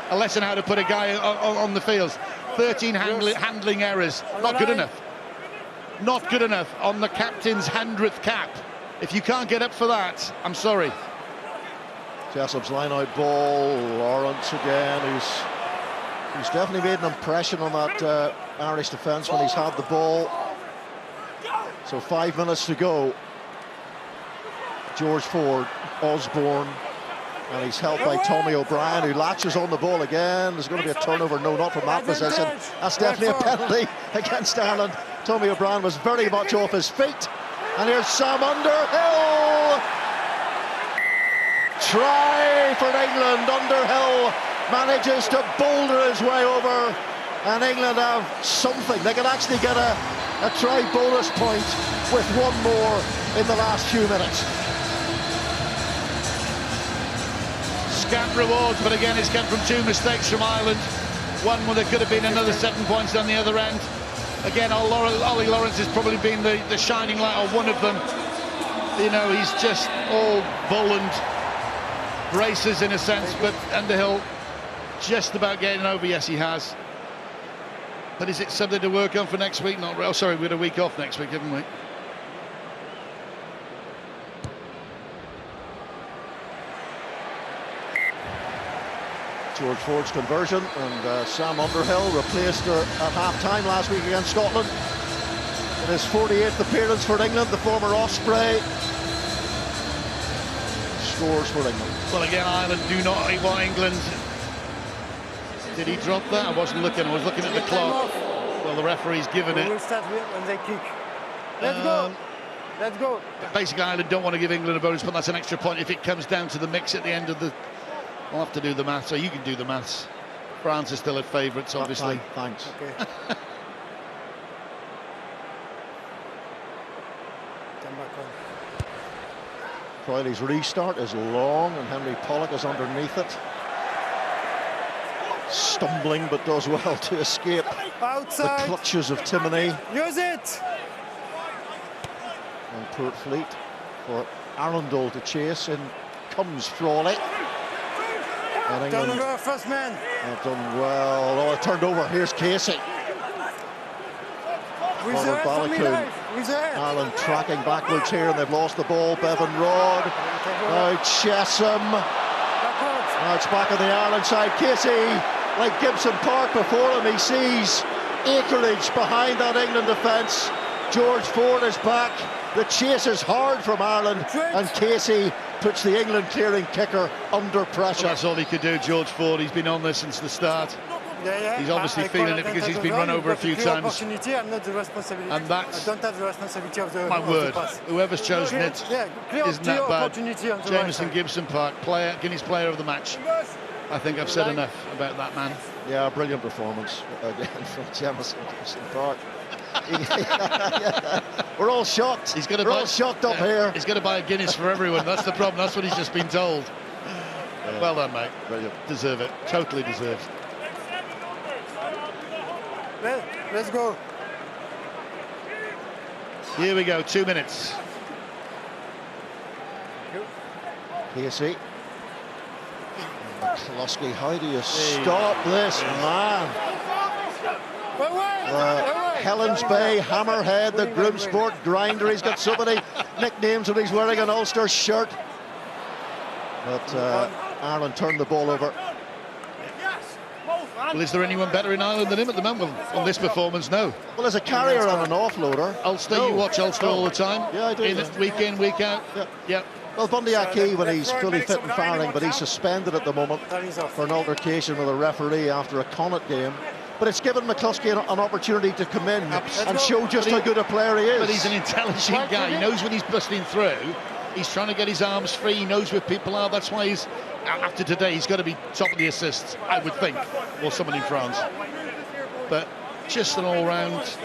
A lesson how to put a guy on the fields. 13 handling errors. Not good enough. Not good enough on the captain's 100th cap. If you can't get up for that, I'm sorry. Jessop's line-out ball. Lawrence again, he's definitely made an impression on that Irish defence when he's had the ball. So 5 minutes to go. George Ford, Osborne, and he's helped by Tommy O'Brien, who latches on the ball again. There's going to be a turnover. No, not from that position. That's definitely a penalty against Ireland. Tommy O'Brien was very much off his feet. And here's Sam Underhill. Try for England. Underhill manages to boulder his way over, and England have something. They can actually get a try bonus point with one more in the last few minutes. Scant rewards, but again it's come from 2 mistakes from Ireland. One where there could have been another 7 points down the other end. Again, Ollie Lawrence has probably been the shining light, or one of them. You know, he's just all bull and braces in a sense, but Underhill just about getting over. Yes, he has. But is it something to work on for next week? Not. Oh, sorry, we had a week off next week, haven't we? George Ford's conversion, and Sam Underhill replaced her at half-time last week against Scotland. In his 48th appearance for England, the former Osprey scores for England. Well, again, Ireland do not want England. Did he drop that? I wasn't looking. I was looking at the clock. Well, the referee's given it. We'll start when they kick. Let's go. Let's go. Basically, Ireland don't want to give England a bonus, but that's an extra point if it comes down to the mix at the end of the... I'll have to do the maths, so you can do the maths. France is still at favourites, obviously. Thanks. Okay. Come back on. Crowley's restart is long, and Henry Pollock is underneath it. Stumbling, but does well to escape Outside. the clutches of Timoney. Use it. And Port Fleet for Arundel to chase. In comes Frawley. And Turn England over, first man. have done well. Oh, it turned over. Here's Casey. With Robert the head for me, Balakoon. live. With the head. Ireland tracking backwards here, and they've lost the ball. Bevan Rod. Now Chesham. Backwards. Now it's back on the Ireland side. Casey, like Gibson Park before him, he sees acreage behind that England defence. George Ford is back. The chase is hard from Ireland, and Casey puts the England clearing kicker under pressure. Well, that's all he could do, George Ford. He's been on this since the start. Yeah. He's obviously feeling it because he's been run over a few times. Opportunity, I'm not the responsibility. And that's... I don't have the responsibility of the My word, the pass. whoever's chosen it isn't that bad. Opportunity on the Jameson right Gibson Park, Guinness player of the match. I think I've said enough about that man. Yeah, brilliant performance again from Jameson Gibson Park. We're all shocked. We're all shocked up here. He's going to buy a Guinness for everyone. That's the problem. That's what he's just been told. Well done, mate. Brilliant. Deserve it. Totally deserved. Let's go. Here we go. 2 minutes. Casey. McCluskey, how do you stop this man? Helens Bay, Hammerhead, the Groomsport Grinder. He's got so many nicknames when he's wearing an Ulster shirt. But Ireland turned the ball over. Well, is there anyone better in Ireland than him at the moment? Well, on this performance, no. Well, as a carrier and an offloader. Ulster, you watch Ulster all the time? Yeah, I do. Week in, week out? Yeah. Well, Bundy Aki, when he's fully fit and firing, but he's suspended at the moment for an altercation with a referee after a Connacht game. But it's given McCluskey an opportunity to come in and show just how good a player he is. But he's an intelligent guy. He knows when he's busting through. He's trying to get his arms free. He knows where people are. That's why he's, after today, he's got to be top of the assists, I would think, or someone in France. But just an all-round...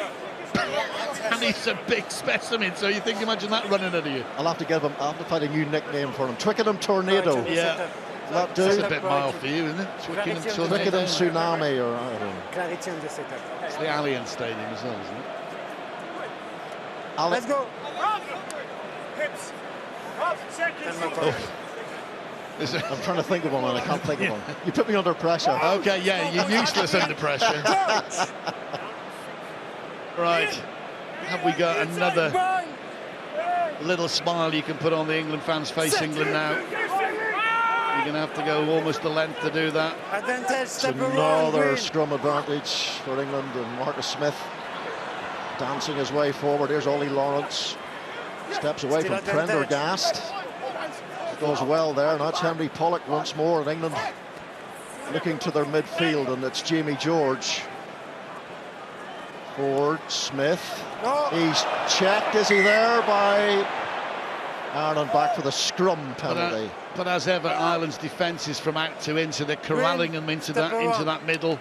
And he's a big specimen, so you think, imagine that running at you. I'll have to find a new nickname for him. Twickenham Tornado. Yeah. That do? That's a bit mild for you, isn't it? Twickenham Tsunami, or I don't know. Clarity on the setup. It's the Allianz Stadium as well, isn't it? Let's go. Hips. I'm trying to think of one and I can't think of one. You put me under pressure. Okay, yeah, you're useless under pressure. Right. Have we got another little smile you can put on the England fans' face, England now? You're going to have to go almost the length to do that. It's another scrum advantage for England, and Marcus Smith dancing his way forward. Here's Ollie Lawrence. Steps away from Prendergast. Goes well there. Now it's Henry Pollock once more, and England looking to their midfield, and it's Jamie George. Ford, Smith. He's checked, is he there, by Ireland back for the scrum penalty. But as ever, Ireland's defence is from out to in, so they're corralling them into that middle,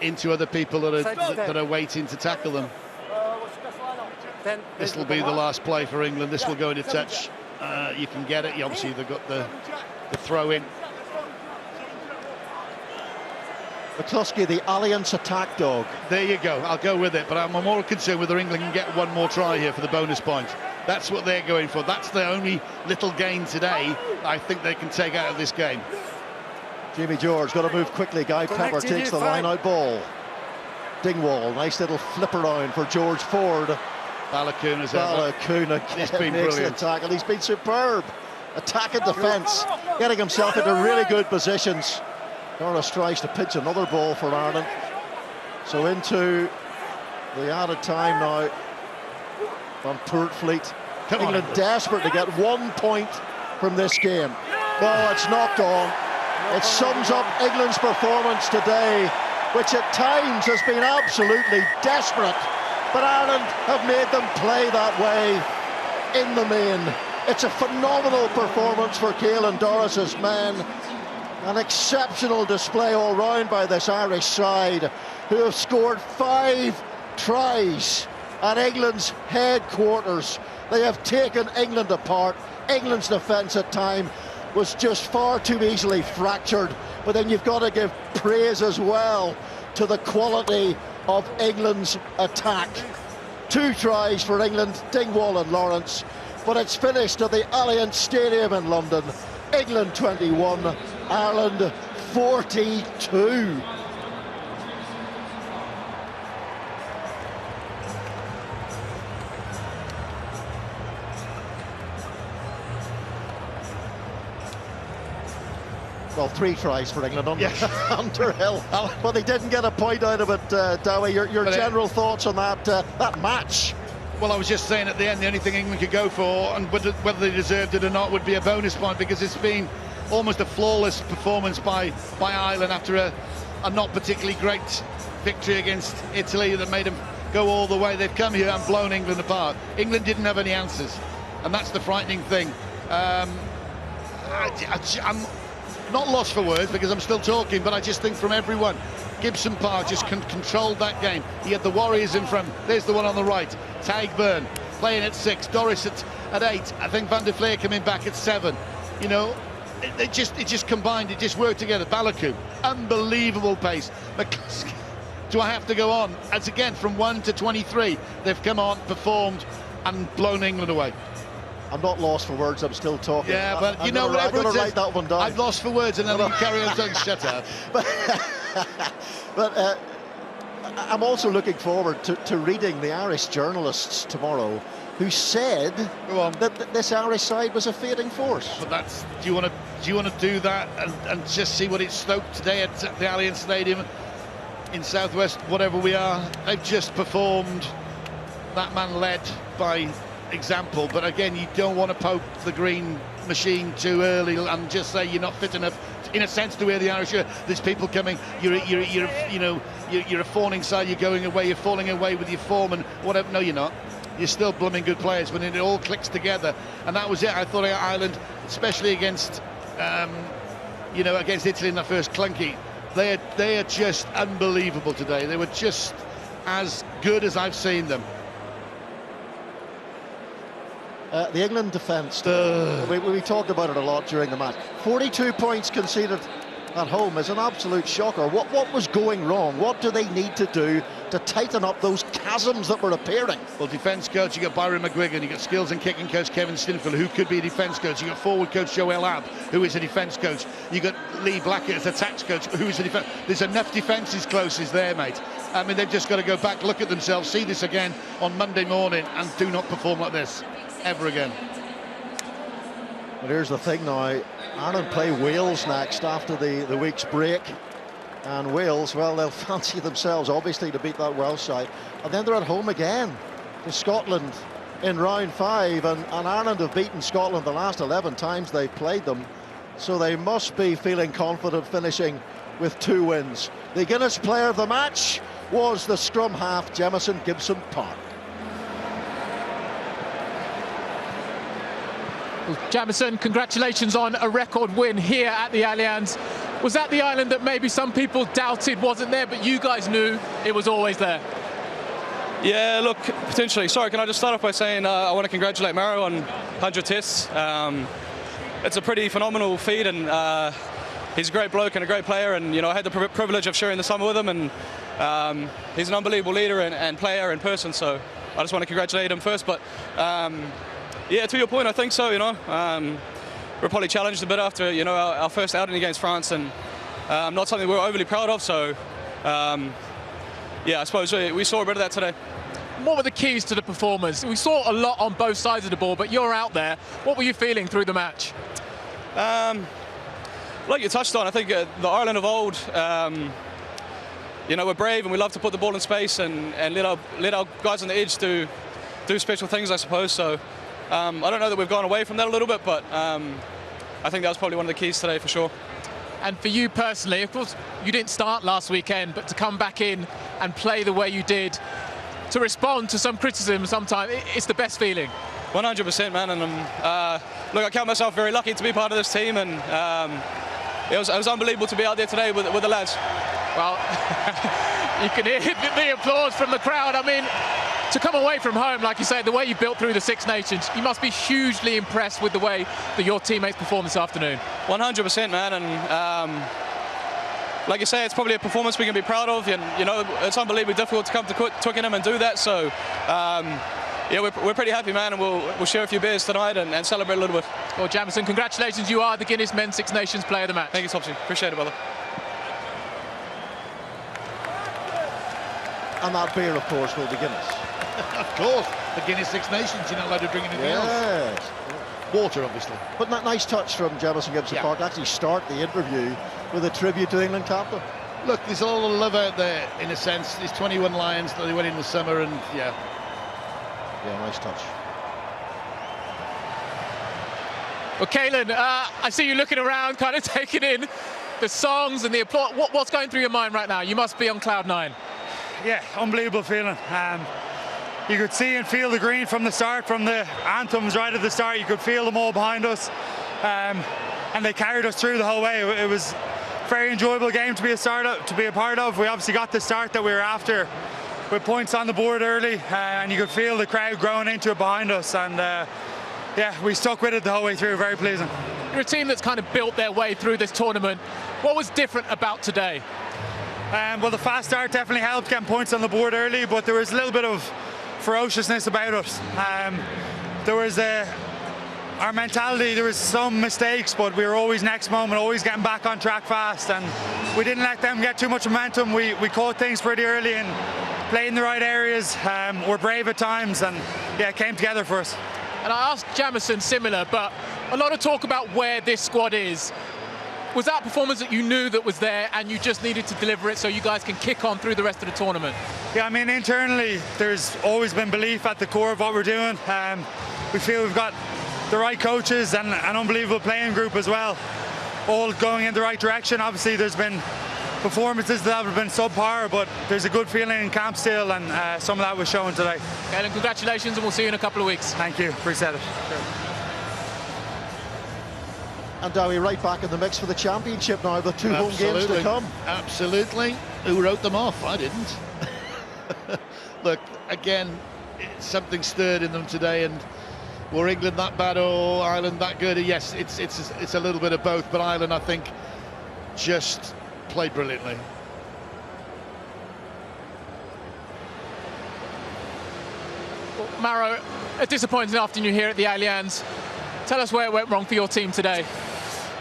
into other people that are waiting to tackle them. This will be the last play for England. This will go into touch. You can get it. Obviously, they've got the throw in. McCluskey, the Allianz attack dog. There you go. I'll go with it. But I'm more concerned whether England can get one more try here for the bonus point. That's what they're going for. That's the only little gain today I think they can take out of this game. Jamie George got to move quickly. Guy Pepper takes the line-out ball. Dingwall, nice little flip around for George Ford. Balogun Makes brilliant. the tackle. He's been superb. Attack and defence, getting himself into really good positions. Doris tries to pitch another ball for Ireland. So into the added time now. Van Poortvliet. England desperate to get 1 point from this game. Oh, it's knocked on. It sums up England's performance today, which at times has been absolutely desperate. But Ireland have made them play that way in the main. It's a phenomenal performance for Caelan Doris's men. An exceptional display all round by this Irish side, who have scored 5 tries at England's headquarters. They have taken England apart. England's defence at time was just far too easily fractured. But then you've got to give praise as well to the quality of England's attack. 2 tries for England, Dingwall and Lawrence. But it's finished at the Allianz Stadium in London. England 21, Ireland 42. Well, 3 tries for England under, Underhill, but they didn't get a point out of it. Dowie, your general thoughts on that match? Well, I was just saying at the end, the only thing England could go for, and whether they deserved it or not, would be a bonus point, because it's been almost a flawless performance by Ireland after a not particularly great victory against Italy that made them go all the way. They've come here and blown England apart. England didn't have any answers, and that's the frightening thing. I'm not lost for words because I'm still talking, but I just think from everyone, Gibson Park just controlled that game. He had the Warriors in front. There's the one on the right, Tagburn playing at 6, Doris at 8. I think Van der Fleer coming back at 7. You know, it just combined. It just worked together. Balogun, unbelievable pace. McCluskey, do I have to go on? As again, from 1 to 23, they've come on, performed, and blown England away. I'm not lost for words, I'm still talking. Yeah, but you know what everyone says, that one down. I've lost for words, and then you carry on saying, shut up. But I'm also looking forward to reading the Irish journalists tomorrow who said that this Irish side was a fading force. But that's, do you want to do that and just see what it stoked today at the Allianz Stadium in Southwest, whatever we are? They've just performed. That man led by example, but again, you don't want to poke the green machine too early and just say you're not fit enough, in a sense, to wear the Irish shirt. There's people coming. You're a fawning side. You're going away. You're falling away with your form and whatever. No, you're not. You're still blooming good players when it all clicks together, and that was it. I thought Ireland, especially against against Italy in the first clunky, they are just unbelievable today. They were just as good as I've seen them. The England defence, we talked about it a lot during the match. 42 points conceded at home is an absolute shocker. What was going wrong? What do they need to do to tighten up those chasms that were appearing? Well, defence coach, you got Byron McGuigan, you got skills and kicking coach Kevin Stinfield, who could be a defence coach. You got forward coach Joel Abb, who is a defence coach. You got Lee Blackett as a tax coach, who is a defence. There's enough defences closes there, mate. I mean, they've just got to go back, look at themselves, see this again on Monday morning, and do not perform like this ever again. But here's the thing now, Ireland play Wales next after the week's break, and Wales, well, they'll fancy themselves obviously to beat that Welsh side, and then they're at home again to Scotland in round 5, and Ireland have beaten Scotland the last 11 times they've played them, so they must be feeling confident finishing with 2 wins. The Guinness player of the match was the scrum half Jamison Gibson Park. Jamison, congratulations on a record win here at the Allianz. Was that the island that maybe some people doubted wasn't there, but you guys knew it was always there? Yeah, look, potentially. Sorry, can I just start off by saying I want to congratulate Maro on 100 tests. It's a pretty phenomenal feat, and he's a great bloke and a great player, and I had the privilege of sharing the summer with him, and he's an unbelievable leader and player and person, so I just want to congratulate him first. But Yeah, to your point, I think so. We're probably challenged a bit after our first outing against France, and not something we're overly proud of. So, yeah, I suppose we saw a bit of that today. What were the keys to the performance? We saw a lot on both sides of the ball, but you're out there. What were you feeling through the match? Like you touched on, I think the Ireland of old, we're brave and we love to put the ball in space and let our guys on the edge do special things, I suppose. So I don't know that we've gone away from that a little bit, but I think that was probably one of the keys today for sure. And for you personally, of course, you didn't start last weekend, but to come back in and play the way you did, to respond to some criticism sometimes, it's the best feeling. 100%, man. And look, I count myself very lucky to be part of this team, and it was unbelievable to be out there today with the lads. Well, you can hear the applause from the crowd. I mean, to come away from home, like you say, the way you built through the Six Nations, you must be hugely impressed with the way that your teammates performed this afternoon. 100%, man. And like you say, it's probably a performance we can be proud of, and it's unbelievably difficult to come to Twickenham and do that. So yeah, we're pretty happy, man, and we'll share a few beers tonight and celebrate a little bit. Well, Jamison, congratulations, you are the Guinness Men's Six Nations Player of the Match. Thank you, Topsy, appreciate it, brother. And that beer, of course, will be Guinness. Of course, the Guinness Six Nations, you're not allowed to drink anything else. Water, obviously. But that nice touch from Jamison Gibson Park to actually start the interview with a tribute to England captain. Look, there's a lot of love out there, in a sense. There's 21 Lions that they went in the summer, and yeah, nice touch. Well, Caelan, I see you looking around, kind of taking in the songs and the applause. What's going through your mind right now? You must be on cloud nine. Yeah, unbelievable feeling. You could see and feel the green from the start, from the anthems right at the start. You could feel them all behind us, and they carried us through the whole way. It was a very enjoyable game to be a part of. We obviously got the start that we were after, with points on the board early, and you could feel the crowd growing into it behind us. And yeah, we stuck with it the whole way through. Very pleasing. You're a team that's kind of built their way through this tournament. What was different about today? Well, the fast start definitely helped getting points on the board early, but there was a little bit of ferociousness about us. There was our mentality, there was some mistakes, but we were always next moment, always getting back on track fast, and we didn't let them get too much momentum. We caught things pretty early and played in the right areas. We're brave at times, and yeah, it came together for us. And I asked Jamison similar, but a lot of talk about where this squad is. Was that performance that you knew that was there and you just needed to deliver it so you guys can kick on through the rest of the tournament? Yeah, I mean, internally, there's always been belief at the core of what we're doing. We feel we've got the right coaches and an unbelievable playing group as well, all going in the right direction. Obviously, there's been performances that have been subpar, but there's a good feeling in camp still, and some of that was shown today. Okay, and congratulations, and we'll see you in a couple of weeks. Thank you, appreciate it. Sure. And Dowie right back in the mix for the championship now, the two home games to come. Absolutely. Who wrote them off? I didn't. Look, again, something stirred in them today, and were England that bad or Ireland that good? Yes, it's a little bit of both, but Ireland, I think, just played brilliantly. Well, Maro, a disappointing afternoon here at the Allianz. Tell us where it went wrong for your team today.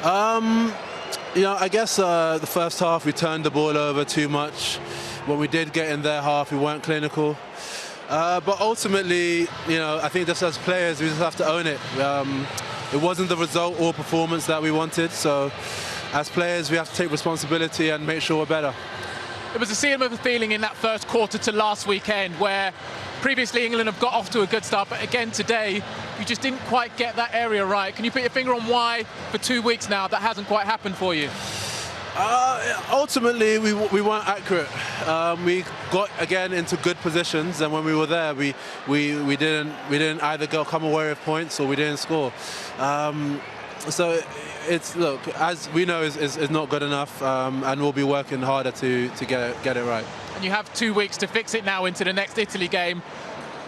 I guess the first half we turned the ball over too much. When we did get in their half, we weren't clinical. But ultimately, I think just as players, we just have to own it. It wasn't the result or performance that we wanted. So as players, we have to take responsibility and make sure we're better. There was a similar feeling in that first quarter to last weekend where previously England have got off to a good start, but again today you just didn't quite get that area right. Can you put your finger on why for 2 weeks now that hasn't quite happened for you? Ultimately, we weren't accurate. We got again into good positions, and when we were there, we didn't either come away with points or we didn't score. So look, as we know, is not good enough, and we'll be working harder to get it right. And you have 2 weeks to fix it now into the next Italy game.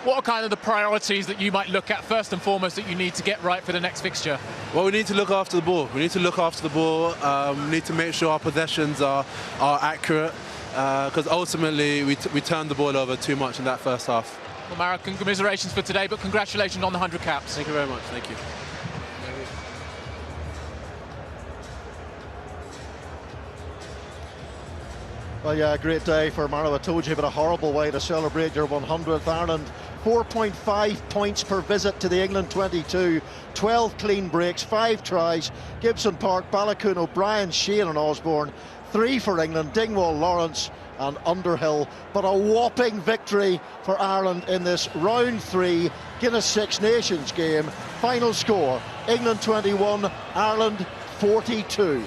What are kind of the priorities that you might look at first and foremost that you need to get right for the next fixture? Well, we need to look after the ball. We need to look after the ball. We need to make sure our possessions are accurate, because ultimately we turned the ball over too much in that first half. Well, Mara, commiserations for today, but congratulations on the 100 caps. Thank you very much. Thank you. Well, yeah, great day for Maro. I told you, but a horrible way to celebrate your 100th. Ireland, 4.5 points per visit to the England 22, 12 clean breaks, 5 tries. Gibson Park, Balakoon, O'Brien, Sheehan and Osborne. 3 for England, Dingwall, Lawrence and Underhill. But a whopping victory for Ireland in this round 3 Guinness Six Nations game. Final score, England 21, Ireland 42.